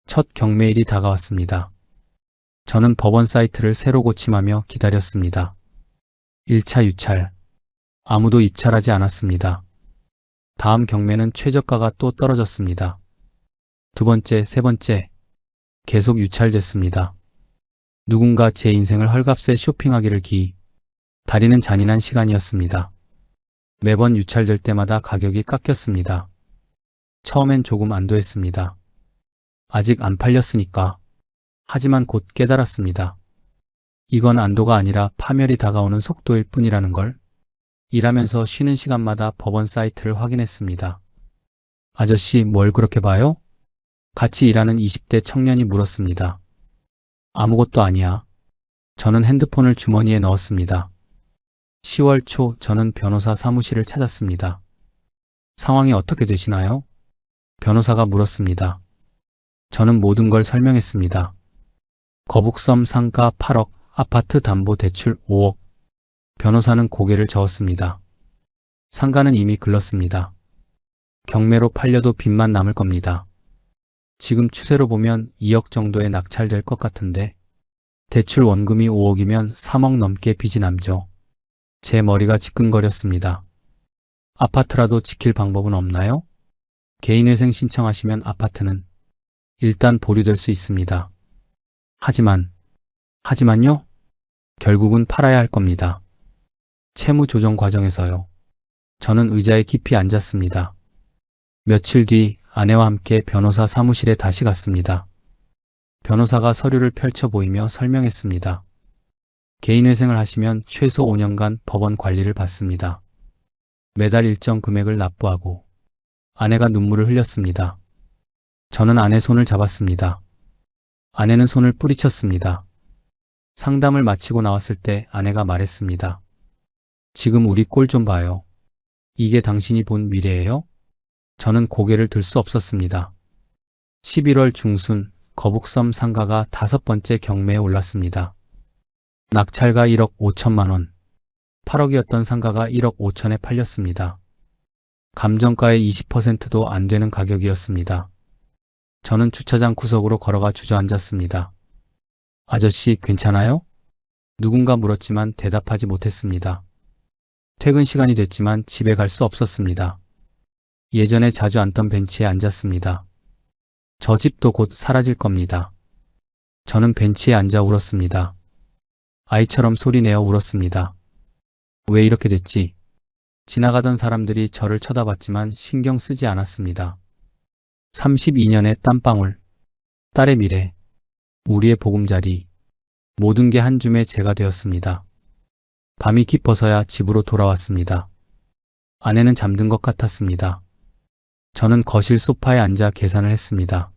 첫 경매일이 다가왔습니다. 저는 법원 사이트를 새로 고침하며 기다렸습니다. 1차 유찰. 아무도 입찰하지 않았습니다. 다음 경매는 최저가가 또 떨어졌습니다. 두 번째, 세 번째. 계속 유찰됐습니다. 누군가 제 인생을 헐값에 쇼핑하기를 다리는 잔인한 시간이었습니다. 매번 유찰될 때마다 가격이 깎였습니다. 처음엔 조금 안도했습니다. 아직 안 팔렸으니까. 하지만 곧 깨달았습니다. 이건 안도가 아니라 파멸이 다가오는 속도일 뿐이라는 걸. 일하면서 쉬는 시간마다 법원 사이트를 확인했습니다. 아저씨, 뭘 그렇게 봐요? 같이 일하는 20대 청년이 물었습니다. 아무것도 아니야. 저는 핸드폰을 주머니에 넣었습니다. 10월 초 저는 변호사 사무실을 찾았습니다. 상황이 어떻게 되시나요? 변호사가 물었습니다. 저는 모든 걸 설명했습니다. 거북섬 상가 8억, 아파트 담보 대출 5억. 변호사는 고개를 저었습니다. 상가는 이미 글렀습니다. 경매로 팔려도 빚만 남을 겁니다. 지금 추세로 보면 2억 정도에 낙찰될 것 같은데 대출 원금이 5억이면 3억 넘게 빚이 남죠. 제 머리가 지끈거렸습니다. 아파트라도 지킬 방법은 없나요? 개인회생 신청하시면 아파트는 일단 보류될 수 있습니다. 하지만요? 결국은 팔아야 할 겁니다. 채무 조정 과정에서요. 저는 의자에 깊이 앉았습니다. 며칠 뒤 아내와 함께 변호사 사무실에 다시 갔습니다. 변호사가 서류를 펼쳐 보이며 설명했습니다. 개인회생을 하시면 최소 5년간 법원 관리를 받습니다. 매달 일정 금액을 납부하고. 아내가 눈물을 흘렸습니다. 저는 아내 손을 잡았습니다. 아내는 손을 뿌리쳤습니다. 상담을 마치고 나왔을 때 아내가 말했습니다. 지금 우리 꼴 좀 봐요. 이게 당신이 본 미래예요? 저는 고개를 들 수 없었습니다. 11월 중순 거북섬 상가가 5번째 경매에 올랐습니다. 낙찰가 1억 5천만 원, 8억이었던 상가가 1억 5천에 팔렸습니다. 감정가의 20%도 안 되는 가격이었습니다. 저는 주차장 구석으로 걸어가 주저앉았습니다. 아저씨, 괜찮아요? 누군가 물었지만 대답하지 못했습니다. 퇴근 시간이 됐지만 집에 갈 수 없었습니다. 예전에 자주 앉던 벤치에 앉았습니다. 저 집도 곧 사라질 겁니다. 저는 벤치에 앉아 울었습니다. 아이처럼 소리내어 울었습니다. 왜 이렇게 됐지? 지나가던 사람들이 저를 쳐다봤지만 신경 쓰지 않았습니다. 32년의 땀방울, 딸의 미래, 우리의 보금자리, 모든 게 한 줌의 재가 되었습니다. 밤이 깊어서야 집으로 돌아왔습니다. 아내는 잠든 것 같았습니다. 저는 거실 소파에 앉아 계산을 했습니다.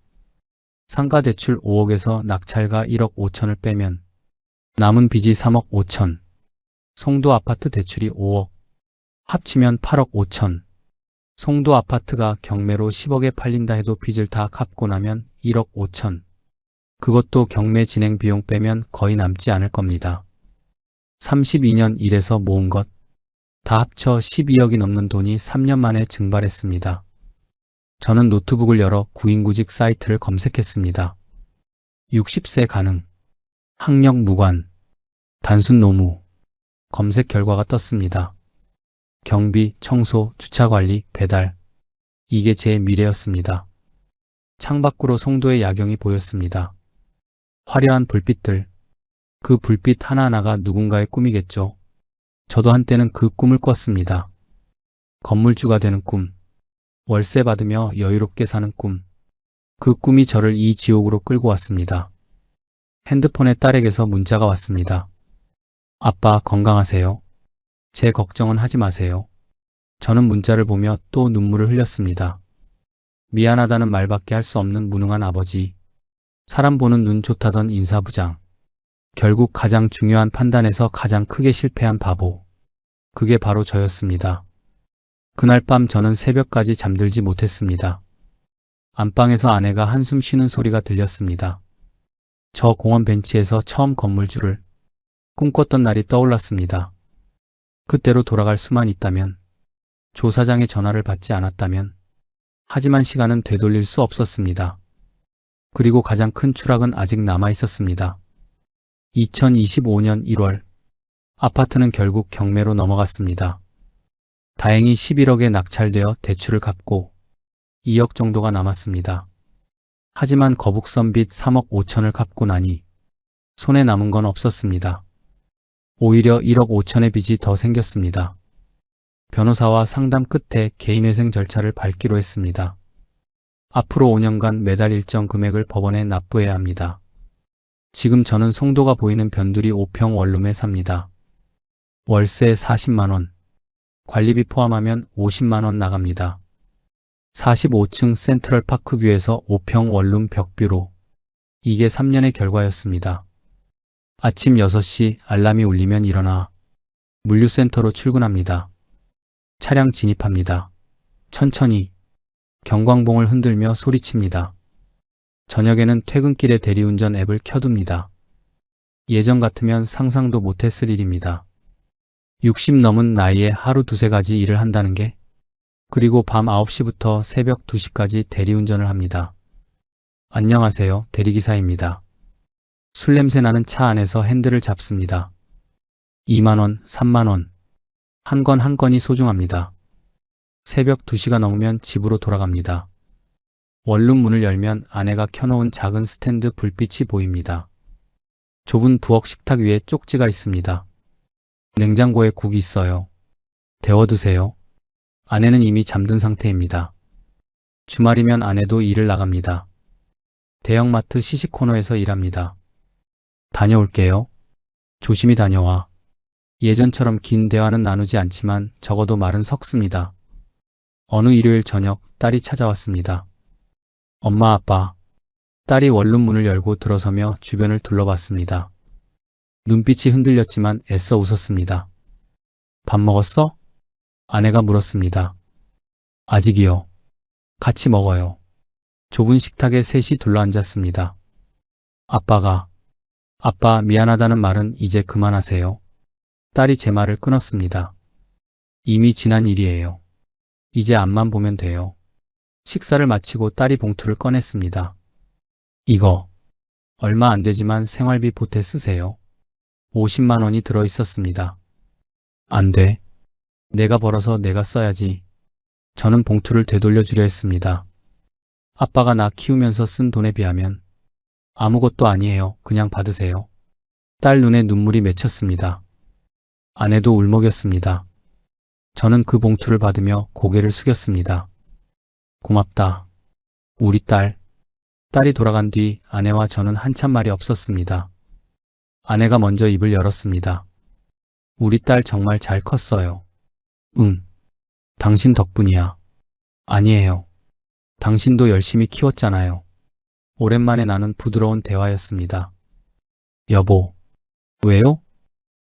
상가 대출 5억에서 낙찰가 1억 5천을 빼면 남은 빚이 3억 5천, 송도 아파트 대출이 5억, 합치면 8억 5천, 송도 아파트가 경매로 10억에 팔린다 해도 빚을 다 갚고 나면 1억 5천, 그것도 경매 진행 비용 빼면 거의 남지 않을 겁니다. 32년 일해서 모은 것, 다 합쳐 12억이 넘는 돈이 3년 만에 증발했습니다. 저는 노트북을 열어 구인구직 사이트를 검색했습니다. 60세 가능, 학력 무관, 단순 노무, 검색 결과가 떴습니다. 경비, 청소, 주차관리, 배달. 이게 제 미래였습니다. 창밖으로 송도의 야경이 보였습니다. 화려한 불빛들. 그 불빛 하나하나가 누군가의 꿈이겠죠. 저도 한때는 그 꿈을 꿨습니다. 건물주가 되는 꿈. 월세 받으며 여유롭게 사는 꿈. 그 꿈이 저를 이 지옥으로 끌고 왔습니다. 핸드폰에 딸에게서 문자가 왔습니다. 아빠 건강하세요? 제 걱정은 하지 마세요. 저는 문자를 보며 또 눈물을 흘렸습니다. 미안하다는 말밖에 할 수 없는 무능한 아버지. 사람 보는 눈 좋다던 인사부장. 결국 가장 중요한 판단에서 가장 크게 실패한 바보. 그게 바로 저였습니다. 그날 밤 저는 새벽까지 잠들지 못했습니다. 안방에서 아내가 한숨 쉬는 소리가 들렸습니다. 저 공원 벤치에서 처음 건물주를 꿈꿨던 날이 떠올랐습니다. 그때로 돌아갈 수만 있다면, 조사장의 전화를 받지 않았다면, 하지만 시간은 되돌릴 수 없었습니다. 그리고 가장 큰 추락은 아직 남아 있었습니다. 2025년 1월, 아파트는 결국 경매로 넘어갔습니다. 다행히 11억에 낙찰되어 대출을 갚고 2억 정도가 남았습니다. 하지만 거북선 빚 3억 5천을 갚고 나니 손에 남은 건 없었습니다. 오히려 1억 5천의 빚이 더 생겼습니다. 변호사와 상담 끝에 개인회생 절차를 밟기로 했습니다. 앞으로 5년간 매달 일정 금액을 법원에 납부해야 합니다. 지금 저는 송도가 보이는 변두리 5평 원룸에 삽니다. 월세 40만 원, 관리비 포함하면 50만 원 나갑니다. 45층 센트럴 파크뷰에서 5평 원룸 벽뷰로. 이게 3년의 결과였습니다. 아침 6시 알람이 울리면 일어나 물류센터로 출근합니다. 차량 진입합니다. 천천히 경광봉을 흔들며 소리칩니다. 저녁에는 퇴근길에 대리운전 앱을 켜둡니다. 예전 같으면 상상도 못했을 일입니다. 60 넘은 나이에 하루 두세 가지 일을 한다는 게, 그리고 밤 9시부터 새벽 2시까지 대리운전을 합니다. 안녕하세요, 대리기사입니다. 술 냄새 나는 차 안에서 핸들을 잡습니다. 2만원, 3만원. 한 건 한 건이 소중합니다. 새벽 2시가 넘으면 집으로 돌아갑니다. 원룸 문을 열면 아내가 켜놓은 작은 스탠드 불빛이 보입니다. 좁은 부엌 식탁 위에 쪽지가 있습니다. 냉장고에 국이 있어요. 데워 드세요. 아내는 이미 잠든 상태입니다. 주말이면 아내도 일을 나갑니다. 대형마트 시식 코너에서 일합니다. 다녀올게요. 조심히 다녀와. 예전처럼 긴 대화는 나누지 않지만 적어도 말은 섞습니다. 어느 일요일 저녁 딸이 찾아왔습니다. 엄마, 아빠. 딸이 원룸 문을 열고 들어서며 주변을 둘러봤습니다. 눈빛이 흔들렸지만 애써 웃었습니다. 밥 먹었어? 아내가 물었습니다. 아직이요. 같이 먹어요. 좁은 식탁에 셋이 둘러앉았습니다. 아빠, 미안하다는 말은 이제 그만하세요. 딸이 제 말을 끊었습니다. 이미 지난 일이에요. 이제 앞만 보면 돼요. 식사를 마치고 딸이 봉투를 꺼냈습니다. 이거 얼마 안 되지만 생활비 보태 쓰세요. 50만 원이 들어 있었습니다. 안 돼. 내가 벌어서 내가 써야지. 저는 봉투를 되돌려 주려 했습니다. 아빠가 나 키우면서 쓴 돈에 비하면 아무것도 아니에요. 그냥 받으세요. 딸 눈에 눈물이 맺혔습니다. 아내도 울먹였습니다. 저는 그 봉투를 받으며 고개를 숙였습니다. 고맙다. 우리 딸. 딸이 돌아간 뒤 아내와 저는 한참 말이 없었습니다. 아내가 먼저 입을 열었습니다. 우리 딸 정말 잘 컸어요. 응. 당신 덕분이야. 아니에요. 당신도 열심히 키웠잖아요. 오랜만에 나눈 부드러운 대화였습니다. 여보. 왜요?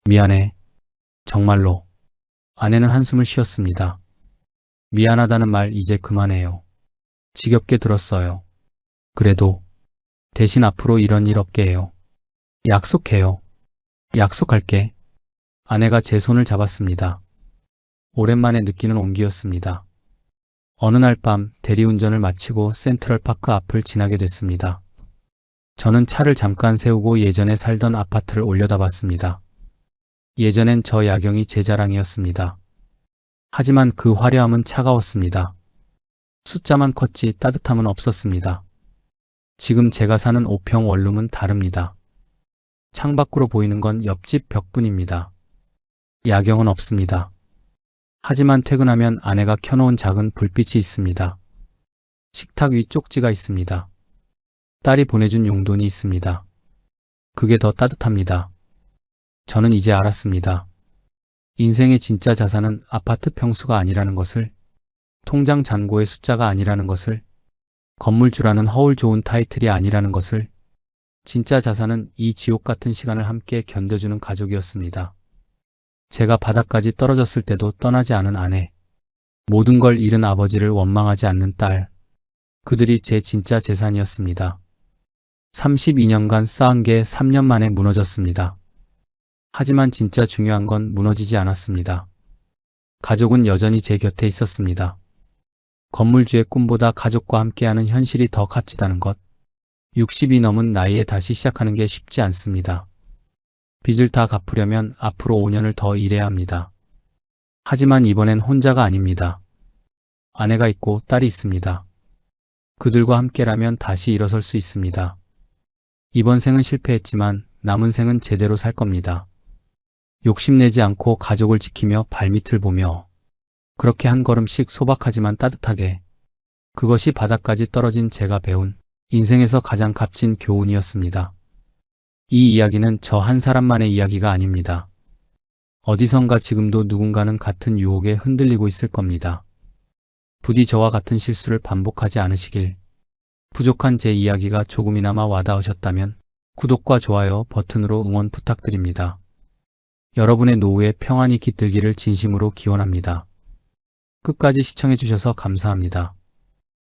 미안해. 정말로. 아내는 한숨을 쉬었습니다. 미안하다는 말 이제 그만해요. 지겹게 들었어요. 그래도 대신 앞으로 이런 일 없게 해요. 약속해요. 약속할게. 아내가 제 손을 잡았습니다. 오랜만에 느끼는 온기였습니다. 어느 날 밤 대리운전을 마치고 센트럴파크 앞을 지나게 됐습니다. 저는 차를 잠깐 세우고 예전에 살던 아파트를 올려다봤습니다. 예전엔 저 야경이 제 자랑이었습니다. 하지만 그 화려함은 차가웠습니다. 숫자만 컸지 따뜻함은 없었습니다. 지금 제가 사는 5평 원룸은 다릅니다. 창밖으로 보이는 건 옆집 벽뿐입니다. 야경은 없습니다. 하지만 퇴근하면 아내가 켜놓은 작은 불빛이 있습니다. 식탁 위 쪽지가 있습니다. 딸이 보내준 용돈이 있습니다. 그게 더 따뜻합니다. 저는 이제 알았습니다. 인생의 진짜 자산은 아파트 평수가 아니라는 것을, 통장 잔고의 숫자가 아니라는 것을, 건물주라는 허울 좋은 타이틀이 아니라는 것을, 진짜 자산은 이 지옥 같은 시간을 함께 견뎌주는 가족이었습니다. 제가 바닥까지 떨어졌을 때도 떠나지 않은 아내, 모든 걸 잃은 아버지를 원망하지 않는 딸, 그들이 제 진짜 재산이었습니다. 32년간 쌓은 게 3년 만에 무너졌습니다. 하지만 진짜 중요한 건 무너지지 않았습니다. 가족은 여전히 제 곁에 있었습니다. 건물주의 꿈보다 가족과 함께하는 현실이 더 값지다는 것. 60이 넘은 나이에 다시 시작하는 게 쉽지 않습니다. 빚을 다 갚으려면 앞으로 5년을 더 일해야 합니다. 하지만 이번엔 혼자가 아닙니다. 아내가 있고 딸이 있습니다. 그들과 함께라면 다시 일어설 수 있습니다. 이번 생은 실패했지만 남은 생은 제대로 살 겁니다. 욕심내지 않고 가족을 지키며 발밑을 보며 그렇게 한 걸음씩 소박하지만 따뜻하게, 그것이 바닥까지 떨어진 제가 배운 인생에서 가장 값진 교훈이었습니다. 이 이야기는 저 한 사람만의 이야기가 아닙니다. 어디선가 지금도 누군가는 같은 유혹에 흔들리고 있을 겁니다. 부디 저와 같은 실수를 반복하지 않으시길. 부족한 제 이야기가 조금이나마 와닿으셨다면 구독과 좋아요 버튼으로 응원 부탁드립니다. 여러분의 노후에 평안이 깃들기를 진심으로 기원합니다. 끝까지 시청해주셔서 감사합니다.